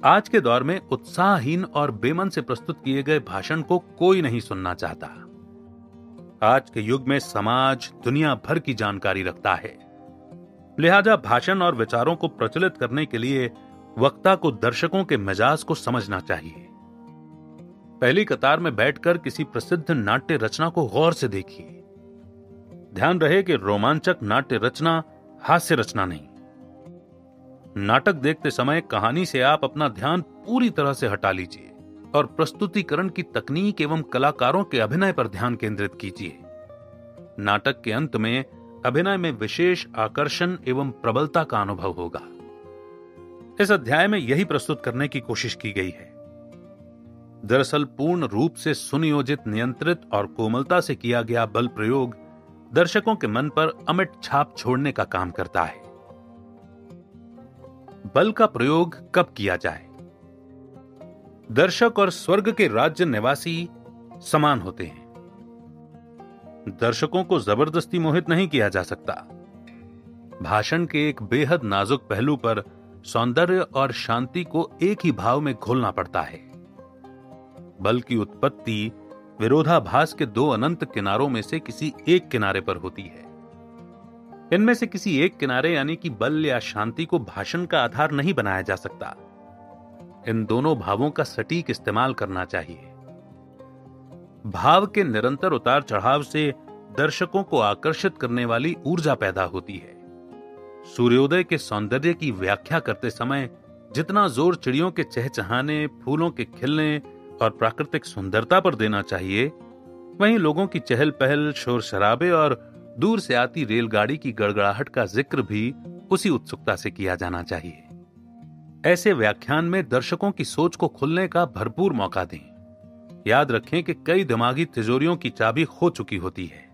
आज के दौर में उत्साहहीन और बेमन से प्रस्तुत किए गए भाषण को कोई नहीं सुनना चाहता। आज के युग में समाज दुनिया भर की जानकारी रखता है, लिहाजा भाषण और विचारों को प्रचलित करने के लिए वक्ता को दर्शकों के मिजाज को समझना चाहिए। पहली कतार में बैठकर किसी प्रसिद्ध नाट्य रचना को गौर से देखिए। ध्यान रहे कि रोमांचक नाट्य रचना हास्य रचना नहीं। नाटक देखते समय कहानी से आप अपना ध्यान पूरी तरह से हटा लीजिए और प्रस्तुतिकरण की तकनीक एवं कलाकारों के अभिनय पर ध्यान केंद्रित कीजिए। नाटक के अंत में अभिनय में विशेष आकर्षण एवं प्रबलता का अनुभव होगा। इस अध्याय में यही प्रस्तुत करने की कोशिश की गई है। दरअसल पूर्ण रूप से सुनियोजित, नियंत्रित और कोमलता से किया गया बल प्रयोग दर्शकों के मन पर अमिट छाप छोड़ने का काम करता है। बल का प्रयोग कब किया जाए? दर्शक और स्वर्ग के राज्य निवासी समान होते हैं। दर्शकों को जबरदस्ती मोहित नहीं किया जा सकता। भाषण के एक बेहद नाजुक पहलू पर सौंदर्य और शांति को एक ही भाव में घोलना पड़ता है। बल की उत्पत्ति विरोधाभास के दो अनंत किनारों में से किसी एक किनारे पर होती है। इनमें से किसी एक किनारे यानी कि बल या शांति को भाषण का आधार नहीं बनाया जा सकता। इन दोनों भावों का सटीक इस्तेमाल करना चाहिए। भाव के निरंतर उतार चढ़ाव से दर्शकों को आकर्षित करने वाली ऊर्जा पैदा होती है। सूर्योदय के सौंदर्य की व्याख्या करते समय जितना जोर चिड़ियों के चहचहाने, फूलों के खिलने और प्राकृतिक सुंदरता पर देना चाहिए, वहीं लोगों की चहल पहल, शोर शराबे और दूर से आती रेलगाड़ी की गड़गड़ाहट का जिक्र भी उसी उत्सुकता से किया जाना चाहिए। ऐसे व्याख्यान में दर्शकों की सोच को खुलने का भरपूर मौका दें। याद रखें कि कई दिमागी तिजोरियों की चाबी खो चुकी होती है।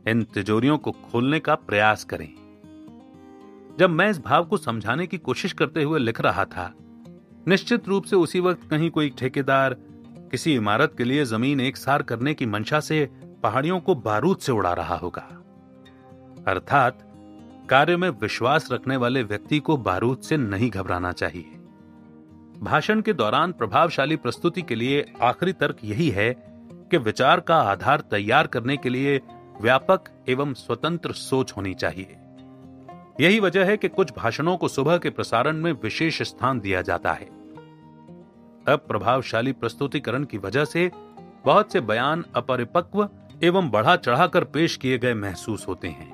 इन तिजोरियों को खोलने का प्रयास करें। जब मैं इस भाव को समझाने की कोशिश करते हुए लिख रहा था, निश्चित रूप से उसी वक्त कहीं कोई ठेकेदार किसी इमारत के लिए जमीन एकसार करने की मंशा से पहाड़ियों को बारूद से उड़ा रहा होगा। अर्थात कार्य में विश्वास रखने वाले व्यक्ति को बारूद से नहीं घबराना चाहिए। भाषण के दौरान प्रभावशाली प्रस्तुति के लिए आखिरी तर्क यही है कि विचार का आधार तैयार करने के लिए व्यापक एवं स्वतंत्र सोच होनी चाहिए। यही वजह है कि कुछ भाषणों को सुबह के प्रसारण में विशेष स्थान दिया जाता है। अब प्रभावशाली प्रस्तुतिकरण की वजह से बहुत से बयान अपरिपक्व एवं बढ़ा चढ़ाकर पेश किए गए महसूस होते हैं।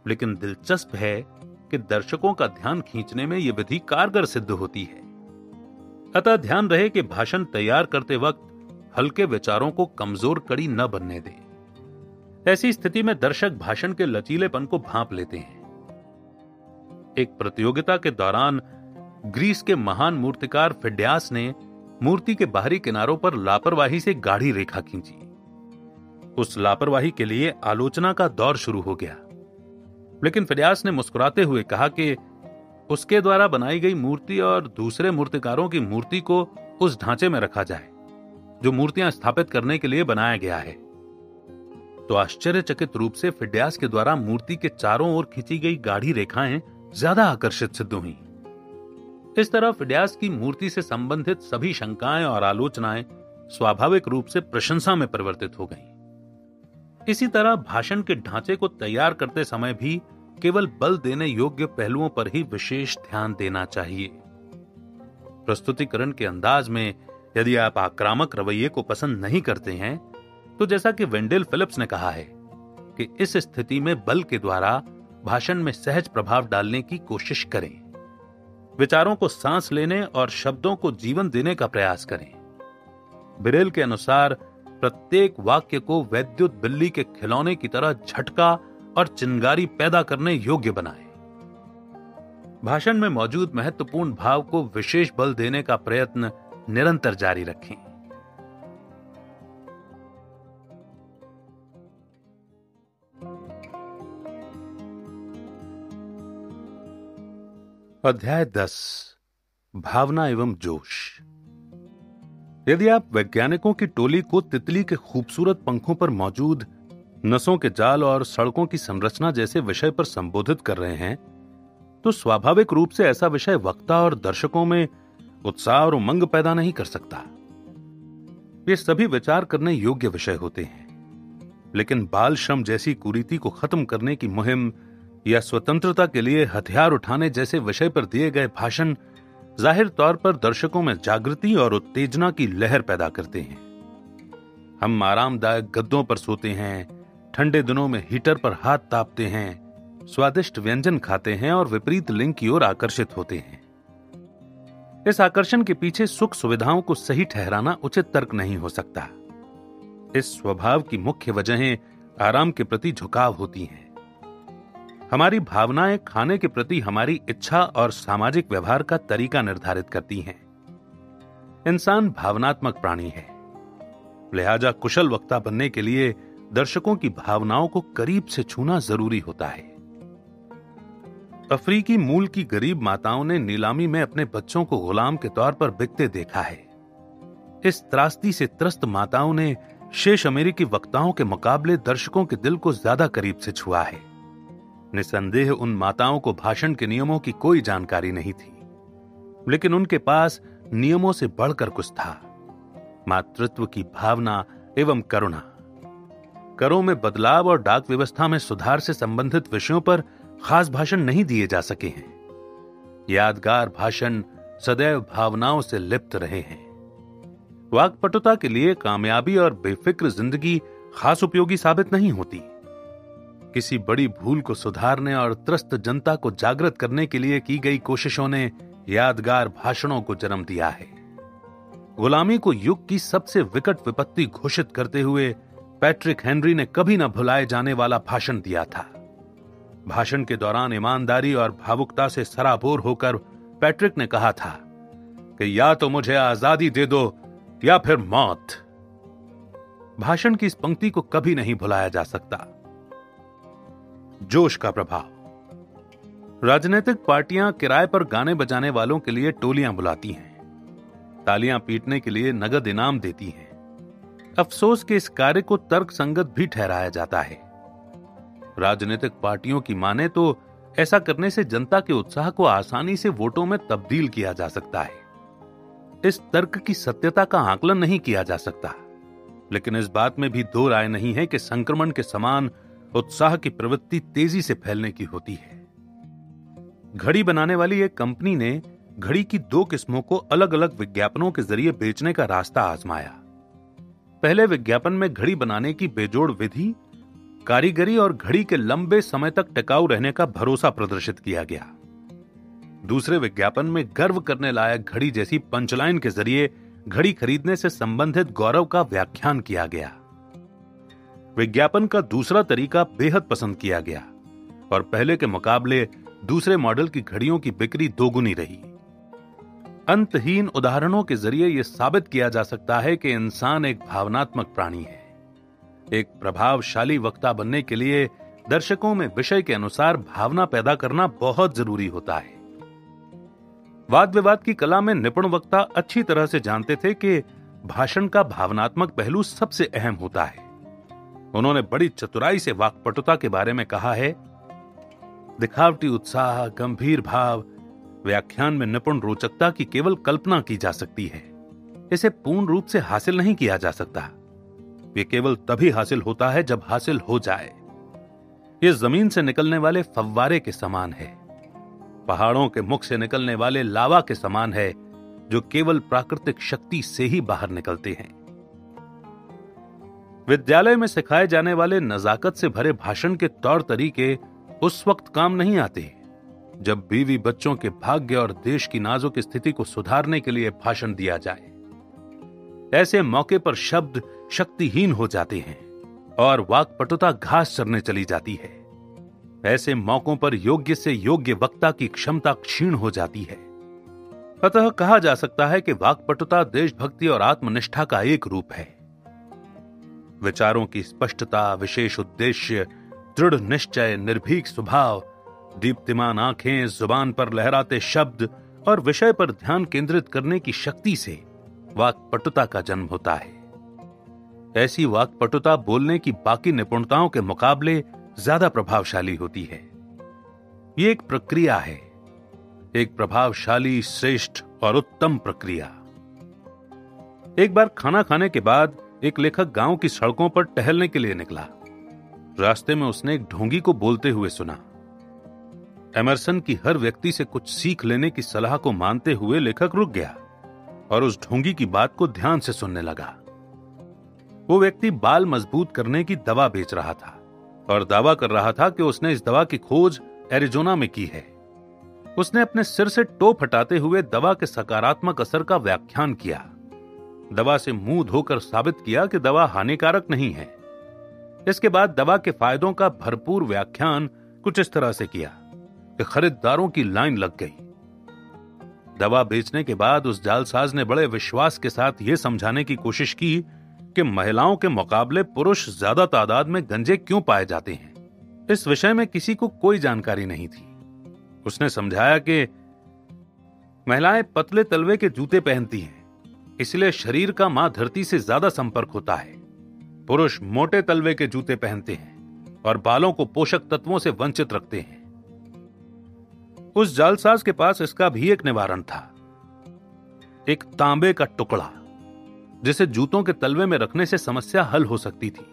लेकिन दिलचस्प है कि दर्शकों का ध्यान खींचने में यह विधि कारगर सिद्ध होती है। अतः ध्यान रहे कि भाषण तैयार करते वक्त हल्के विचारों को कमजोर कड़ी न बनने दें। ऐसी स्थिति में दर्शक भाषण के लचीलेपन को भांप लेते हैं। एक प्रतियोगिता के दौरान ग्रीस के महान मूर्तिकार फिडियास ने मूर्ति के बाहरी किनारों पर लापरवाही से गाढ़ी रेखा खींची। उस लापरवाही के लिए आलोचना का दौर शुरू हो गया, लेकिन फिडियास ने मुस्कुराते हुए कहा कि उसके द्वारा बनाई गई मूर्ति और दूसरे मूर्तिकारों की मूर्ति को उस ढांचे में रखा जाए जो मूर्तियां स्थापित करने के लिए बनाया गया है। तो आश्चर्यचकित रूप से फिडियास के द्वारा मूर्ति के चारों ओर खींची गई गाढ़ी रेखाएं ज्यादा आकर्षित सिद्ध हुईं। इस तरह फिडियास की मूर्ति से संबंधित सभी शंकाएं और आलोचनाएं स्वाभाविक रूप से प्रशंसा में परिवर्तित हो गईं। इसी तरह भाषण के ढांचे को तैयार करते समय भी केवल बल देने योग्य पहलुओं पर ही विशेष ध्यान देना चाहिए। प्रस्तुतिकरण के अंदाज में यदि आप आक्रामक रवैये को पसंद नहीं करते हैं, तो जैसा कि वेंडेल फिलिप्स ने कहा है कि इस स्थिति में बल के द्वारा भाषण में सहज प्रभाव डालने की कोशिश करें। विचारों को सांस लेने और शब्दों को जीवन देने का प्रयास करें। बिरेल के अनुसार प्रत्येक वाक्य को वैद्युत बिल्ली के खिलौने की तरह झटका और चिंगारी पैदा करने योग्य बनाएं। भाषण में मौजूद महत्वपूर्ण भाव को विशेष बल देने का प्रयत्न निरंतर जारी रखें। अध्याय 10 भावना एवं जोश। यदि आप वैज्ञानिकों की टोली को तितली के खूबसूरत पंखों पर मौजूद नसों के जाल और सड़कों की संरचना जैसे विषय पर संबोधित कर रहे हैं, तो स्वाभाविक रूप से ऐसा विषय वक्ता और दर्शकों में उत्साह और उमंग पैदा नहीं कर सकता। ये सभी विचार करने योग्य विषय होते हैं, लेकिन बाल श्रम जैसी कुरीति को खत्म करने की मुहिम या स्वतंत्रता के लिए हथियार उठाने जैसे विषय पर दिए गए भाषण जाहिर तौर पर दर्शकों में जागृति और उत्तेजना की लहर पैदा करते हैं। हम आरामदायक गद्दों पर सोते हैं, ठंडे दिनों में हीटर पर हाथ तापते हैं, स्वादिष्ट व्यंजन खाते हैं और विपरीत लिंग की ओर आकर्षित होते हैं। इस आकर्षण के पीछे सुख सुविधाओं को सही ठहराना उचित तर्क नहीं हो सकता। इस स्वभाव की मुख्य वजहें आराम के प्रति झुकाव होती हैं। हमारी भावनाएं खाने के प्रति हमारी इच्छा और सामाजिक व्यवहार का तरीका निर्धारित करती हैं। इंसान भावनात्मक प्राणी है, लिहाजा कुशल वक्ता बनने के लिए दर्शकों की भावनाओं को करीब से छूना जरूरी होता है। अफ्रीकी मूल की गरीब माताओं ने नीलामी में अपने बच्चों को गुलाम के तौर पर बिकते देखा है। इस त्रासदी से त्रस्त माताओं ने शेष अमेरिकी वक्ताओं के मुकाबले दर्शकों के दिल को ज्यादा करीब से छुआ है। निसंदेह उन माताओं को भाषण के नियमों की कोई जानकारी नहीं थी, लेकिन उनके पास नियमों से बढ़कर कुछ था, मातृत्व की भावना एवं करुणा। करों में बदलाव और डाक व्यवस्था में सुधार से संबंधित विषयों पर खास भाषण नहीं दिए जा सके हैं। यादगार भाषण सदैव भावनाओं से लिप्त रहे हैं। वाक्पटुता के लिए कामयाबी और बेफिक्र जिंदगी खास उपयोगी साबित नहीं होती। किसी बड़ी भूल को सुधारने और त्रस्त जनता को जागृत करने के लिए की गई कोशिशों ने यादगार भाषणों को जन्म दिया है। गुलामी को युग की सबसे विकट विपत्ति घोषित करते हुए पैट्रिक हेनरी ने कभी न भुलाए जाने वाला भाषण दिया था। भाषण के दौरान ईमानदारी और भावुकता से सराबोर होकर पैट्रिक ने कहा था कि या तो मुझे आजादी दे दो या फिर मौत। भाषण की इस पंक्ति को कभी नहीं भुलाया जा सकता। जोश का प्रभाव। राजनीतिक पार्टियां किराए पर गाने बजाने वालों के लिए टोलियां बुलाती हैं, तालियां पीटने के लिए नगद इनाम देती हैं। अफसोस के इस कार्य को तर्क संगत भी ठहराया जाता है। राजनीतिक पार्टियों की माने तो ऐसा करने से जनता के उत्साह को आसानी से वोटों में तब्दील किया जा सकता है। इस तर्क की सत्यता का आकलन नहीं किया जा सकता, लेकिन इस बात में भी दो राय नहीं है कि संक्रमण के समान उत्साह की प्रवृत्ति तेजी से फैलने की होती है। घड़ी बनाने वाली एक कंपनी ने घड़ी की दो किस्मों को अलग अलग विज्ञापनों के जरिए बेचने का रास्ता आजमाया। पहले विज्ञापन में घड़ी बनाने की बेजोड़ विधि, कारीगरी और घड़ी के लंबे समय तक टिकाऊ रहने का भरोसा प्रदर्शित किया गया। दूसरे विज्ञापन में गर्व करने लायक घड़ी जैसी पंचलाइन के जरिए घड़ी खरीदने से संबंधित गौरव का व्याख्यान किया गया। विज्ञापन का दूसरा तरीका बेहद पसंद किया गया और पहले के मुकाबले दूसरे मॉडल की घड़ियों की बिक्री दोगुनी रही। अंतहीन उदाहरणों के जरिए यह साबित किया जा सकता है कि इंसान एक भावनात्मक प्राणी है। एक प्रभावशाली वक्ता बनने के लिए दर्शकों में विषय के अनुसार भावना पैदा करना बहुत जरूरी होता है। वाद विवाद की कला में निपुण वक्ता अच्छी तरह से जानते थे कि भाषण का भावनात्मक पहलू सबसे अहम होता है। उन्होंने बड़ी चतुराई से वाक्पटुता के बारे में कहा है, दिखावटी उत्साह, गंभीर भाव, व्याख्यान में निपुण रोचकता की केवल कल्पना की जा सकती है। इसे पूर्ण रूप से हासिल नहीं किया जा सकता। ये केवल तभी हासिल होता है जब हासिल हो जाए। ये जमीन से निकलने वाले फव्वारे के समान है, पहाड़ों के मुख से निकलने वाले लावा के समान है, जो केवल प्राकृतिक शक्ति से ही बाहर निकलते हैं। विद्यालय में सिखाए जाने वाले नजाकत से भरे भाषण के तौर तरीके उस वक्त काम नहीं आते जब बीवी बच्चों के भाग्य और देश की नाजुक स्थिति को सुधारने के लिए भाषण दिया जाए। ऐसे मौके पर शब्द शक्तिहीन हो जाते हैं और वाक्पटुता घास चरने चली जाती है। ऐसे मौकों पर योग्य से योग्य वक्ता की क्षमता क्षीण हो जाती है। अतः कहा जा सकता है कि वाक्पटुता देशभक्ति और आत्मनिष्ठा का एक रूप है। विचारों की स्पष्टता, विशेष उद्देश्य, दृढ़ निश्चय, निर्भीक स्वभाव, दीप्तिमान आंखें, जुबान पर लहराते शब्द और विषय पर ध्यान केंद्रित करने की शक्ति से वाक्पटुता का जन्म होता है। ऐसी वाक्पटुता बोलने की बाकी निपुणताओं के मुकाबले ज्यादा प्रभावशाली होती है। ये एक प्रक्रिया है, एक प्रभावशाली, श्रेष्ठ और उत्तम प्रक्रिया। एक बार खाना खाने के बाद एक लेखक गांव की सड़कों पर टहलने के लिए निकला। रास्ते में उसने एक ढोंगी को बोलते हुए सुना। एमरसन की हर व्यक्ति से कुछ सीख लेने की सलाह को मानते हुए लेखक रुक गया और उस ढोंगी की बात को ध्यान से सुनने लगा। वो व्यक्ति बाल मजबूत करने की दवा बेच रहा था और दावा कर रहा था कि उसने इस दवा की खोज एरिजोना में की है। उसने अपने सिर से टोप हटाते हुए दवा के सकारात्मक असर का व्याख्यान किया। दवा से मुंह धोकर साबित किया कि दवा हानिकारक नहीं है। इसके बाद दवा के फायदों का भरपूर व्याख्यान कुछ इस तरह से किया कि खरीदारों की लाइन लग गई। दवा बेचने के बाद उस जालसाज ने बड़े विश्वास के साथ यह समझाने की कोशिश की कि महिलाओं के मुकाबले पुरुष ज्यादा तादाद में गंजे क्यों पाए जाते हैं। इस विषय में किसी को कोई जानकारी नहीं थी। उसने समझाया कि महिलाएं पतले तलवे के जूते पहनती हैं, इसलिए शरीर का मां धरती से ज्यादा संपर्क होता है। पुरुष मोटे तलवे के जूते पहनते हैं और बालों को पोषक तत्वों से वंचित रखते हैं। उस जालसाज के पास इसका भी एक निवारण था, एक तांबे का टुकड़ा जिसे जूतों के तलवे में रखने से समस्या हल हो सकती थी।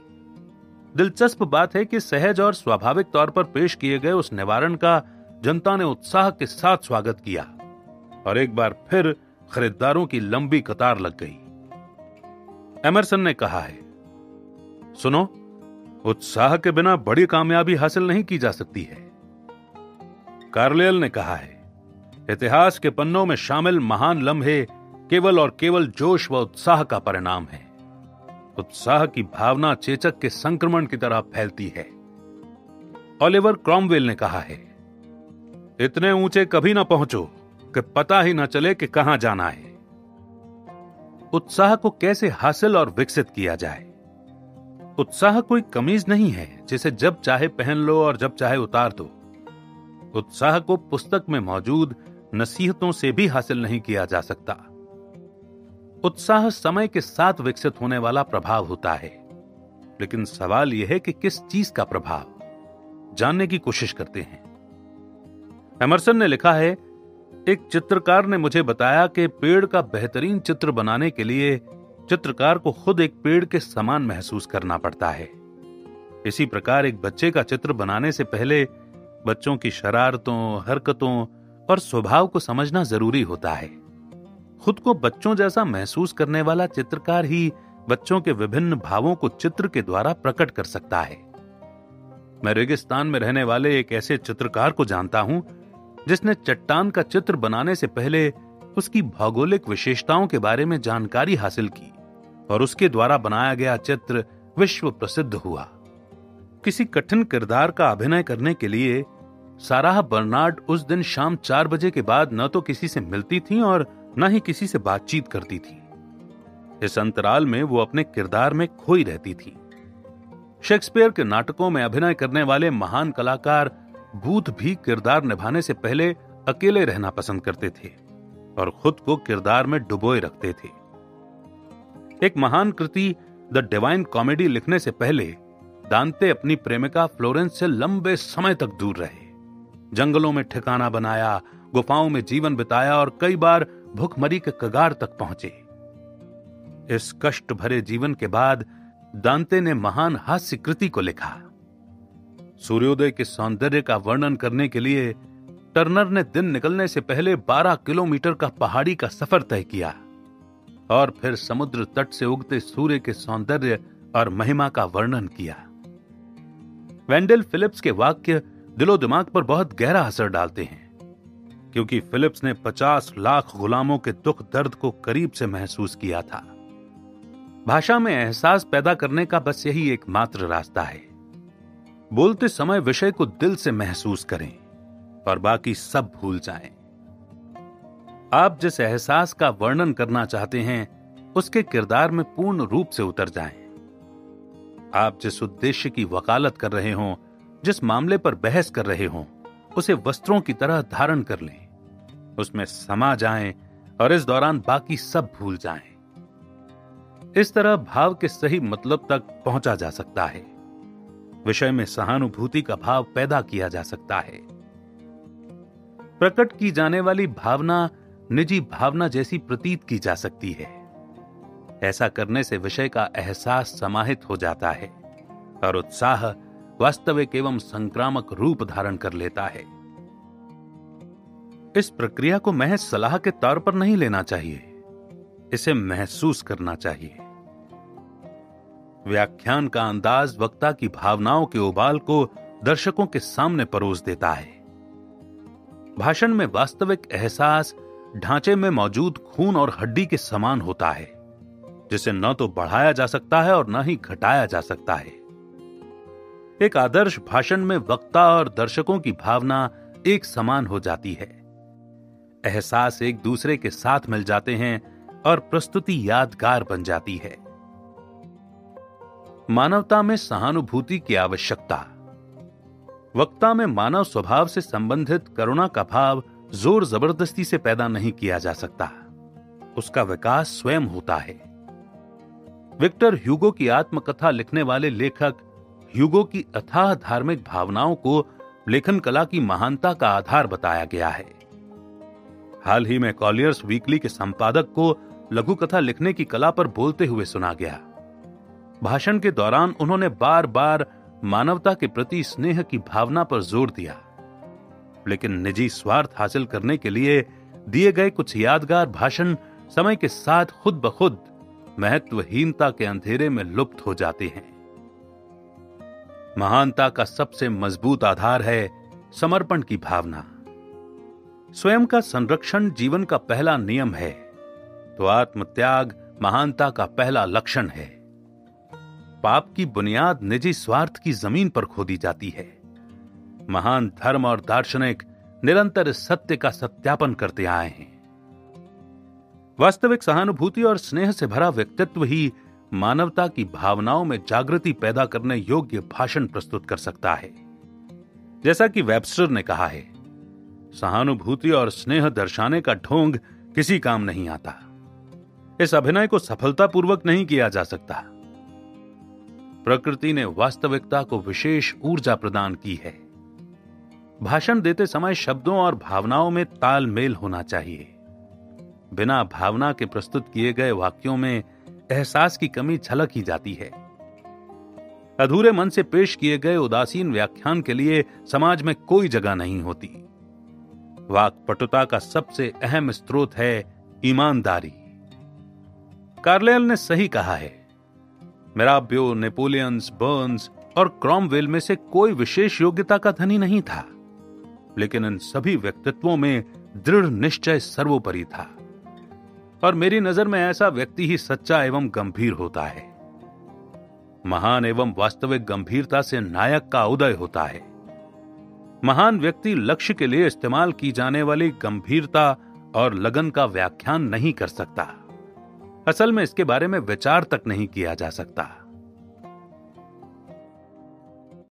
दिलचस्प बात है कि सहज और स्वाभाविक तौर पर पेश किए गए उस निवारण का जनता ने उत्साह के साथ स्वागत किया और एक बार फिर खरीदारों की लंबी कतार लग गई। एमरसन ने कहा है, सुनो, उत्साह के बिना बड़ी कामयाबी हासिल नहीं की जा सकती है। कार्लाइल ने कहा है, इतिहास के पन्नों में शामिल महान लम्हे केवल और केवल जोश व उत्साह का परिणाम है। उत्साह की भावना चेचक के संक्रमण की तरह फैलती है। ओलिवर क्रॉमवेल ने कहा है, इतने ऊंचे कभी ना पहुंचो कि पता ही ना चले कि कहां जाना है। उत्साह को कैसे हासिल और विकसित किया जाए? उत्साह कोई कमीज नहीं है जिसे जब चाहे पहन लो और जब चाहे उतार दो। उत्साह को पुस्तक में मौजूद नसीहतों से भी हासिल नहीं किया जा सकता। उत्साह समय के साथ विकसित होने वाला प्रभाव होता है, लेकिन सवाल यह है कि किस चीज का प्रभाव, जानने की कोशिश करते हैं। एमरसन ने लिखा है, एक चित्रकार ने मुझे बताया कि पेड़ का बेहतरीन चित्र बनाने के लिए चित्रकार को खुद एक पेड़ के समान महसूस करना पड़ता है। इसी प्रकार एक बच्चे का चित्र बनाने से पहले बच्चों की शरारतों, हरकतों और स्वभाव को समझना जरूरी होता है। खुद को बच्चों जैसा महसूस करने वाला चित्रकार ही बच्चों के विभिन्न भावों को चित्र के द्वारा प्रकट कर सकता है। मैं रेगिस्तान में रहने वाले एक ऐसे चित्रकार को जानता हूं जिसने चट्टान का चित्र बनाने से पहले उसकी भौगोलिक विशेषताओं के बारे में जानकारी हासिल की और उसके द्वारा बनाया गया चित्र विश्व प्रसिद्ध हुआ। किसी कठिन किरदार का अभिनय करने के लिए साराह बर्नार्ड उस दिन शाम 4 बजे के बाद न तो किसी से मिलती थीं और न ही किसी से बातचीत करती थी। इस अंतराल में वो अपने किरदार में खोई रहती थी। शेक्सपियर के नाटकों में अभिनय करने वाले महान कलाकार बूथ भी किरदार निभाने से पहले अकेले रहना पसंद करते थे और खुद को किरदार में डुबोए रखते थे। एक महान कृति द डिवाइन कॉमेडी लिखने से पहले दांते अपनी प्रेमिका फ्लोरेंस से लंबे समय तक दूर रहे, जंगलों में ठिकाना बनाया, गुफाओं में जीवन बिताया और कई बार भूखमरी के कगार तक पहुंचे। इस कष्ट भरे जीवन के बाद दांते ने महान हास्य कृति को लिखा। सूर्योदय के सौंदर्य का वर्णन करने के लिए टर्नर ने दिन निकलने से पहले 12 किलोमीटर का पहाड़ी का सफर तय किया और फिर समुद्र तट से उगते सूर्य के सौंदर्य और महिमा का वर्णन किया। वेंडेल फिलिप्स के वाक्य दिलो दिमाग पर बहुत गहरा असर डालते हैं, क्योंकि फिलिप्स ने 50 लाख गुलामों के दुख दर्द को करीब से महसूस किया था। भाषा में एहसास पैदा करने का बस यही एकमात्र रास्ता है। बोलते समय विषय को दिल से महसूस करें और बाकी सब भूल जाएं। आप जिस एहसास का वर्णन करना चाहते हैं उसके किरदार में पूर्ण रूप से उतर जाएं। आप जिस उद्देश्य की वकालत कर रहे हों, जिस मामले पर बहस कर रहे हों, उसे वस्त्रों की तरह धारण कर लें, उसमें समा जाएं और इस दौरान बाकी सब भूल जाएं। इस तरह भाव के सही मतलब तक पहुंचा जा सकता है। विषय में सहानुभूति का भाव पैदा किया जा सकता है। प्रकट की जाने वाली भावना निजी भावना जैसी प्रतीत की जा सकती है। ऐसा करने से विषय का एहसास समाहित हो जाता है और उत्साह वास्तविक एवं संक्रामक रूप धारण कर लेता है। इस प्रक्रिया को महज सलाह के तौर पर नहीं लेना चाहिए, इसे महसूस करना चाहिए। व्याख्यान का अंदाज वक्ता की भावनाओं के उबाल को दर्शकों के सामने परोस देता है। भाषण में वास्तविक एहसास ढांचे में मौजूद खून और हड्डी के समान होता है, जिसे न तो बढ़ाया जा सकता है और न ही घटाया जा सकता है। एक आदर्श भाषण में वक्ता और दर्शकों की भावना एक समान हो जाती है। एहसास एक दूसरे के साथ मिल जाते हैं और प्रस्तुति यादगार बन जाती है। मानवता में सहानुभूति की आवश्यकता। वक्ता में मानव स्वभाव से संबंधित करुणा का भाव जोर जबरदस्ती से पैदा नहीं किया जा सकता। उसका विकास स्वयं होता है। विक्टर ह्यूगो की आत्मकथा लिखने वाले लेखक ह्यूगो की अथाह धार्मिक भावनाओं को लेखन कला की महानता का आधार बताया गया है। हाल ही में कॉलियर्स वीकली के संपादक को लघु कथा लिखने की कला पर बोलते हुए सुना गया। भाषण के दौरान उन्होंने बार बार मानवता के प्रति स्नेह की भावना पर जोर दिया, लेकिन निजी स्वार्थ हासिल करने के लिए दिए गए कुछ यादगार भाषण समय के साथ खुद ब खुद महत्वहीनता के अंधेरे में लुप्त हो जाते हैं। महानता का सबसे मजबूत आधार है समर्पण की भावना। स्वयं का संरक्षण जीवन का पहला नियम है, तो आत्मत्याग महानता का पहला लक्षण है। पाप की बुनियाद निजी स्वार्थ की जमीन पर खोदी जाती है। महान धर्म और दार्शनिक निरंतर इस सत्य का सत्यापन करते आए हैं। वास्तविक सहानुभूति और स्नेह से भरा व्यक्तित्व ही मानवता की भावनाओं में जागृति पैदा करने योग्य भाषण प्रस्तुत कर सकता है। जैसा कि वेबस्टर ने कहा है, सहानुभूति और स्नेह दर्शाने का ढोंग किसी काम नहीं आता। इस अभिनय को सफलतापूर्वक नहीं किया जा सकता। प्रकृति ने वास्तविकता को विशेष ऊर्जा प्रदान की है। भाषण देते समय शब्दों और भावनाओं में तालमेल होना चाहिए। बिना भावना के प्रस्तुत किए गए वाक्यों में एहसास की कमी झलक ही जाती है। अधूरे मन से पेश किए गए उदासीन व्याख्यान के लिए समाज में कोई जगह नहीं होती। वाक्पटुता का सबसे अहम स्रोत है ईमानदारी। कार्लाइल ने सही कहा है, मिराबियो, नेपोलियंस, बर्न्स और क्रॉमवेल में से कोई विशेष योग्यता का धनी नहीं था, लेकिन इन सभी व्यक्तित्वों में दृढ़ निश्चय सर्वोपरि था। और मेरी नजर में ऐसा व्यक्ति ही सच्चा एवं गंभीर होता है। महान एवं वास्तविक गंभीरता से नायक का उदय होता है। महान व्यक्ति लक्ष्य के लिए इस्तेमाल की जाने वाली गंभीरता और लगन का व्याख्यान नहीं कर सकता। असल में इसके बारे में विचार तक नहीं किया जा सकता।